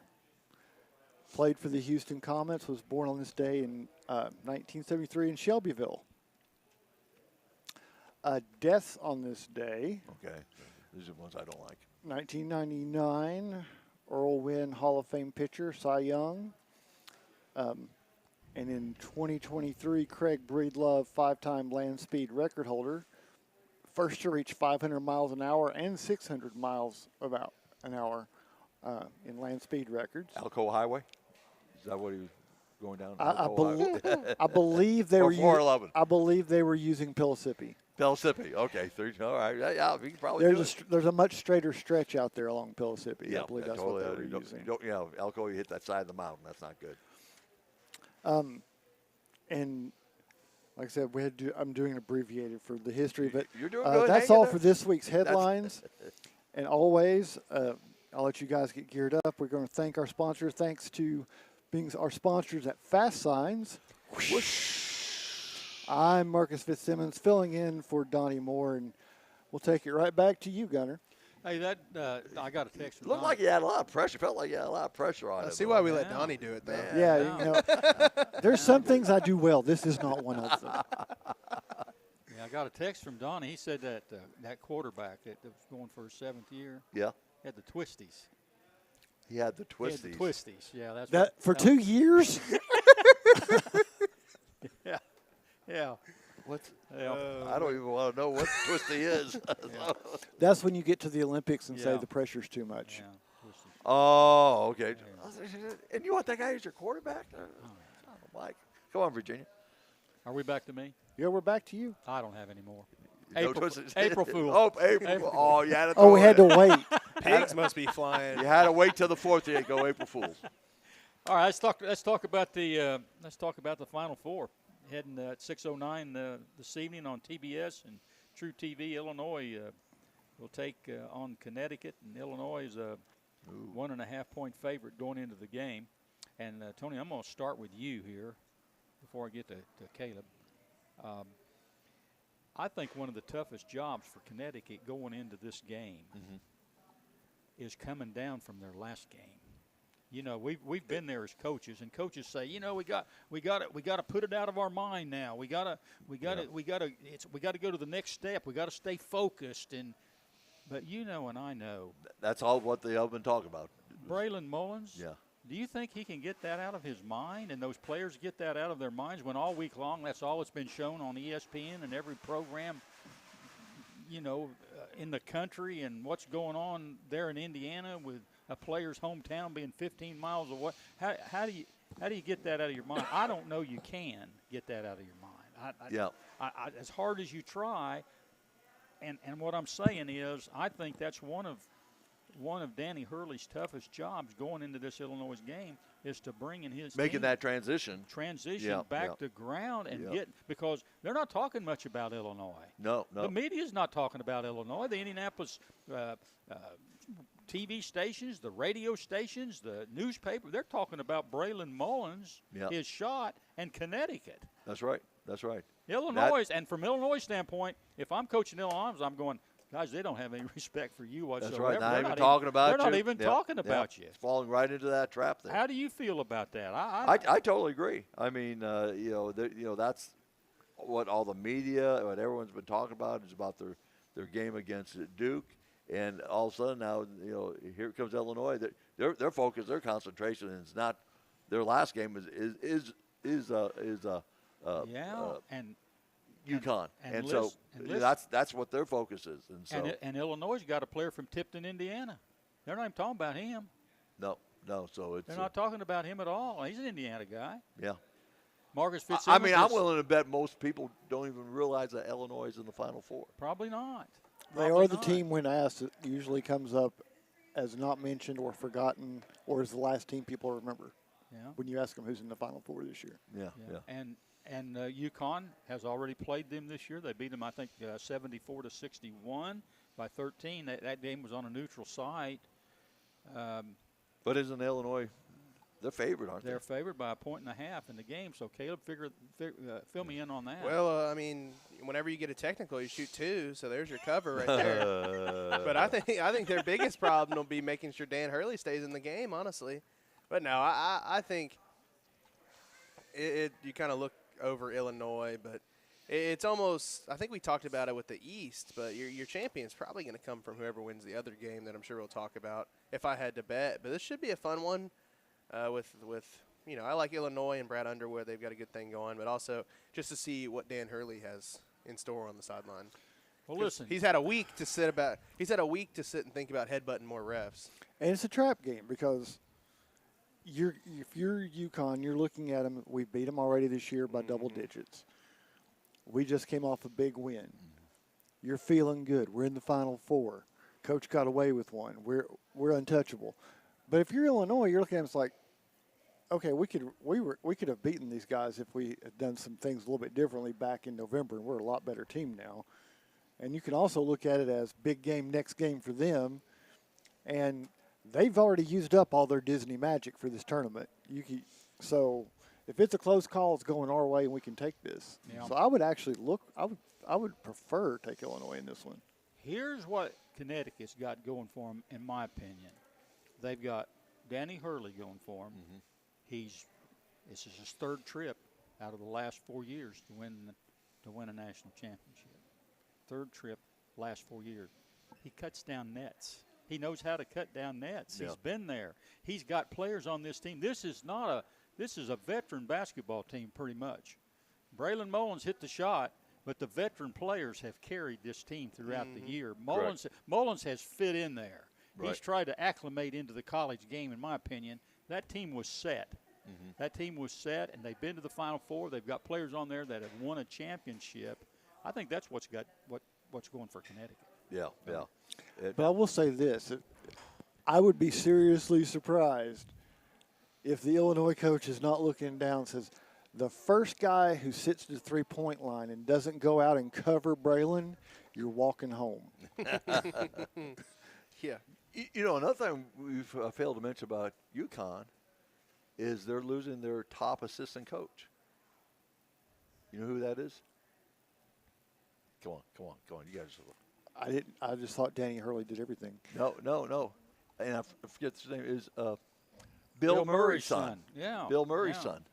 [SPEAKER 5] Played for the Houston Comets, was born on this day in 1973 in Shelbyville. Deaths on this day.
[SPEAKER 4] Okay. These are the ones I don't like.
[SPEAKER 5] 1999, Earl Wynn Hall of Fame pitcher, Cy Young. And in 2023, Craig Breedlove, 5-time land speed record holder. First to reach 500 miles an hour and 600 miles an hour in land speed records.
[SPEAKER 4] Alcoa Highway? Is that what he was going down?
[SPEAKER 5] I believe they were
[SPEAKER 4] 411.
[SPEAKER 5] I believe they were using Pellissippi.
[SPEAKER 4] Pellissippi. Okay. All right. Yeah, you can probably do it.
[SPEAKER 5] There's a much straighter stretch out there along Pellissippi.
[SPEAKER 4] Yeah,
[SPEAKER 5] I believe that's
[SPEAKER 4] totally.
[SPEAKER 5] what they were using.
[SPEAKER 4] Alcoa, you hit that side of the mountain. That's not good.
[SPEAKER 5] And like I said, I'm doing an abbreviated for the history, but
[SPEAKER 4] you're doing good.
[SPEAKER 5] that's all for this week's headlines. And always, I'll let you guys get geared up. We're going to thank our sponsors. Thanks to being our sponsors at Fast Signs. I'm Marcus Fitzsimmons, filling in for Donnie Moore, and we'll take it right back to you, Gunner.
[SPEAKER 2] Hey, I got a text from
[SPEAKER 4] Looked
[SPEAKER 2] Donnie.
[SPEAKER 4] like he had a lot of pressure. Felt like he had a lot of pressure on him.
[SPEAKER 3] See why we let Donnie do it, though.
[SPEAKER 5] Yeah, there's some things I do well. This is not one of them.
[SPEAKER 2] Yeah, I got a text from Donnie. He said that that quarterback that was going for his 7th year had the twisties.
[SPEAKER 4] He had the twisties.
[SPEAKER 2] He had the twisties. Yeah, that's
[SPEAKER 5] that for 2 years.
[SPEAKER 2] Yeah, yeah.
[SPEAKER 4] What?
[SPEAKER 2] Yeah.
[SPEAKER 4] I don't even want to know what twisty is.
[SPEAKER 5] That's when you get to the Olympics and say
[SPEAKER 2] Yeah.
[SPEAKER 5] the pressure's too much.
[SPEAKER 2] Yeah.
[SPEAKER 4] Oh, okay. And you want that guy as your quarterback? Oh, Mike. Come on, Virginia.
[SPEAKER 2] Are we back to me?
[SPEAKER 5] Yeah, we're back to you.
[SPEAKER 2] I don't have any more.
[SPEAKER 4] No
[SPEAKER 2] April
[SPEAKER 4] twisties.
[SPEAKER 2] Fool.
[SPEAKER 4] Oh, April. Oh, you had to
[SPEAKER 5] Oh, we had to wait.
[SPEAKER 3] Pigs must be flying.
[SPEAKER 4] You had to wait till the 4th to go April Fools.
[SPEAKER 2] All right, let's talk about the Final Four. Heading at 6:09 this evening on TBS and True TV. Illinois will take on Connecticut, and Illinois is a 1.5-point favorite going into the game. And Tony, I'm going to start with you here before I get to Caleb. I think one of the toughest jobs for Connecticut going into this game is coming down from their last game. You know, we've been there as coaches, and coaches say, you know, we got to put it out of our mind now. We got to go to the next step. We got to stay focused. But you know, and I know
[SPEAKER 4] that's all what they have been talking about.
[SPEAKER 2] Braylon Mullins.
[SPEAKER 4] Yeah.
[SPEAKER 2] Do you think he can get that out of his mind, and those players get that out of their minds when all week long that's all that's been shown on ESPN and every program, you know, in the country, and what's going on there in Indiana with a player's hometown being 15 miles away? How do you get that out of your mind? I don't know you can get that out of your mind. I, as hard as you try, and what I'm saying is I think that's one of Danny Hurley's toughest jobs going into this Illinois game is to bring in his
[SPEAKER 4] making
[SPEAKER 2] team,
[SPEAKER 4] that transition
[SPEAKER 2] back to ground and get, because they're not talking much about Illinois.
[SPEAKER 4] No.
[SPEAKER 2] The media's not talking about Illinois. The Indianapolis TV stations, the radio stations, the newspaper, they're talking about Braylon Mullins, his shot, and Connecticut.
[SPEAKER 4] That's right.
[SPEAKER 2] Illinois, and from Illinois' standpoint, if I'm coaching Illinois, I'm going, guys, they don't have any respect for you whatsoever.
[SPEAKER 4] That's right.
[SPEAKER 2] They're
[SPEAKER 4] Not even talking about you.
[SPEAKER 2] They're not even talking about you.
[SPEAKER 4] It's falling right into that trap there.
[SPEAKER 2] How do you feel about that?
[SPEAKER 4] I totally agree. I mean, that's what all the media, what everyone's been talking about is about their game against Duke, and all of a sudden now, here comes Illinois. Their focus, their concentration is not their last game is
[SPEAKER 2] and
[SPEAKER 4] UConn,
[SPEAKER 2] and
[SPEAKER 4] so that's what their focus is, and so
[SPEAKER 2] and Illinois got a player from Tipton, Indiana. They're not even talking about him.
[SPEAKER 4] No. So
[SPEAKER 2] they're not talking about him at all. He's an Indiana guy.
[SPEAKER 4] Yeah.
[SPEAKER 2] Marcus Fitzsimmons.
[SPEAKER 4] I mean, I'm willing to bet most people don't even realize that Illinois is in the Final Four.
[SPEAKER 2] Probably not.
[SPEAKER 5] They are the team when asked that usually comes up as not mentioned or forgotten, or as the last team people remember.
[SPEAKER 2] Yeah.
[SPEAKER 5] When you ask them who's in the Final Four this year.
[SPEAKER 4] Yeah.
[SPEAKER 2] And UConn has already played them this year. They beat them, I think, 74-61 by 13. That game was on a neutral site.
[SPEAKER 4] But isn't Illinois, they're favored, aren't they?
[SPEAKER 2] They're favored by 1.5 in the game. So, Caleb, fill me in on that.
[SPEAKER 3] Well, I mean, whenever you get a technical, you shoot two, so there's your cover right there. But I think their biggest problem will be making sure Dan Hurley stays in the game, honestly. But no, I think you kind of look over Illinois, but it's almost, I think we talked about it with the East, but your champion's probably going to come from whoever wins the other game that I'm sure we'll talk about if I had to bet. But this should be a fun one with I like Illinois and Brad Underwood. They've got a good thing going, but also just to see what Dan Hurley has in store on the sideline.
[SPEAKER 2] Well, listen,
[SPEAKER 3] he's had a week to sit and think about headbutting more refs.
[SPEAKER 5] And it's a trap game because if you're UConn, you're looking at them. We beat them already this year by double digits. We just came off a big win. You're feeling good. We're in the Final Four. Coach got away with one. We're untouchable. But if you're Illinois, you're looking at them, it's like, okay, we could have beaten these guys if we had done some things a little bit differently back in November, and we're a lot better team now. And you can also look at it as big game, next game for them. And they've already used up all their Disney magic for this tournament. So if it's a close call, it's going our way, and we can take this.
[SPEAKER 2] Yeah.
[SPEAKER 5] So I would actually I would prefer take Illinois in this one.
[SPEAKER 2] Here's what Connecticut's got going for them, in my opinion. They've got Danny Hurley going for him. Mm-hmm. This is his third trip out of the last 4 years to win a national championship. Third trip, last 4 years. He cuts down nets. He knows how to cut down nets. Yep. He's been there. He's got players on this team. This is a veteran basketball team pretty much. Braylon Mullins hit the shot, but the veteran players have carried this team throughout the year. Mullins has fit in there. Right. He's tried to acclimate into the college game, in my opinion. That team was set. Mm-hmm. That team was set, and they've been to the Final Four. They've got players on there that have won a championship. I think that's what's going for Connecticut.
[SPEAKER 4] Yeah.
[SPEAKER 5] But I will say this. I would be seriously surprised if the Illinois coach is not looking down and says, the first guy who sits to the three-point line and doesn't go out and cover Braylon, you're walking home.
[SPEAKER 3] Yeah.
[SPEAKER 4] You know, another thing we've failed to mention about UConn is they're losing their top assistant coach. You know who that is? Come on. You guys.
[SPEAKER 5] I just thought Danny Hurley did everything.
[SPEAKER 4] No. And I forget his name is Bill Murray's son.
[SPEAKER 2] Yeah.
[SPEAKER 4] Bill Murray's son.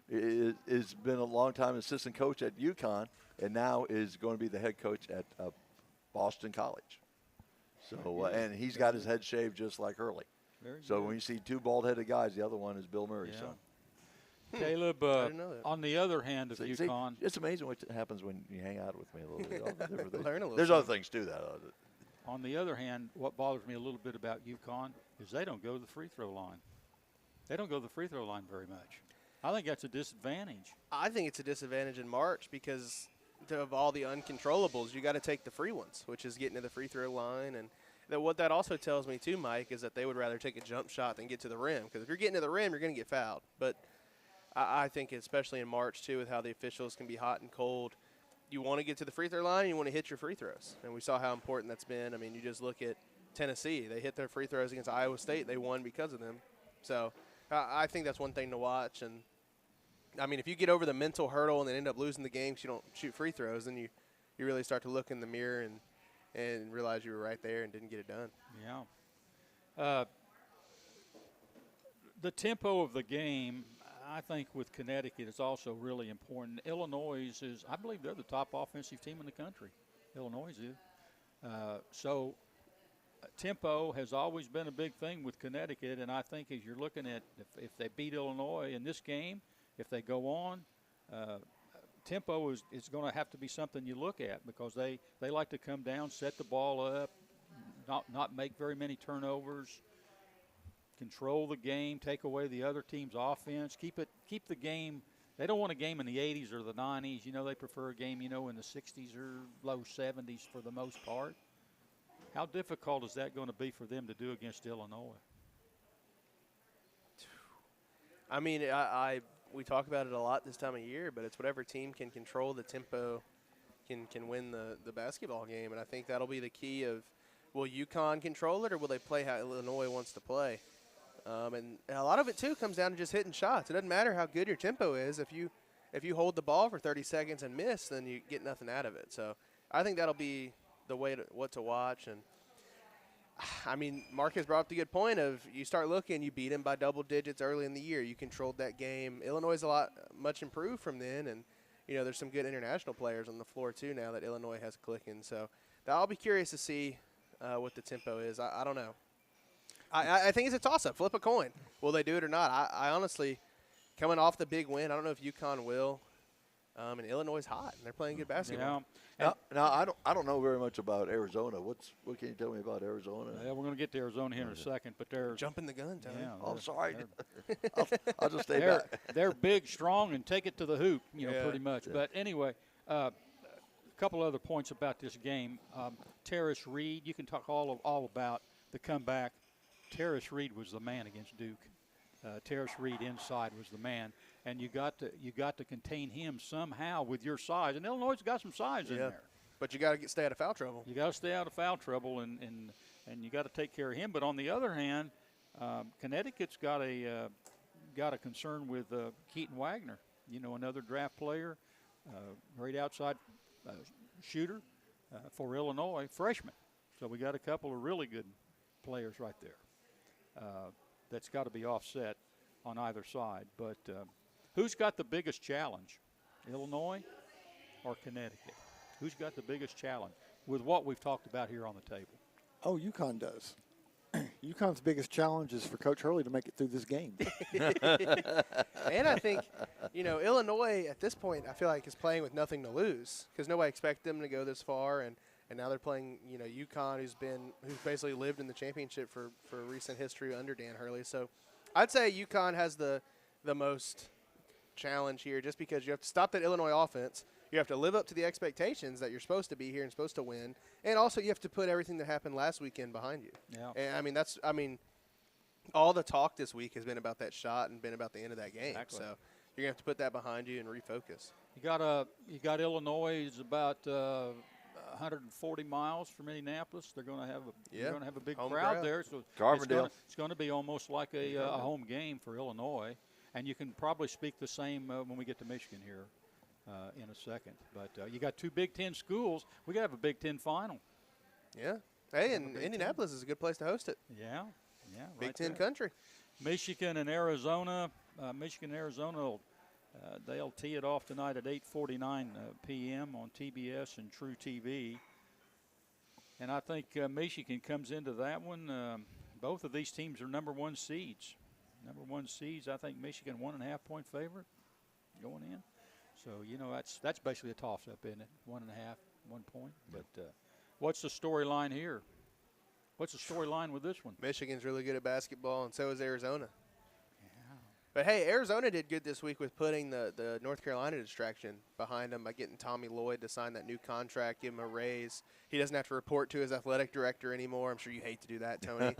[SPEAKER 4] Yeah. Has been a long time assistant coach at UConn, and now is going to be the head coach at Boston College. So and he's got his head shaved just like Hurley. So when you see two bald-headed guys, the other one is Bill Murray's son.
[SPEAKER 2] Caleb, on the other hand of UConn.
[SPEAKER 4] It's amazing what happens when you hang out with me a little bit.
[SPEAKER 3] Learn a little.
[SPEAKER 4] There's other things too that.
[SPEAKER 2] On the other hand, what bothers me a little bit about UConn is they don't go to the free throw line. They don't go to the free throw line very much. I think that's a disadvantage.
[SPEAKER 3] I think it's a disadvantage in March because of all the uncontrollables. You got to take the free ones, which is getting to the free throw line. And what that also tells me too, Mike, is that they would rather take a jump shot than get to the rim. Because if you're getting to the rim, you're going to get fouled. But I think especially in March too, with how the officials can be hot and cold, you want to get to the free throw line and you want to hit your free throws. And we saw how important that's been. I mean, you just look at Tennessee. They hit their free throws against Iowa State. They won because of them. So I think that's one thing to watch. And, I mean, if you get over the mental hurdle and then end up losing the game because you don't shoot free throws, then you really start to look in the mirror and realize you were right there and didn't get it done.
[SPEAKER 2] Yeah. The tempo of the game, I think, with Connecticut is also really important. Illinois is, I believe they're the top offensive team in the country. Illinois is. So tempo has always been a big thing with Connecticut, and I think as you're looking at if they beat Illinois in this game, if they go on, tempo is going to have to be something you look at because they like to come down, set the ball up, not make very many turnovers, control the game, take away the other team's offense, keep the game. They don't want a game in the 80s or the 90s. You know, they prefer a game, in the 60s or low 70s for the most part. How difficult is that going to be for them to do against Illinois?
[SPEAKER 3] I mean, we talk about it a lot this time of year, but it's whatever team can control the tempo can win the basketball game. And I think that'll be the key of, will UConn control it or will they play how Illinois wants to play? And a lot of it, too, comes down to just hitting shots. It doesn't matter how good your tempo is. If you hold the ball for 30 seconds and miss, then you get nothing out of it. So I think that'll be the way what to watch. And, I mean, Mark has brought up the good point of you start looking, you beat him by double digits early in the year. You controlled that game. Illinois is much improved from then. And, there's some good international players on the floor, too, now that Illinois has clicking. So I'll be curious to see what the tempo is. I don't know. I think it's a toss-up. Flip a coin. Will they do it or not? I honestly, coming off the big win, I don't know if UConn will. And Illinois is hot, and they're playing good basketball.
[SPEAKER 4] Yeah. Now I don't know very much about Arizona. What can you tell me about Arizona?
[SPEAKER 2] Yeah, we're going to get to Arizona here in a second, but they're
[SPEAKER 3] jumping the gun, Tony.
[SPEAKER 2] Yeah,
[SPEAKER 4] I'm sorry. I'll just stay back.
[SPEAKER 2] They're big, strong, and take it to the hoop. Pretty much. Yeah. But anyway, a couple other points about this game. Terrace Reed, you can talk all about the comeback. Terrace Reed was the man against Duke. Terrace Reed inside was the man, and you got to contain him somehow with your size. And Illinois has got some size in there.
[SPEAKER 3] But you got to stay out of foul trouble.
[SPEAKER 2] You got to stay out of foul trouble, and you got to take care of him. But on the other hand, Connecticut's got a concern with Keaton Wagner. You know, another draft player, great outside shooter for Illinois, freshman. So we got a couple of really good players right there. That's got to be offset on either side. But who's got the biggest challenge, Illinois or Connecticut? Who's got the biggest challenge with what we've talked about here on the table?
[SPEAKER 5] Oh, UConn does. UConn's biggest challenge is for Coach Hurley to make it through this game.
[SPEAKER 3] And I think, you know, Illinois at this point, I feel like is playing with nothing to lose because nobody expected them to go this far, and now they're playing, you know, UConn, who's basically lived in the championship for recent history under Dan Hurley. So I'd say UConn has the most challenge here, just because you have to stop that Illinois offense. You have to live up to the expectations that you're supposed to be here and supposed to win. And also you have to put everything that happened last weekend behind you.
[SPEAKER 2] Yeah.
[SPEAKER 3] And I mean, all the talk this week has been about that shot and been about the end of that game.
[SPEAKER 2] Exactly.
[SPEAKER 3] So you're going to have to put that behind you and refocus.
[SPEAKER 2] You got Illinois is about 140 miles from Indianapolis. They're going to have a big crowd there. So it's going to be almost like a home game for Illinois. And you can probably speak the same when we get to Michigan here. In a second. But you got two Big Ten schools. We got to have a Big Ten final.
[SPEAKER 3] Yeah. Hey, and Indianapolis is a good place to host it.
[SPEAKER 2] Yeah.
[SPEAKER 3] Big Ten country.
[SPEAKER 2] Michigan and Arizona. They'll tee it off tonight at 8:49 p.m. on TBS and True TV. And I think Michigan comes into that one. Both of these teams are number one seeds. I think Michigan 1.5 point favorite going in. So, you know, that's basically a toss-up, isn't it? 1.5, 1 point. But what's the storyline here? What's the storyline with this one?
[SPEAKER 3] Michigan's really good at basketball, and so is Arizona. Yeah. But, hey, Arizona did good this week with putting the North Carolina distraction behind them by getting Tommy Lloyd to sign that new contract, give him a raise. He doesn't have to report to his athletic director anymore. I'm sure you hate to do that, Tony.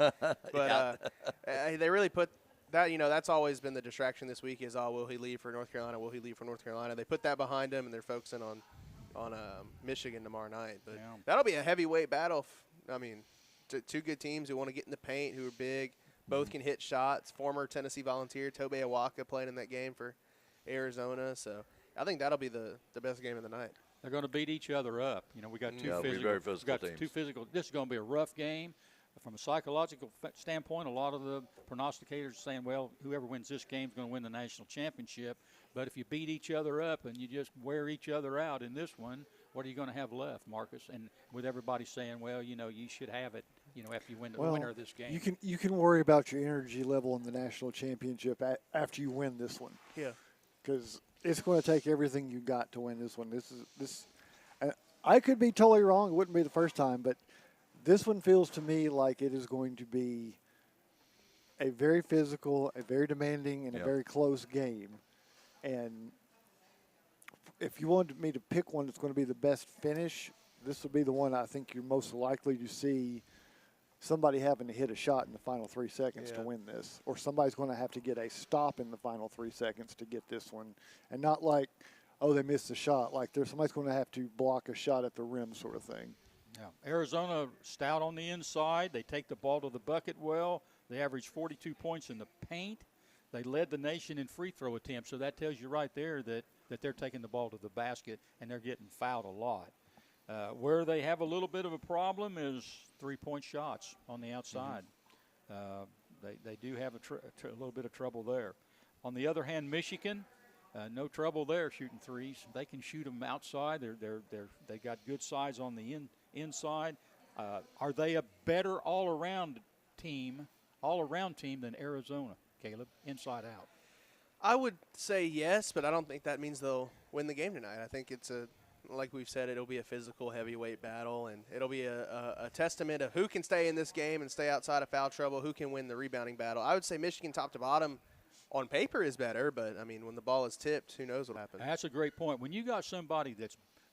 [SPEAKER 3] But they really put – that, you know, that's always been the distraction this week is, will he leave for North Carolina? Will he leave for North Carolina? They put that behind him, and they're focusing on Michigan tomorrow night. But that'll be a heavyweight battle. I mean, two good teams who want to get in the paint, who are big. Both can hit shots. Former Tennessee Volunteer, Tobe Awaka, playing in that game for Arizona. So I think that'll be the best game of the night.
[SPEAKER 2] They're going to beat each other up. You know, we got two physical teams. This is going to be a rough game. From a psychological standpoint, a lot of the prognosticators are saying, well, whoever wins this game is going to win the national championship. But if you beat each other up and you just wear each other out in this one, what are you going to have left, Marcus? And with everybody saying, well, you know, you should have it, you know, after you win the winner of this game.
[SPEAKER 5] You can worry about your energy level in the national championship after you win this one.
[SPEAKER 3] Yeah.
[SPEAKER 5] Because it's going to take everything you got to win this one. I could be totally wrong. It wouldn't be the first time, but this one feels to me like it is going to be a very physical, a very demanding, and a very close game. And if you wanted me to pick one that's going to be the best finish, this would be the one I think you're most likely to see somebody having to hit a shot in the final 3 seconds to win this. Or somebody's going to have to get a stop in the final 3 seconds to get this one. And not like, oh, they missed a shot. Like somebody's going to have to block a shot at the rim sort of thing.
[SPEAKER 2] Yeah. Arizona stout on the inside. They take the ball to the bucket well. They average 42 points in the paint. They led the nation in free throw attempts, so that tells you right there that they're taking the ball to the basket and they're getting fouled a lot. Where they have a little bit of a problem is three-point shots on the outside. They do have a little bit of trouble there. On the other hand, Michigan, no trouble there shooting threes. They can shoot them outside. They got good size on the inside. Are they a better all-around team than Arizona, Caleb, inside out?
[SPEAKER 3] I would say yes, but I don't think that means they'll win the game tonight. I think it's like we've said, it'll be a physical heavyweight battle, and it'll be a testament of who can stay in this game and stay outside of foul trouble, who can win the rebounding battle. I would say Michigan top to bottom on paper is better, but, I mean, when the ball is tipped, who knows what happens.
[SPEAKER 2] That's a great point. When you got somebody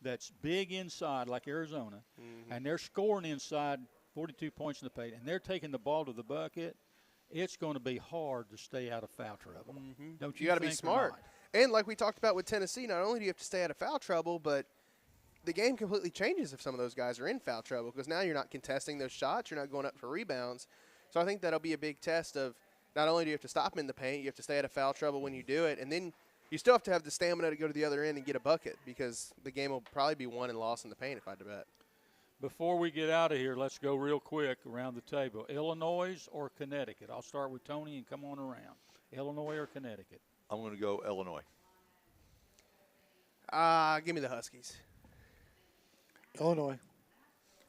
[SPEAKER 2] that's big inside like Arizona, and they're scoring inside 42 points in the paint, and they're taking the ball to the bucket, it's going to be hard to stay out of foul trouble. Don't you
[SPEAKER 3] got to be smart. And like we talked about with Tennessee, not only do you have to stay out of foul trouble, but the game completely changes if some of those guys are in foul trouble, because now you're not contesting those shots, you're not going up for rebounds. So I think that'll be a big test of not only do you have to stop them in the paint, you have to stay out of foul trouble when you do it, and then you still have to have the stamina to go to the other end and get a bucket, because the game will probably be won and lost in the paint if I had to bet.
[SPEAKER 2] Before we get out of here, let's go real quick around the table. Illinois or Connecticut? I'll start with Tony and come on around. Illinois or Connecticut?
[SPEAKER 4] I'm going to go Illinois.
[SPEAKER 3] Give me the Huskies.
[SPEAKER 5] Illinois.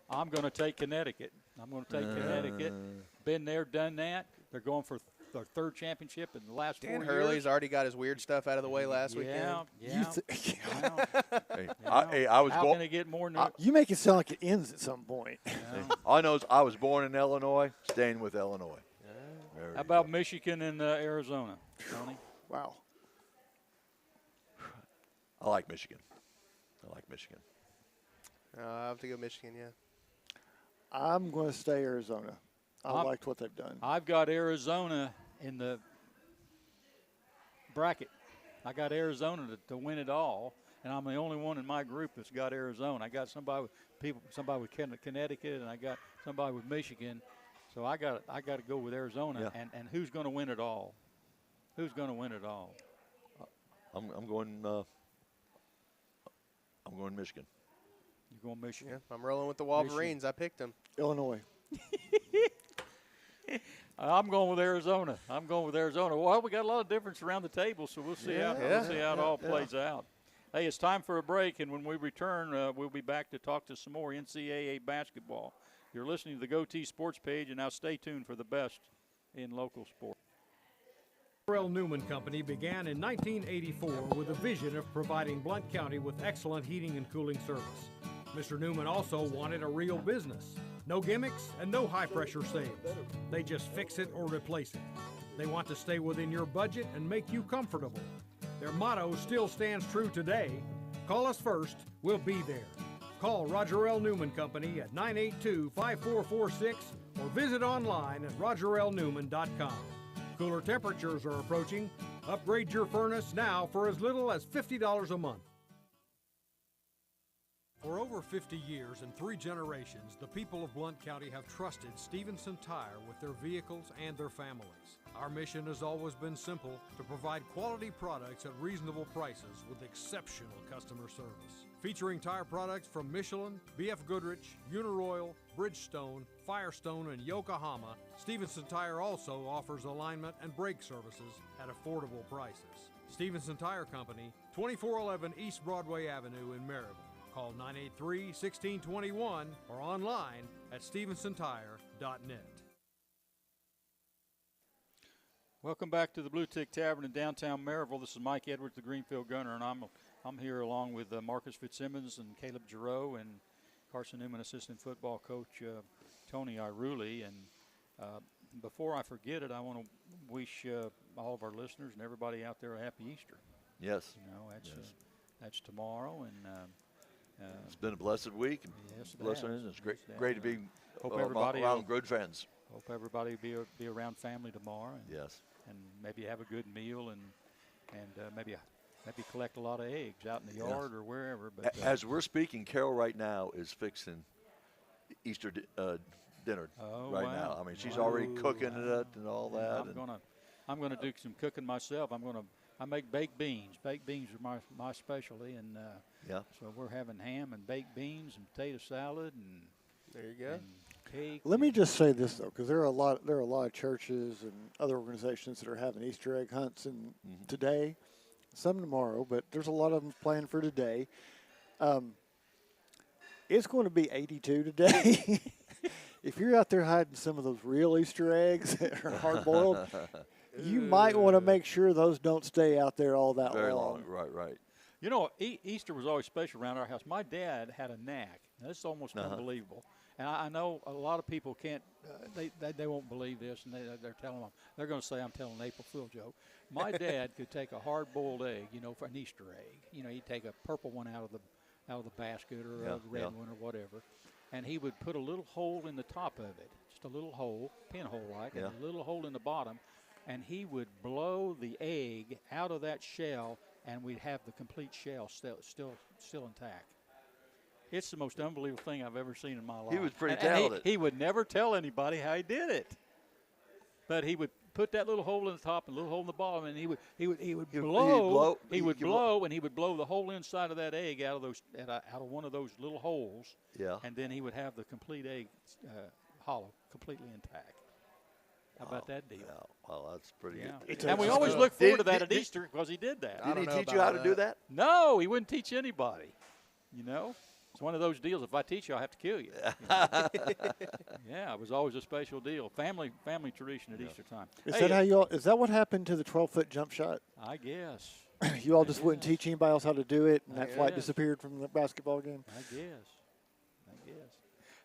[SPEAKER 2] I'm going to take Connecticut. Connecticut. Been there, done that. They're going for their third championship in the last 4 years.
[SPEAKER 3] Dan Hurley's already got his weird stuff out of the way last weekend.
[SPEAKER 2] Yeah.
[SPEAKER 4] I was
[SPEAKER 2] How
[SPEAKER 4] born.
[SPEAKER 2] can it get more?
[SPEAKER 5] You make it sound like it ends at some point.
[SPEAKER 4] All I know is I was born in Illinois, staying with Illinois.
[SPEAKER 2] How about Michigan and Arizona, Tony?
[SPEAKER 5] Wow.
[SPEAKER 4] I like Michigan.
[SPEAKER 3] I have to go Michigan, yeah.
[SPEAKER 5] I'm going to stay Arizona. I liked what they've done.
[SPEAKER 2] I've got Arizona in the bracket. I got Arizona to win it all, and I'm the only one in my group that's got Arizona. I got somebody with Connecticut, and I got somebody with Michigan. So I got to go with Arizona.
[SPEAKER 4] Yeah.
[SPEAKER 2] And who's going to win it all? Who's going to win it all?
[SPEAKER 4] I'm going Michigan.
[SPEAKER 2] You're going Michigan.
[SPEAKER 3] Yeah, I'm rolling with the Wolverines. I picked them.
[SPEAKER 5] Illinois.
[SPEAKER 2] I'm going with Arizona. Well, we got a lot of difference around the table, so we'll see how it all plays out. Hey, it's time for a break, and when we return, we'll be back to talk to some more NCAA basketball. You're listening to the GoTeez Sports page, and now stay tuned for the best in local sports.
[SPEAKER 6] Rajarel Newman Company began in 1984 with a vision of providing Blount County with excellent heating and cooling service. Mr. Newman also wanted a real business. No gimmicks and no high-pressure sales. They just fix it or replace it. They want to stay within your budget and make you comfortable. Their motto still stands true today. Call us first, we'll be there. Call Rajarel Newman Company at 982-5446 or visit online at rajarelnewman.com. Cooler temperatures are approaching. Upgrade your furnace now for as little as $50 a month. For over 50 years and 3 generations, the people of Blount County have trusted Stevenson Tire with their vehicles and their families. Our mission has always been simple: to provide quality products at reasonable prices with exceptional customer service. Featuring tire products from Michelin, BF Goodrich, Uniroyal, Bridgestone, Firestone, and Yokohama, Stevenson Tire also offers alignment and brake services at affordable prices. Stevenson Tire Company, 2411 East Broadway Avenue in Maryville. Call 983-1621 or online at stevensontire.net.
[SPEAKER 2] Welcome back to the Bluetick Tavern in downtown Maryville. This is Mike Edwards, the Greenfield Gunner, and I'm here along with Marcus Fitzsimmons and Caleb Giroux and Carson Newman assistant football coach Tony Iruli. And before I forget it, I want to wish all of our listeners and everybody out there a happy Easter.
[SPEAKER 4] Yes.
[SPEAKER 2] You know, that's tomorrow, and
[SPEAKER 4] it's been a blessed week.
[SPEAKER 2] Yes,
[SPEAKER 4] It's great to be
[SPEAKER 2] everybody
[SPEAKER 4] around good friends.
[SPEAKER 2] Hope everybody will be around family tomorrow. And,
[SPEAKER 4] yes.
[SPEAKER 2] And maybe have a good meal and maybe collect a lot of eggs out in the yard or wherever. But
[SPEAKER 4] as we're speaking, Carol right now is fixing Easter dinner now. I mean, she's already cooking it and all that.
[SPEAKER 2] I'm gonna do some cooking myself. I make baked beans. Baked beans are my specialty, and so we're having ham and baked beans and potato salad and
[SPEAKER 3] there you go.
[SPEAKER 2] Cake.
[SPEAKER 5] Let me just say this though, because there are a lot of churches and other organizations that are having Easter egg hunts today, some tomorrow, but there's a lot of them planned for today. It's going to be 82 today. If you're out there hiding some of those real Easter eggs that are hard boiled, you might want to make sure those don't stay out there all that
[SPEAKER 4] very long. Right.
[SPEAKER 2] You know, Easter was always special around our house. My dad had a knack. Now, this is almost unbelievable. And I know a lot of people can't, they won't believe this, and they're telling them, they're going to say I'm telling an April Fool joke. My dad could take a hard-boiled egg, for an Easter egg. He'd take a purple one out of the basket or a red one or whatever, and he would put a little hole in the top of it, just a little hole, pinhole-like, and a little hole in the bottom, and he would blow the egg out of that shell, and we'd have the complete shell still intact. It's the most unbelievable thing I've ever seen in my life.
[SPEAKER 4] He was pretty
[SPEAKER 2] And
[SPEAKER 4] talented.
[SPEAKER 2] he would never tell anybody how he did it. But he would put that little hole in the top and a little hole in the bottom, and he would blow. He would blow, and he would blow the whole inside of that egg out of those out of one of those little holes.
[SPEAKER 4] Yeah.
[SPEAKER 2] And then he would have the complete egg hollow, completely intact. How about that deal?
[SPEAKER 4] Yeah, well, that's pretty good.
[SPEAKER 2] And we always look forward to that at Easter because he did that.
[SPEAKER 4] Did he teach you how to do that?
[SPEAKER 2] No, he wouldn't teach anybody. You know, it's one of those deals. If I teach you, I'll have to kill you. Yeah, it was always a special deal. Family tradition at Easter time.
[SPEAKER 5] Is that what happened to the 12-foot jump shot?
[SPEAKER 2] I guess.
[SPEAKER 5] You all just wouldn't teach anybody else how to do it, and that flight disappeared from the basketball game?
[SPEAKER 2] I guess.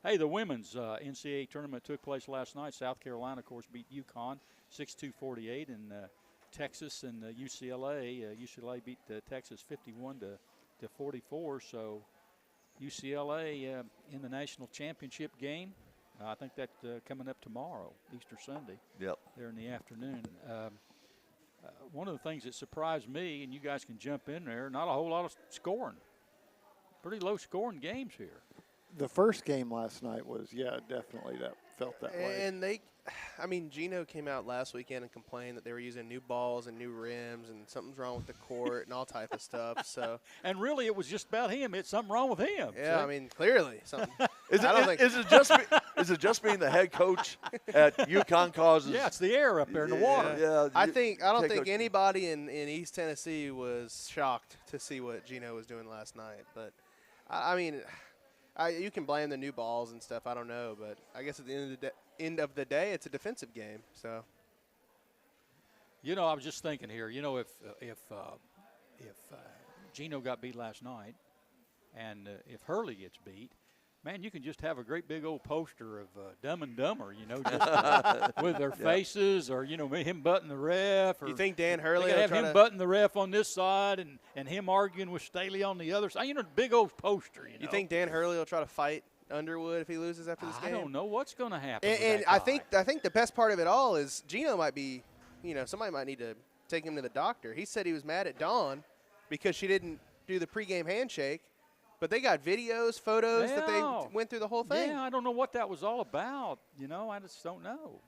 [SPEAKER 2] Hey, the women's NCAA tournament took place last night. South Carolina, of course, beat UConn 62-48, and Texas and UCLA. UCLA beat Texas 51-44. So UCLA in the national championship game. I think that coming up tomorrow, Easter Sunday.
[SPEAKER 4] Yep.
[SPEAKER 2] There in the afternoon. One of the things that surprised me, and you guys can jump in there, not a whole lot of scoring. Pretty low scoring games here.
[SPEAKER 5] The first game last night was, definitely that felt that way.
[SPEAKER 3] And Gino came out last weekend and complained that they were using new balls and new rims and something's wrong with the court and all type of stuff. So.
[SPEAKER 2] And really, it was just about him. It's something wrong with him.
[SPEAKER 3] Yeah, clearly something.
[SPEAKER 4] Is it just being the head coach at UConn causes?
[SPEAKER 2] Yeah, it's the air up there in the water.
[SPEAKER 4] Yeah,
[SPEAKER 3] I don't think anybody in East Tennessee was shocked to see what Gino was doing last night. But you can blame the new balls and stuff. I don't know, but I guess at the end of the day, it's a defensive game. So,
[SPEAKER 2] I was just thinking here. If Gino got beat last night, and if Hurley gets beat, man, you can just have a great big old poster of Dumb and Dumber, just with their faces, or him butting the ref. Or
[SPEAKER 3] you think Dan Hurley
[SPEAKER 2] will have him butting the ref on this side and him arguing with Staley on the other side? Big old poster.
[SPEAKER 3] You think Dan Hurley will try to fight Underwood if he loses after this game?
[SPEAKER 2] I don't know what's going to happen.
[SPEAKER 3] And I think the best part of it all is Gino might be, somebody might need to take him to the doctor. He said he was mad at Dawn because she didn't do the pregame handshake. But they got videos, photos that they went through the whole thing.
[SPEAKER 2] Yeah, I don't know what that was all about. I just don't know.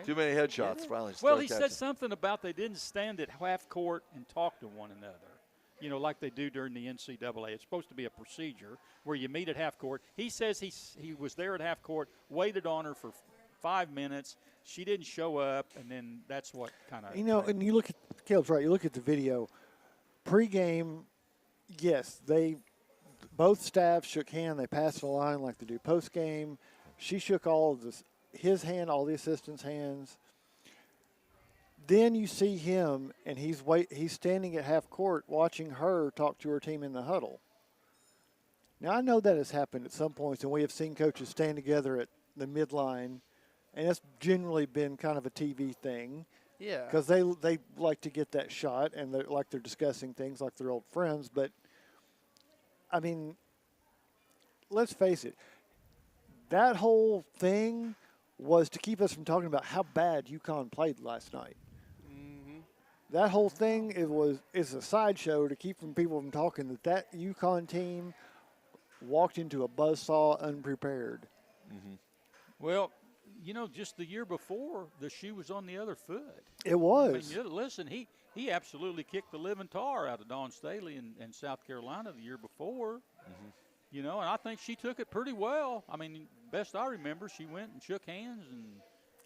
[SPEAKER 4] Too many headshots. Finally.
[SPEAKER 2] Well, he said something about they didn't stand at half court and talk to one another. Like they do during the NCAA. It's supposed to be a procedure where you meet at half court. He says he was there at half court, waited on her for 5 minutes. She didn't show up, and then that's what kind of.
[SPEAKER 5] And you look at Caleb's right. You look at the video. Pre-game, yes, both staffs shook hands. They passed the line like they do post-game. She shook all of his hand, all the assistants' hands. Then you see him, and he's standing at half court watching her talk to her team in the huddle. Now, I know that has happened at some points, and we have seen coaches stand together at the midline, and it's generally been kind of a TV thing.
[SPEAKER 3] Yeah.
[SPEAKER 5] Because they like to get that shot, and they're discussing things like they're old friends, but let's face it. That whole thing was to keep us from talking about how bad UConn played last night.
[SPEAKER 3] Mm-hmm.
[SPEAKER 5] That whole thing is a sideshow to keep people from talking that UConn team walked into a buzzsaw unprepared.
[SPEAKER 4] Mm-hmm.
[SPEAKER 2] Well, just the year before, the shoe was on the other foot.
[SPEAKER 5] It was.
[SPEAKER 2] Listen, he absolutely kicked the living tar out of Dawn Staley in South Carolina the year before. Mm-hmm. And I think she took it pretty well. Best I remember, she went and shook hands and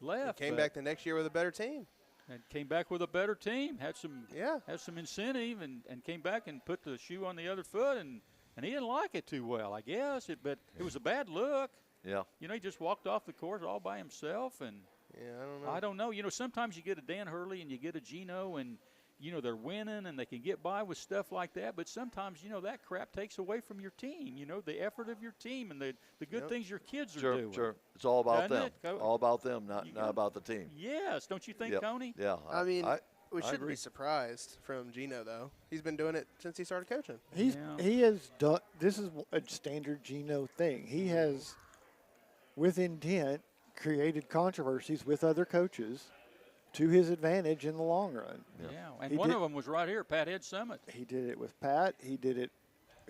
[SPEAKER 2] left.
[SPEAKER 3] Came back the next year with a better team.
[SPEAKER 2] And came back with a better team, had some incentive, and came back and put the shoe on the other foot, and he didn't like it too well, I guess. But it was a bad look.
[SPEAKER 4] Yeah.
[SPEAKER 2] He just walked off the court all by himself, and I don't know. Sometimes you get a Dan Hurley and you get a Gino, and they're winning and they can get by with stuff like that. But sometimes that crap takes away from your team. The effort of your team and the good things your kids are doing.
[SPEAKER 4] Sure. It's all about
[SPEAKER 2] Doesn't
[SPEAKER 4] them.
[SPEAKER 2] it?
[SPEAKER 4] All about them, not about the team.
[SPEAKER 2] Yes, don't you think, Tony?
[SPEAKER 4] Yeah.
[SPEAKER 3] We shouldn't be surprised from Gino, though. He's been doing it since he started coaching.
[SPEAKER 5] He has done. This is a standard Gino thing. He has, with intent, created controversies with other coaches to his advantage in the long run.
[SPEAKER 2] Yeah, and one of them was right here, Pat Head Summit.
[SPEAKER 5] He did it with Pat. He did it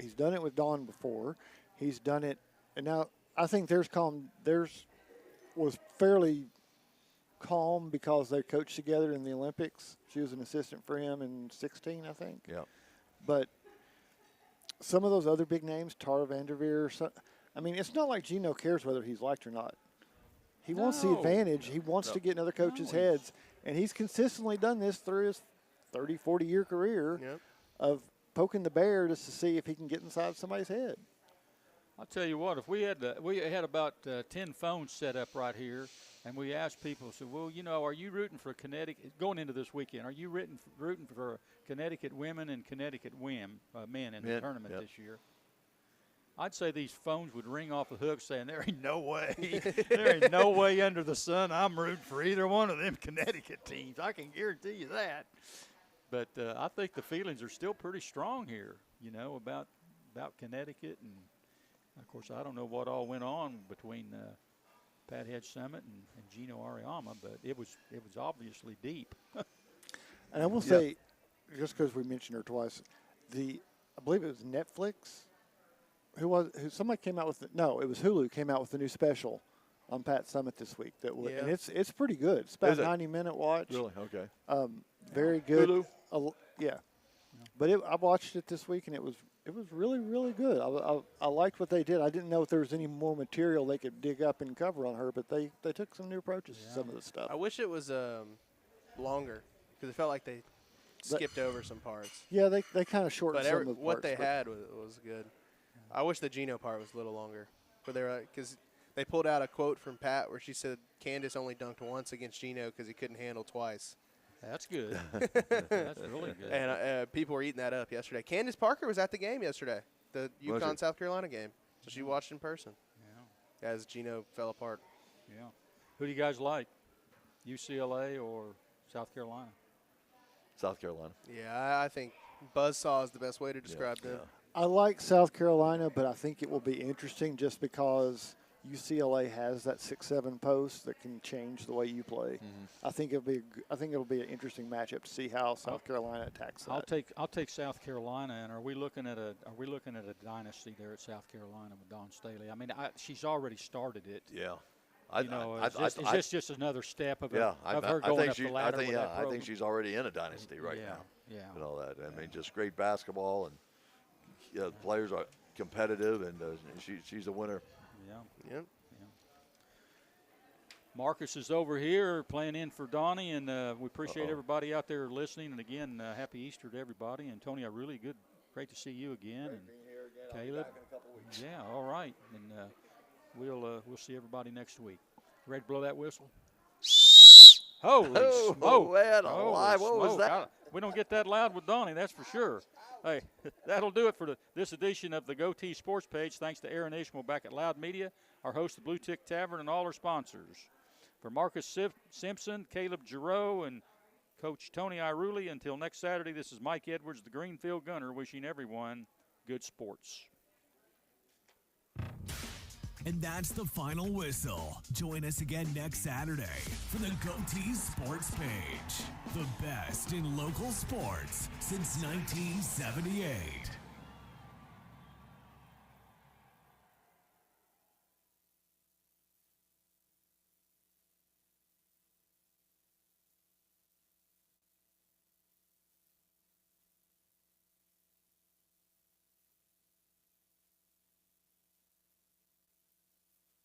[SPEAKER 5] He's done it with Dawn before. He's done it, and now I think theirs was fairly calm because they coached together in the Olympics. She was an assistant for him in 16, I think.
[SPEAKER 4] Yeah.
[SPEAKER 5] But some of those other big names, Tara Vanderveer, I mean, it's not like Gino cares whether he's liked or not. He wants the advantage. He wants to get in other coaches' heads. And he's consistently done this through his 30, 40-year career of poking the bear just to see if he can get inside somebody's head.
[SPEAKER 2] I'll tell you what, if we had about 10 phones set up right here, and we asked people, so, well, you know, are you rooting for Connecticut going into this weekend? Are you rooting for Connecticut women and Connecticut men in the tournament this year? I'd say these phones would ring off the hook saying, there ain't no way. There ain't no way under the sun I'm rooting for either one of them Connecticut teams. I can guarantee you that. But I think the feelings are still pretty strong here, you know, about Connecticut. And, of course, I don't know what all went on between Pat Hedge Summit and Gino Ariama, but it was obviously deep.
[SPEAKER 5] And I will say, just because we mentioned her twice, I believe it was Netflix. Somebody came out with it was Hulu came out with a new special on Pat Summit this week and it's pretty good. It's about a 90-minute watch.
[SPEAKER 4] Really? Okay.
[SPEAKER 5] Very good.
[SPEAKER 4] Hulu?
[SPEAKER 5] Yeah. But I watched it this week, and it was really, really good. I liked what they did. I didn't know if there was any more material they could dig up and cover on her, but they took some new approaches to some of the stuff.
[SPEAKER 3] I wish it was longer because it felt like they skipped over some parts.
[SPEAKER 5] Yeah, they kind of shortened some of the
[SPEAKER 3] what
[SPEAKER 5] parts.
[SPEAKER 3] they had was good. I wish the Gino part was a little longer, because they pulled out a quote from Pat where she said Candace only dunked once against Gino because he couldn't handle twice.
[SPEAKER 2] That's good. That's really good.
[SPEAKER 3] And people were eating that up yesterday. Candace Parker was at the game yesterday, the UConn South Carolina game, so she watched in person. Yeah. As Gino fell apart.
[SPEAKER 2] Yeah. Who do you guys like, UCLA or South Carolina?
[SPEAKER 4] South Carolina.
[SPEAKER 3] Yeah, I think buzzsaw is the best way to describe them.
[SPEAKER 5] I like South Carolina, but I think it will be interesting just because UCLA has that 6-7 post that can change the way you play. Mm-hmm. I think it'll be an interesting matchup to see how South Carolina attacks that.
[SPEAKER 2] I'll take South Carolina. And are we looking at a dynasty there at South Carolina with Dawn Staley? I mean, she's already started it.
[SPEAKER 4] Yeah.
[SPEAKER 2] Is this just another step of her going up the ladder with that program?
[SPEAKER 4] I think she's already in a dynasty right now.
[SPEAKER 2] Yeah.
[SPEAKER 4] And all that. I mean, just great basketball, and the players are competitive, and she's a winner.
[SPEAKER 3] Yeah.
[SPEAKER 2] Marcus is over here playing in for Donnie, and we appreciate everybody out there listening. And again, happy Easter to everybody. And Tony, great to see you again. And Caleb, yeah, all right. And we'll see everybody next week. Ready to blow that whistle? Holy smoke!
[SPEAKER 4] What was that?
[SPEAKER 2] We don't get that loud with Donnie, that's for sure. Hey, that'll do it for this edition of the GoTeez Sports Page. Thanks to Aaron Ishmael back at Loud Media, our host of Bluetick Tavern, and all our sponsors. For Marcus Simpson, Caleb Giroux, and Coach Tony Iruli, until next Saturday, this is Mike Edwards, the Greenfield Gunner, wishing everyone good sports.
[SPEAKER 13] And that's the final whistle. Join us again next Saturday for the GoTeez Sports Page. The best in local sports since 1978.